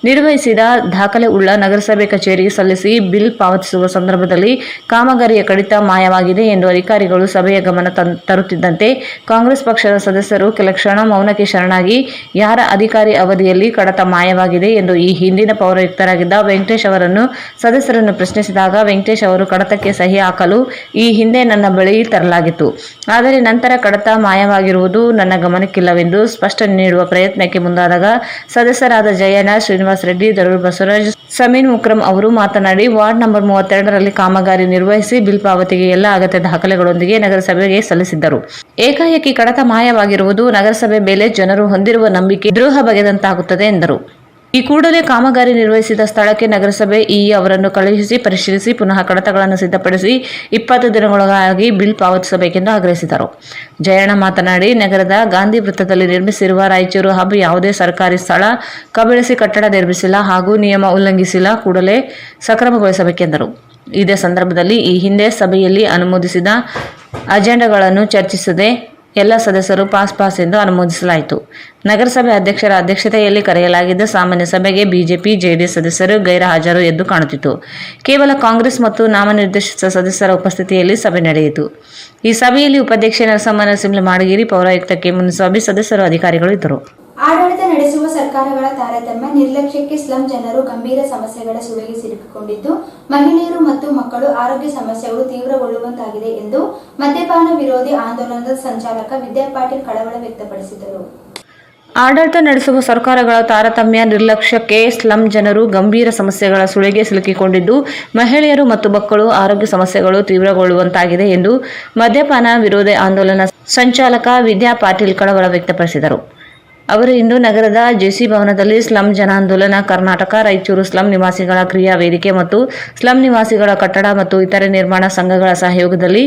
ನಿರ್ವಹಿಸಿದ ದಾಖಲೆ ಉಳ್ಳ ನಗರಸಭೆ ಕಚೇರಿಗೆ ಸಲ್ಲಿಸಿ ಬಿಲ್ ಪಾವತಿಸುವ ಸಂದರ್ಭದಲ್ಲಿ ಕಾಮಗಾರಿಯ ಕಡಿತ ಮಾಯವಾಗಿದೆ ಎಂದು ಅಧಿಕಾರಿಗಳು ಸಭೆಯ ಗಮನ ತರುತ್ತಿದ್ದಂತೆ ಕಾಂಗ್ರೆಸ್ ಪಕ್ಷದ ಸದಸ್ಯರು ಕೆಲ ಕ್ಷಣ ಮೌನಕ್ಕೆ ಶರಣಾಗಿ ಯಾರ ಅಧಿಕಾರಿ ಅವಧಿಯಲ್ಲಿ ಕಡತ ಮಾಯವಾಗಿದೆ ಎಂದು ಈ ಹಿಂದಿನ ಪೌರಾಯುಕ್ತರಾಗಿದ್ದ ವೆಂಕಟೇಶ್ ಅವರನ್ನು ಸದಸ್ಯರನ್ನು ಪ್ರಶ್ನಿಸಿದಾಗ ವೆಂಕಟೇಶ್ ಅವರು ಕಡತಕ್ಕೆ ಸಹಿ ಹಾಕಲು ಈ ಹಿಂದೆ ನನ್ನ ಬಳಿ ತರಲಾಗಿತ್ತು, ಆದರೆ ನಂತರ ಕಡತ ಮಾಯವಾಗಿರುವುದು ನನ್ನ ಗಮನಕ್ಕಿಲ್ಲವೆಂದು ಸ್ಪಷ್ಟನೆ ನೀಡುವ ಪ್ರಯತ್ನಕ್ಕೆ ಮುಂದಾದಾಗ ಸದಸ್ಯರಾದ ಜಯಣ್ಣ, ಶ್ರೀನಿವಾಸ್ ರೆಡ್ಡಿ, ದರೂರ್ ಬಸವರಾಜ್, ಸಮೀನ್ ಮುಕ್ರಂ ಅವರು ಮಾತನಾಡಿ ವಾರ್ಡ್ ನಂಬರ್ 32ರಲ್ಲಿ ಕಾಮಗಾರಿ ನಿರ್ವಹಿಸಿ ಬಿಲ್ ಪಾವತಿಗೆ ಎಲ್ಲ ಅಗತ್ಯ ದಾಖಲೆಗಳೊಂದಿಗೆ ನಗರಸಭೆಗೆ ಸಲ್ಲಿಸಿದ್ದರು. ಏಕಾಏಕಿ ಕಡತ ಮಾಯವಾಗಿರುವುದು ನಗರಸಭೆ ಮೇಲೆ ಜನರು ಹೊಂದಿರುವ ನಂಬಿಕೆ ದ್ರೋಹ ಬಗೆದಂತಾಗುತ್ತದೆ ಎಂದರು. ಈ ಕೂಡಲೇ ಕಾಮಗಾರಿ ನಿರ್ವಹಿಸಿದ ಸ್ಥಳಕ್ಕೆ ನಗರಸಭೆ ಇಇ ಅವರನ್ನು ಕಳುಹಿಸಿ ಪರಿಶೀಲಿಸಿ ಪುನಃ ಕಡತಗಳನ್ನು ಸಿದ್ಧಪಡಿಸಿ 20 ದಿನಗಳೊಳಗಾಗಿ ಬಿಲ್ ಪಾವತಿಸಬೇಕೆಂದು ಆಗ್ರಹಿಸಿದರು. ಜಯಣ್ಣ ಮಾತನಾಡಿ, ನಗರದ ಗಾಂಧಿ ವೃತ್ತದಲ್ಲಿ ನಿರ್ಮಿಸಿರುವ ರಾಯಚೂರು ಹಬ್ ಯಾವುದೇ ಸರ್ಕಾರಿ ಸ್ಥಳ ಕಬಳಿಸಿ ಕಟ್ಟಡ ನಿರ್ಮಿಸಿಲ್ಲ ಹಾಗೂ ನಿಯಮ ಉಲ್ಲಂಘಿಸಿಲ್ಲ, ಕೂಡಲೇ ಸಕ್ರಮಗೊಳಿಸಬೇಕೆಂದರು. ಇದೇ ಸಂದರ್ಭದಲ್ಲಿ ಈ ಹಿಂದೆ ಸಭೆಯಲ್ಲಿ ಅನುಮೋದಿಸಿದ ಅಜೆಂಡಾಗಳನ್ನು ಚರ್ಚಿಸದೆ ಎಲ್ಲ ಸದಸ್ಯರು ಪಾಸ್ ಎಂದು ಅನುಮೋದಿಸಲಾಯಿತು. ನಗರಸಭೆ ಅಧ್ಯಕ್ಷರ ಅಧ್ಯಕ್ಷತೆಯಲ್ಲಿ ಕರೆಯಲಾಗಿದ್ದ ಸಾಮಾನ್ಯ ಸಭೆಗೆ ಬಿಜೆಪಿ, ಜೆಡಿಎಸ್ ಸದಸ್ಯರು ಗೈರು ಹಾಜರು ಎದ್ದು ಕಾಣುತ್ತಿತ್ತು. ಕೇವಲ ಕಾಂಗ್ರೆಸ್ ಮತ್ತು ನಾಮನಿರ್ದೇಶಿತ ಸದಸ್ಯರ ಉಪಸ್ಥಿತಿಯಲ್ಲಿ ಸಭೆ ನಡೆಯಿತು. ಈ ಸಭೆಯಲ್ಲಿ ಉಪಾಧ್ಯಕ್ಷೆ ನರಸಮ್ಮ ನರಸಿಂಹ ಮಾಡಗಿರಿ, ಪೌರಾಯುಕ್ತ ಕೆ ಮುನಿಸ್ವಾಮಿ, ಸದಸ್ಯರು, ಅಧಿಕಾರಿಗಳು ಇದ್ದರು. ಆಡಳಿತ ನಡೆಸುವ ಸರ್ಕಾರಗಳ ತಾರತಮ್ಯ, ನಿರ್ಲಕ್ಷ್ಯಕ್ಕೆ ಸ್ಲಂ ಜನರು ಗಂಭೀರ ಸಮಸ್ಯೆಗಳ ಸುಳಿಗೆ ಸಿಲುಕಿಕೊಂಡಿದ್ದು, ಮಹಿಳೆಯರು ಮತ್ತು ಮಕ್ಕಳು ಆರೋಗ್ಯ ಸಮಸ್ಯೆಗಳು ತೀವ್ರಗೊಳ್ಳುವಂತಾಗಿದೆ ಎಂದು ಮದ್ಯಪಾನ ವಿರೋಧಿ ಆಂದೋಲನದ ಸಂಚಾಲಕ ವಿದ್ಯಾ ಪಾಟೀಲ್ ಕಳವಳ ವ್ಯಕ್ತಪಡಿಸಿದರು. ಆಡಳಿತ ನಡೆಸುವ ಸರ್ಕಾರಗಳ ತಾರತಮ್ಯ, ನಿರ್ಲಕ್ಷ್ಯಕ್ಕೆ ಸ್ಲಂ ಜನರು ಗಂಭೀರ ಸಮಸ್ಯೆಗಳ ಸುಳಿಗೆ ಸಿಲುಕಿಕೊಂಡಿದ್ದು, ಮಹಿಳೆಯರು ಮತ್ತು ಮಕ್ಕಳು ಆರೋಗ್ಯ ಸಮಸ್ಯೆಗಳು ತೀವ್ರಗೊಳ್ಳುವಂತಾಗಿದೆ ಎಂದು ಮದ್ಯಪಾನ ವಿರೋಧಿ ಆಂದೋಲನ ಸಂಚಾಲಕ ವಿದ್ಯಾ ಪಾಟೀಲ್ ಕಳವಳ ವ್ಯಕ್ತಪಡಿಸಿದರು. ಅವರು ಇಂದು ನಗರದ ಜೆಸಿ ಭವನದಲ್ಲಿ ಸ್ಲಂ ಜನಾಂದೋಲನ ಕರ್ನಾಟಕ, ರಾಯಚೂರು ಸ್ಲಂ ನಿವಾಸಿಗಳ ಕ್ರಿಯಾ ವೇದಿಕೆ ಮತ್ತು ಸ್ಲಂ ನಿವಾಸಿಗಳ ಕಟ್ಟಡ ಮತ್ತು ಇತರೆ ನಿರ್ಮಾಣ ಸಂಘಗಳ ಸಹಯೋಗದಲ್ಲಿ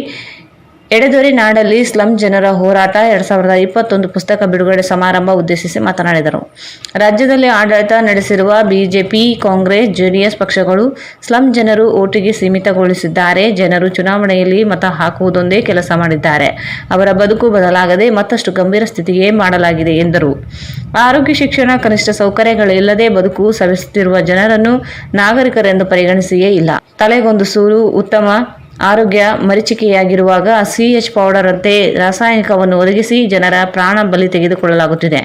ಎಡೆದೊರೆ ನಾಡಲ್ಲಿ ಸ್ಲಂ ಜನರ ಹೋರಾಟ 2021 ಪುಸ್ತಕ ಬಿಡುಗಡೆ ಸಮಾರಂಭ ಉದ್ದೇಶಿಸಿ ಮಾತನಾಡಿದರು. ರಾಜ್ಯದಲ್ಲಿ ಆಡಳಿತ ನಡೆಸಿರುವ ಬಿಜೆಪಿ, ಕಾಂಗ್ರೆಸ್, ಜೆಡಿಎಸ್ ಪಕ್ಷಗಳು ಸ್ಲಂ ಜನರು ಓಟಿಗೆ ಸೀಮಿತಗೊಳಿಸಿದ್ದಾರೆ. ಜನರು ಚುನಾವಣೆಯಲ್ಲಿ ಮತ ಹಾಕುವುದೊಂದೇ ಕೆಲಸ ಮಾಡಿದ್ದಾರೆ. ಅವರ ಬದುಕು ಬದಲಾಗದೆ ಮತ್ತಷ್ಟು ಗಂಭೀರ ಸ್ಥಿತಿಗೆ ಮಾಡಲಾಗಿದೆ ಎಂದರು. ಆರೋಗ್ಯ, ಶಿಕ್ಷಣ, ಕನಿಷ್ಠ ಸೌಕರ್ಯಗಳಿಲ್ಲದೆ ಬದುಕು ಸವೆಸುತ್ತಿರುವ ಜನರನ್ನು ನಾಗರಿಕರೆಂದು ಪರಿಗಣಿಸಿಯೇ ಇಲ್ಲ. ತಲೆಗೊಂದು ಸೂರು, ಉತ್ತಮ ಆರೋಗ್ಯ ಮರೀಚಿಕೆಯಾಗಿರುವಾಗ ಸಿಎಚ್ ಪೌಡರ್ ಅಂತೆ ರಾಸಾಯನಿಕವನ್ನು ಒದಗಿಸಿ ಜನರ ಪ್ರಾಣ ಬಲಿ ತೆಗೆದುಕೊಳ್ಳಲಾಗುತ್ತಿದೆ.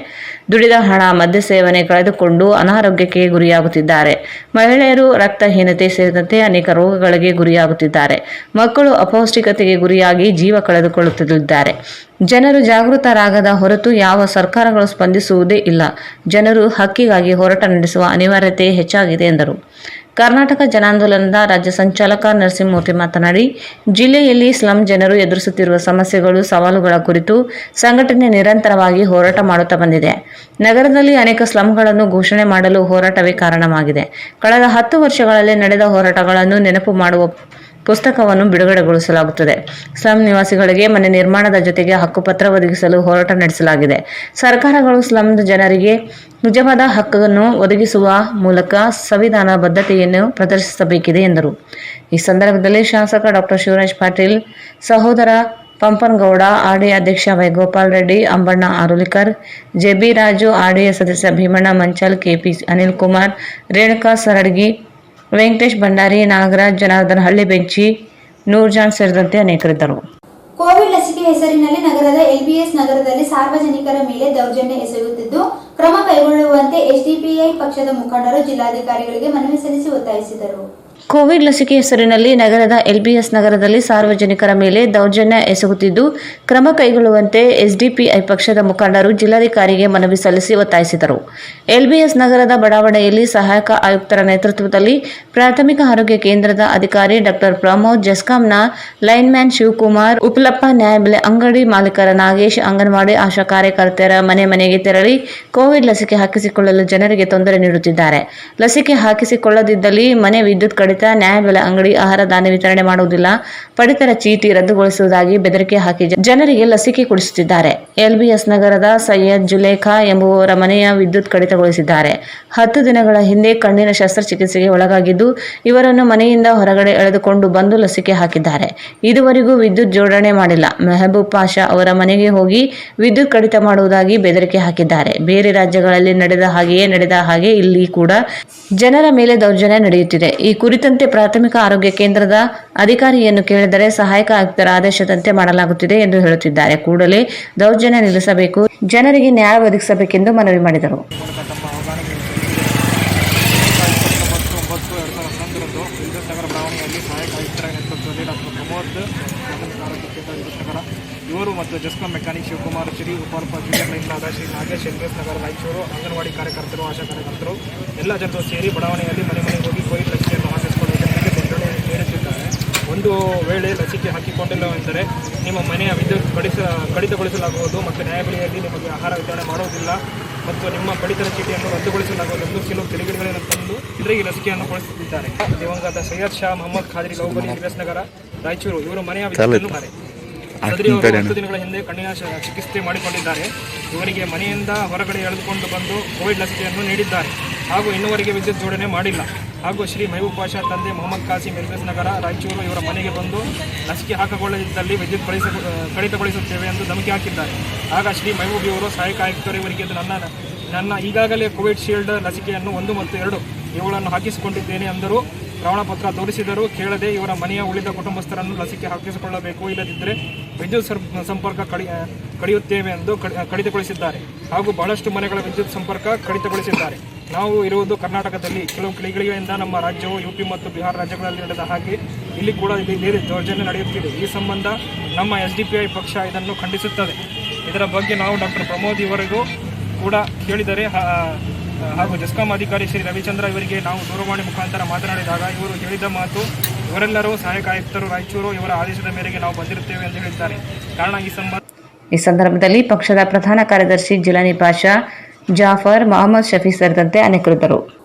ದುಡಿದ ಹಣ, ಮದ್ಯ ಸೇವನೆ ಕಳೆದುಕೊಂಡು ಅನಾರೋಗ್ಯಕ್ಕೆ ಗುರಿಯಾಗುತ್ತಿದ್ದಾರೆ. ಮಹಿಳೆಯರು ರಕ್ತಹೀನತೆ ಸೇರಿದಂತೆ ಅನೇಕ ರೋಗಗಳಿಗೆ ಗುರಿಯಾಗುತ್ತಿದ್ದಾರೆ. ಮಕ್ಕಳು ಅಪೌಷ್ಟಿಕತೆಗೆ ಗುರಿಯಾಗಿ ಜೀವ ಕಳೆದುಕೊಳ್ಳುತ್ತಿದ್ದಾರೆ. ಜನರು ಜಾಗೃತರಾಗದ ಹೊರತು ಯಾವ ಸರ್ಕಾರಗಳು ಸ್ಪಂದಿಸುವುದೇ ಇಲ್ಲ. ಜನರು ಹಕ್ಕಿಗಾಗಿ ಹೋರಾಟ ನಡೆಸುವ ಅನಿವಾರ್ಯತೆ ಹೆಚ್ಚಾಗಿದೆ ಎಂದರು. ಕರ್ನಾಟಕ ಜನಾಂದೋಲನದ ರಾಜ್ಯ ಸಂಚಾಲಕ ನರಸಿಂಹಮೂರ್ತಿ ಮಾತನಾಡಿ, ಜಿಲ್ಲೆಯಲ್ಲಿ ಸ್ಲಂ ಜನರು ಎದುರಿಸುತ್ತಿರುವ ಸಮಸ್ಯೆಗಳು, ಸವಾಲುಗಳ ಕುರಿತು ಸಂಘಟನೆ ನಿರಂತರವಾಗಿ ಹೋರಾಟ ಮಾಡುತ್ತಾ ಬಂದಿದೆ. ನಗರದಲ್ಲಿ ಅನೇಕ ಸ್ಲಂಗಳನ್ನು ಘೋಷಣೆ ಮಾಡಲು ಹೋರಾಟವೇ ಕಾರಣವಾಗಿದೆ. ಕಳೆದ 10 ವರ್ಷಗಳಲ್ಲಿ ನಡೆದ ಹೋರಾಟಗಳನ್ನು ನೆನಪು ಮಾಡುವ ಪುಸ್ತಕವನ್ನು ಬಿಡುಗಡೆಗೊಳಿಸಲಾಗುತ್ತದೆ. ಸ್ಲಂ ನಿವಾಸಿಗಳಿಗೆ ಮನೆ ನಿರ್ಮಾಣದ ಜೊತೆಗೆ ಹಕ್ಕುಪತ್ರ ಒದಗಿಸಲು ಹೋರಾಟ ನಡೆಸಲಾಗಿದೆ. ಸರ್ಕಾರಗಳು ಸ್ಲಂ ಜನರಿಗೆ ನಿಜವಾದ ಹಕ್ಕನ್ನು ಒದಗಿಸುವ ಮೂಲಕ ಸಂವಿಧಾನ ಬದ್ಧತೆಯನ್ನು ಪ್ರದರ್ಶಿಸಬೇಕಿದೆ ಎಂದರು. ಈ ಸಂದರ್ಭದಲ್ಲಿ ಶಾಸಕ ಡಾಕ್ಟರ್ ಶಿವರಾಜ್ ಪಾಟೀಲ್, ಸಹೋದರ ಪಂಪನಗೌಡ, ಆರ್ಡಿಎ ಅಧ್ಯಕ್ಷ ವೈಗೋಪಾಲ್ ರೆಡ್ಡಿ, ಅಂಬಣ್ಣ ಆರುಲಿಕರ್, ಜೆಬಿ ರಾಜು, ಆರ್ಡಿಎ ಸದಸ್ಯ ಭೀಮಣ್ಣ ಮಂಚಲ್, ಕೆಪಿ ಅನಿಲ್ ಕುಮಾರ್, ರೇಣುಕಾ ಸರಡ್ಗಿ, ವೆಂಕಟೇಶ್ ಭಂಡಾರಿ, ನಾಗರಾಜ್, ಜನಾರ್ದನ್ ಹಳ್ಳಿ ಬೆಂಚಿ, ನೂರ್ಜಾನ್ ಸೇರಿದಂತೆ ಅನೇಕರಿದ್ದರು. ಕೋವಿಡ್ ಲಸಿಕೆ ಹೆಸರಿನಲ್ಲಿ ನಗರದ ಎಲ್ಬಿಎಸ್ ನಗರದಲ್ಲಿ ಸಾರ್ವಜನಿಕರ ಮೇಲೆ ದೌರ್ಜನ್ಯ ಎಸಗುತ್ತಿದ್ದು, ಕ್ರಮ ಕೈಗೊಳ್ಳುವಂತೆ ಎಸ್ಡಿಪಿಐ ಪಕ್ಷದ ಮುಖಂಡರು ಜಿಲ್ಲಾಧಿಕಾರಿಗಳಿಗೆ ಮನವಿ ಸಲ್ಲಿಸಿ ಒತ್ತಾಯಿಸಿದರು. ಕೋವಿಡ್ ಲಸಿಕೆ ಹೆಸರಿನಲ್ಲಿ ನಗರದ ಎಲ್ಬಿಎಸ್ ನಗರದಲ್ಲಿ ಸಾರ್ವಜನಿಕರ ಮೇಲೆ ದೌರ್ಜನ್ಯ ಎಸಗುತ್ತಿದ್ದು, ಕ್ರಮ ಕೈಗೊಳ್ಳುವಂತೆ ಎಸ್ಡಿಪಿಐ ಪಕ್ಷದ ಮುಖಂಡರು ಜಿಲ್ಲಾಧಿಕಾರಿಗೆ ಮನವಿ ಸಲ್ಲಿಸಿ ಒತ್ತಾಯಿಸಿದರು. ಎಲ್ಬಿಎಸ್ ನಗರದ ಬಡಾವಣೆಯಲ್ಲಿ ಸಹಾಯಕ ಆಯುಕ್ತರ ನೇತೃತ್ವದಲ್ಲಿ ಪ್ರಾಥಮಿಕ ಆರೋಗ್ಯ ಕೇಂದ್ರದ ಅಧಿಕಾರಿ ಡಾಕ್ಟರ್ ಪ್ರಮೋದ್, ಜೆಸ್ಕಾಂನ ಲೈನ್ಮ್ಯಾನ್ ಶಿವಕುಮಾರ್, ಉಪಲಪ್ಪ, ನ್ಯಾಯಬೆಲೆ ಅಂಗಡಿ ಮಾಲೀಕರ ನಾಗೇಶ್, ಅಂಗನವಾಡಿ ಆಶಾ ಕಾರ್ಯಕರ್ತೆಯರ ಮನೆ ಮನೆಗೆ ತೆರಳಿ ಕೋವಿಡ್ ಲಸಿಕೆ ಹಾಕಿಸಿಕೊಳ್ಳಲು ಜನರಿಗೆ ತೊಂದರೆ ನೀಡುತ್ತಿದ್ದಾರೆ. ಲಸಿಕೆ ಹಾಕಿಸಿಕೊಳ್ಳದಿದ್ದಲ್ಲಿ ಮನೆ ವಿದ್ಯುತ್ ಕಡಿತ ಕಡಿತ, ನ್ಯಾಯಬೆಲೆ ಅಂಗಡಿ ಆಹಾರ ಧಾನ್ಯ ವಿತರಣೆ ಮಾಡುವುದಿಲ್ಲ, ಪಡಿತರ ಚೀಟಿ ರದ್ದುಗೊಳಿಸುವುದಾಗಿ ಬೆದರಿಕೆ ಹಾಕಿ ಜನರಿಗೆ ಲಸಿಕೆ ಕೊಡಿಸುತ್ತಿದ್ದಾರೆ. LBS ನಗರದ ಸೈಯದ್ ಜುಲೇಖಾ ಎಂಬುವವರ ಮನೆಯ ವಿದ್ಯುತ್ ಕಡಿತಗೊಳಿಸಿದ್ದಾರೆ. 10 ದಿನಗಳ ಹಿಂದೆ ಕಣ್ಣಿನ ಶಸ್ತ್ರಚಿಕಿತ್ಸೆಗೆ ಒಳಗಾಗಿದ್ದು, ಇವರನ್ನು ಮನೆಯಿಂದ ಹೊರಗಡೆ ಎಳೆದುಕೊಂಡು ಬಂದು ಲಸಿಕೆ ಹಾಕಿದ್ದಾರೆ. ಇದುವರೆಗೂ ವಿದ್ಯುತ್ ಜೋಡಣೆ ಮಾಡಿಲ್ಲ. ಮೆಹಬೂಬ್ ಪಾಷಾ ಅವರ ಮನೆಗೆ ಹೋಗಿ ವಿದ್ಯುತ್ ಕಡಿತ ಮಾಡುವುದಾಗಿ ಬೆದರಿಕೆ ಹಾಕಿದ್ದಾರೆ. ಬೇರೆ ರಾಜ್ಯಗಳಲ್ಲಿ ನಡೆದ ಹಾಗೆ ಇಲ್ಲಿ ಕೂಡ ಜನರ ಮೇಲೆ ದೌರ್ಜನ್ಯ ನಡೆಯುತ್ತಿದೆ. ಈ ಕುರಿತಂತೆ ಪ್ರಾಥಮಿಕ ಆರೋಗ್ಯ ಕೇಂದ್ರದ ಅಧಿಕಾರಿಯನ್ನು ಕೇಳಿದರೆ ಸಹಾಯಕ ಆಯುಕ್ತರ ಆದೇಶದಂತೆ ಮಾಡಲಾಗುತ್ತಿದೆ ಎಂದು ಹೇಳುತ್ತಿದ್ದಾರೆ. ಕೂಡಲೇ ದೌರ್ಜನ್ಯ ನಿಲ್ಲಿಸಬೇಕು, ಜನರಿಗೆ ನ್ಯಾಯ ಒದಗಿಸಬೇಕೆಂದು ಮನವಿ ಮಾಡಿದರು. ಇವರು ಮತ್ತು ಜಸ್ಕಾ ಮೆಕ್ಯಾನಿಕ್ ಶಿವಕುಮಾರ್, ಶ್ರೀ ಉಪಾಲ್ಪ ಜೂನಿಯರ್ ಲೈನ್ಗಳಾದ ಶ್ರೀ ನಾಗೇಶ್ LBS ನಗರ ರಾಯಚೂರು, ಅಂಗನವಾಡಿ ಕಾರ್ಯಕರ್ತರು, ಆಶಾ ಕಾರ್ಯಕರ್ತರು ಎಲ್ಲ ಜನರು ಸೇರಿ ಬಡಾವಣೆಯಲ್ಲಿ ಮನೆ ಮನೆಗೆ ಹೋಗಿ ಕೋವಿಡ್ ಲಸಿಕೆಯನ್ನು ಹಾಕಿಸಿಕೊಳ್ಳುವ ಜನರಿಗೆ ಬೆಂಬಲ ನೀಡುತ್ತಿದ್ದಾರೆ. ಒಂದು ವೇಳೆ ಲಸಿಕೆ ಹಾಕಿಕೊಂಡಿಲ್ಲವೆಂದರೆ ನಿಮ್ಮ ಮನೆಯ ವಿದ್ಯುತ್ ಕಡಿತಗೊಳಿಸಲಾಗುವುದು ಮತ್ತು ನ್ಯಾಯಬೆಲೆಯಲ್ಲಿ ನಿಮಗೆ ಆಹಾರ ವಿತರಣೆ ಮಾಡುವುದಿಲ್ಲ ಮತ್ತು ನಿಮ್ಮ ಪಡಿತರ ಚೀಟಿಯನ್ನು ರದ್ದುಗೊಳಿಸಲಾಗುವುದು ಎಂದು ಕೆಲವು ತಿಳಿಗೇಡಿಗಳನ್ನು ತಂದು ಇದರಿಗೆ ಲಸಿಕೆಯನ್ನು ಕೊಡಿಸುತ್ತಿದ್ದಾರೆ. ದಿವಂಗತ ಸೈಯದ್ ಶಾ ಮೊಹಮ್ಮದ್ ಖಾದ್ರಿ ಲೌಬರಿ LBS ನಗರ ರಾಯಚೂರು ಇವರು ಮನೆಯ ವಿದ್ಯುತ್ ಸದರಿ ಅವರು 10 ದಿನಗಳ ಹಿಂದೆ ಕಣ್ಣಿನ ಚಿಕಿತ್ಸೆ ಮಾಡಿಕೊಂಡಿದ್ದಾರೆ. ಇವರಿಗೆ ಮನೆಯಿಂದ ಹೊರಗಡೆ ಎಳೆದುಕೊಂಡು ಬಂದು ಕೋವಿಡ್ ಲಸಿಕೆಯನ್ನು ನೀಡಿದ್ದಾರೆ ಹಾಗೂ ಇನ್ನುವರೆಗೆ ವಿದ್ಯುತ್ ಜೋಡಣೆ ಮಾಡಿಲ್ಲ. ಹಾಗೂ ಶ್ರೀ ಮೆಹಬೂಬ್ ಪಾಷಾ ತಂದೆ ಮೊಹಮ್ಮದ್ ಕಾಸಿಂ LBS ನಗರ ರಾಯಚೂರು ಇವರ ಮನೆಗೆ ಬಂದು ಲಸಿಕೆ ಹಾಕಿಕೊಳ್ಳದಿದ್ದಲ್ಲಿ ವಿದ್ಯುತ್ ಕಡಿತಗೊಳಿಸುತ್ತೇವೆ ಎಂದು ಧಮಕಿ ಹಾಕಿದ್ದಾರೆ. ಆಗ ಶ್ರೀ ಮೆಹಬೂಬ್ ಇವರು ಸಹಾಯಕ ಆಯುಕ್ತರು ಇವರಿಗೆ ನನ್ನ ಈಗಾಗಲೇ ಕೋವಿಡ್ ಶೀಲ್ಡ್ ಲಸಿಕೆಯನ್ನು 1 ಮತ್ತು 2 ಇವುಗಳನ್ನು ಹಾಕಿಸಿಕೊಂಡಿದ್ದೇನೆ ಎಂದರು. ಪ್ರಮಾಣ ಪತ್ರ ತೋರಿಸಿದರೂ ಕೇಳದೆ ಇವರ ಮನೆಯ ಉಳಿದ ಕುಟುಂಬಸ್ಥರನ್ನು ಲಸಿಕೆ ಹಾಕಿಸಿಕೊಳ್ಳಬೇಕು, ಇಲ್ಲದಿದ್ದರೆ ವಿದ್ಯುತ್ ಸಂಪರ್ಕ ಕಡಿಯುತ್ತೇವೆ ಎಂದು ಕಡಿತಗೊಳಿಸಿದ್ದಾರೆ. ಹಾಗೂ ಬಹಳಷ್ಟು ಮನೆಗಳ ವಿದ್ಯುತ್ ಸಂಪರ್ಕ ಕಡಿತಗೊಳಿಸಿದ್ದಾರೆ. ನಾವು ಇರುವುದು ಕರ್ನಾಟಕದಲ್ಲಿ. ಕೆಲವು ಕಿಡಿಗಳಿಂದ ನಮ್ಮ ರಾಜ್ಯವು UP ಮತ್ತು ಬಿಹಾರ ರಾಜ್ಯಗಳಲ್ಲಿ ನಡೆದ ಹಾಗೆ ಇಲ್ಲಿ ಕೂಡ ಇಲ್ಲಿ ದೌರ್ಜನ್ಯ ನಡೆಯುತ್ತಿದೆ. ಈ ಸಂಬಂಧ ನಮ್ಮ SDPI ಪಕ್ಷ ಇದನ್ನು ಖಂಡಿಸುತ್ತದೆ. ಇದರ ಬಗ್ಗೆ ನಾವು ಡಾಕ್ಟರ್ ಪ್ರಮೋದ್ ಇವರಿಗೂ ಕೂಡ ಕೇಳಿದರೆ ಹಾಗೂ ಜಸ್ಕಾಂ ಅಧಿಕಾರಿ ಶ್ರೀ ರವಿಚಂದ್ರ ಇವರಿಗೆ ನಾವು ದೂರವಾಣಿ ಮುಖಾಂತರ ಮಾತನಾಡಿದಾಗ ಇವರು ಹೇಳಿದ ಮಾತು, ಇವರೆಲ್ಲರೂ ಸಹಾಯಕ ಆಯುಕ್ತರು ರಾಯಚೂರು ಇವರ ಆದೇಶದ ಮೇರೆಗೆ ನಾವು ಬಂದಿರುತ್ತೇವೆ ಎಂದು ಹೇಳಿದ್ದಾರೆ. ಕಾರಣ ಈ ಸಂದರ್ಭದಲ್ಲಿ ಪಕ್ಷದ ಪ್ರಧಾನ ಕಾರ್ಯದರ್ಶಿ ಜಿಲಾನಿ ಪಾಷಾ, ಜಾಫರ್, ಮೊಹಮ್ಮದ್ ಶಫಿ ಸೇರಿದಂತೆ ಅನೇಕರಿದ್ದರು.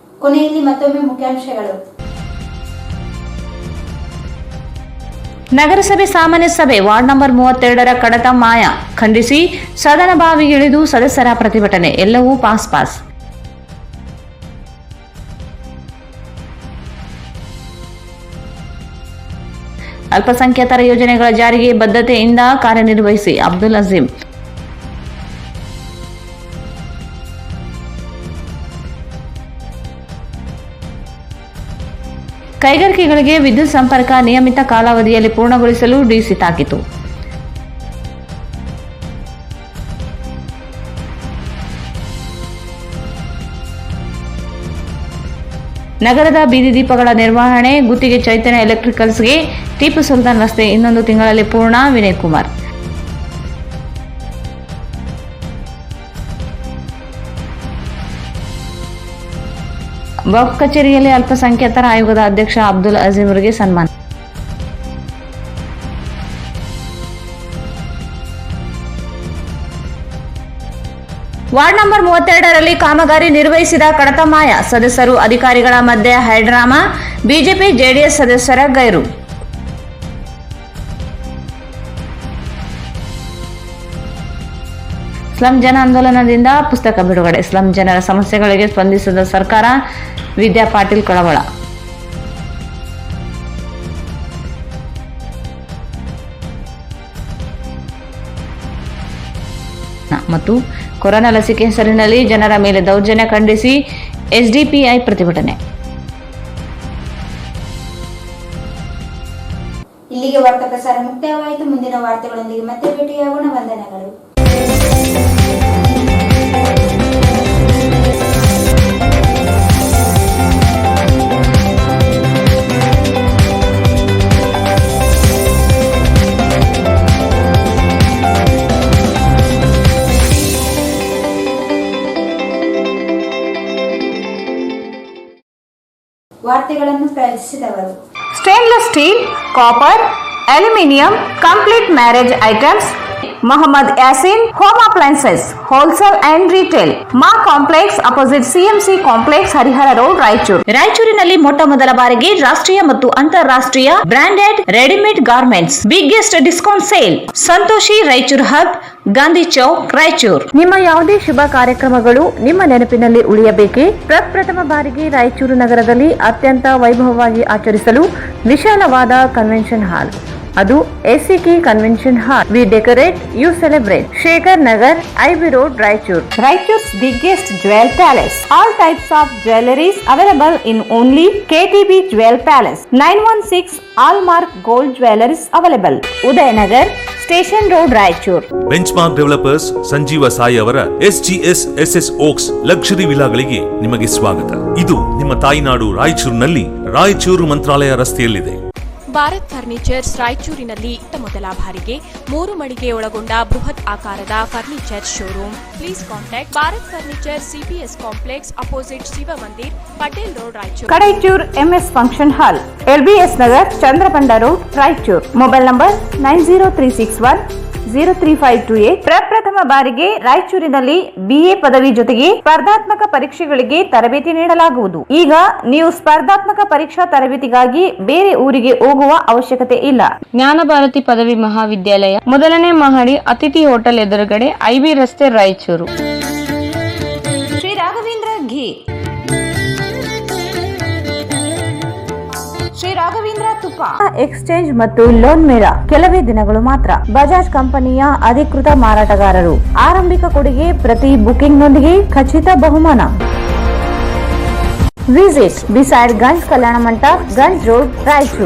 ಕೊನೆಯಲ್ಲಿ ಮತ್ತೊಮ್ಮೆ ಮುಖ್ಯಾಂಶಗಳು. ನಗರಸಭೆ ಸಾಮಾನ್ಯ ಸಭೆ ವಾರ್ಡ್ ನಂಬರ್ 32ರ ಕಡತ ಮಾಯ ಖಂಡಿಸಿ ಸದನ ಬಾವಿಗಿಳಿದು ಸದಸ್ಯರ ಪ್ರತಿಭಟನೆ. ಎಲ್ಲವೂ ಪಾಸ್. ಅಲ್ಪಸಂಖ್ಯಾತರ ಯೋಜನೆಗಳ ಜಾರಿಗೆ ಬದ್ಧತೆಯಿಂದ ಕಾರ್ಯನಿರ್ವಹಿಸಿ ಅಬ್ದುಲ್ ಅಜೀಂ. ಕೈಗಾರಿಕೆಗಳಿಗೆ ವಿದ್ಯುತ್ ಸಂಪರ್ಕ ನಿಯಮಿತ ಕಾಲಾವಧಿಯಲ್ಲಿ ಪೂರ್ಣಗೊಳಿಸಲು DC ತಾಕೀತು. ನಗರದ ಬೀದಿ ದೀಪಗಳ ನಿರ್ವಹಣೆ ಗುತ್ತಿಗೆ ಚೈತನ್ಯ ಎಲೆಕ್ಟ್ರಿಕಲ್ಸ್ಗೆ ಟಿಪ್ಪು ಸುಲ್ತಾನ್ ರಸ್ತೆ 1 ತಿಂಗಳಲ್ಲಿ ಪೂರ್ಣ. ವಿನಯ್ ಕುಮಾರ್. ವಕ್ಫ್ ಕಚೇರಿಯಲ್ಲಿ ಅಲ್ಪಸಂಖ್ಯಾತರ ಆಯೋಗದ ಅಧ್ಯಕ್ಷ ಅಬ್ದುಲ್ ಅಜೀಮ್ರಿಗೆ ಸನ್ಮಾನ. ವಾರ್ಡ್ ನಂಬರ್ 32ರಲ್ಲಿ ಕಾಮಗಾರಿ ನಿರ್ವಹಿಸಿದ ಕಡತ ಮಾಯ. ಸದಸ್ಯರು ಅಧಿಕಾರಿಗಳ ಮಧ್ಯೆ ಹೈಡ್ರಾಮಾ. ಬಿಜೆಪಿ ಜೆಡಿಎಸ್ ಸದಸ್ಯರ ಗೈರು. ಸ್ಲಂ ಜನ ಆಂದೋಲನದಿಂದ ಪುಸ್ತಕ ಬಿಡುಗಡೆ. ಸ್ಲಂ ಜನರ ಸಮಸ್ಯೆಗಳಿಗೆ ಸ್ಪಂದಿಸಿದ ಸರ್ಕಾರ. ವಿದ್ಯಾ ಪಾಟೀಲ್ ಕಳವಳ. ಮತ್ತು ಕೊರೋನಾ ಲಸಿಕೆ ಹೆಸರಿನಲ್ಲಿ ಜನರ ಮೇಲೆ ದೌರ್ಜನ್ಯ ಖಂಡಿಸಿ SDPI ಪ್ರತಿಭಟನೆ. ಇಲ್ಲಿಗೆ ವಾರ್ತಾ ಪ್ರಸಾರ ಮುಕ್ತಾಯವಾಯಿತು. ಮುಂದಿನ ವಾರ್ತೆಗಳೊಂದಿಗೆ ಮತ್ತೆ ಭೇಟಿಯಾಗೋಣ. ವಂದನೆಗಳು. ವಾರ್ತೆಗಳನ್ನು ಪ್ರದರ್ಶಿಸಿದವರು stainless steel, copper, aluminium, complete marriage items, Mohammad Yasin, Home Appliances, Wholesale and Retail, Ma Complex, opposite CMC Complex, Harihara Road, Raichur. ರಾಯಚೂರಿನಲ್ಲಿ ಮೊಟ್ಟ ಮೊದಲ ಬಾರಿಗೆ ರಾಷ್ಟ್ರೀಯ ಮತ್ತು ಅಂತಾರಾಷ್ಟ್ರೀಯ branded readymade garments biggest discount sale Santoshi Raichur hub Gandhi Chowk Raichur. ನಿಮ್ಮ ಯಾವುದೇ ಶುಭ ಕಾರ್ಯಕ್ರಮಗಳು ನಿಮ್ಮ ನೆನಪಿನಲ್ಲಿ ಉಳಿಯಬೇಕೆ? ಪ್ರಪ್ರಥಮ ಬಾರಿಗೆ ರಾಯಚೂರು ನಗರದಲ್ಲಿ ಅತ್ಯಂತ ವೈಭವವಾಗಿ ಆಚರಿಸಲು ವಿಶಾಲವಾದ ಕನ್ವೆನ್ಷನ್ ಹಾಲ್, ಅದು ACK convention hall. We decorate, you celebrate. Shekhar Nagar, IB road, Raichur. Raichur's biggest jewel palace. All types of jewelries available in only KTB Jewel Palace. 916 Allmark Gold Jewelries available. Udayanagar, station road, Raichur. Benchmark developers Sanjeeva Sai ಅವರ SGS ಓಕ್ಸ್ luxury ವಿಲಾಗಳಿಗೆ ನಿಮಗೆ ಸ್ವಾಗತ. ಇದು ನಿಮ್ಮ ತಾಯಿನಾಡು ರಾಯಚೂರಿನಲ್ಲಿ ರಾಯಚೂರು ಮಂತ್ರಾಲಯ ರಸ್ತೆಯಲ್ಲಿದೆ. Bharat furnitures ರಾಯಚೂರಿನಲ್ಲಿ ಮೊದಲ ಬಾರಿಗೆ 3 ಮಳಿಗೆ ಒಳಗೊಂಡ ಬೃಹತ್ ಆಕಾರದ furniture showroom. Please contact Bharat furniture CPS complex opposite Shiva Mandir, Patel road, Raichur. Kadaichur MS function hall, LBS Nagar, Chandrabanda road, Raichur. Mobile number 9036103528. ಪ್ರಪ್ರಥಮ ಬಾರಿಗೆ ರಾಯಚೂರಿನಲ್ಲಿ BA ಪದವಿ ಜೊತೆಗೆ ಸ್ಪರ್ಧಾತ್ಮಕ ಪರೀಕ್ಷೆಗಳಿಗೆ ತರಬೇತಿ ನೀಡಲಾಗುವುದು. ಈಗ ನೀವು ಸ್ಪರ್ಧಾತ್ಮಕ ಪರೀಕ್ಷಾ ತರಬೇತಿಗಾಗಿ ಬೇರೆ ಊರಿಗೆ ಹೋಗುವ ಅವಶ್ಯಕತೆ ಇಲ್ಲ. ಜ್ಞಾನ ಭಾರತಿ ಪದವಿ ಮಹಾವಿದ್ಯಾಲಯ, ಮೊದಲನೇ ಮಹಡಿ, ಅತಿಥಿ ಹೋಟೆಲ್ ಎದುರುಗಡೆ, IB ರಸ್ತೆ, ರಾಯಚೂರು. ಶ್ರೀ ರಾಘವೇಂದ್ರ ಘೀ, ಶ್ರೀ ರಾಘವೇಂದ್ರ ತುಪ್ಪ. ಎಕ್ಸ್ಚೇಂಜ್ ಮತ್ತು ಲೋನ್ ಮೇಳ ಕೆಲವೇ ದಿನಗಳು ಮಾತ್ರ. ಬಜಾಜ್ ಕಂಪನಿಯ ಅಧಿಕೃತ ಮಾರಾಟಗಾರರು. ಆರಂಭಿಕ ಕೊಡುಗೆ ಪ್ರತಿ ಬುಕಿಂಗ್ ನೊಂದಿಗೆ ಖಚಿತ ಬಹುಮಾನ. Visit beside Ganj Kalyana Mantapa, Ganj road, Raichur.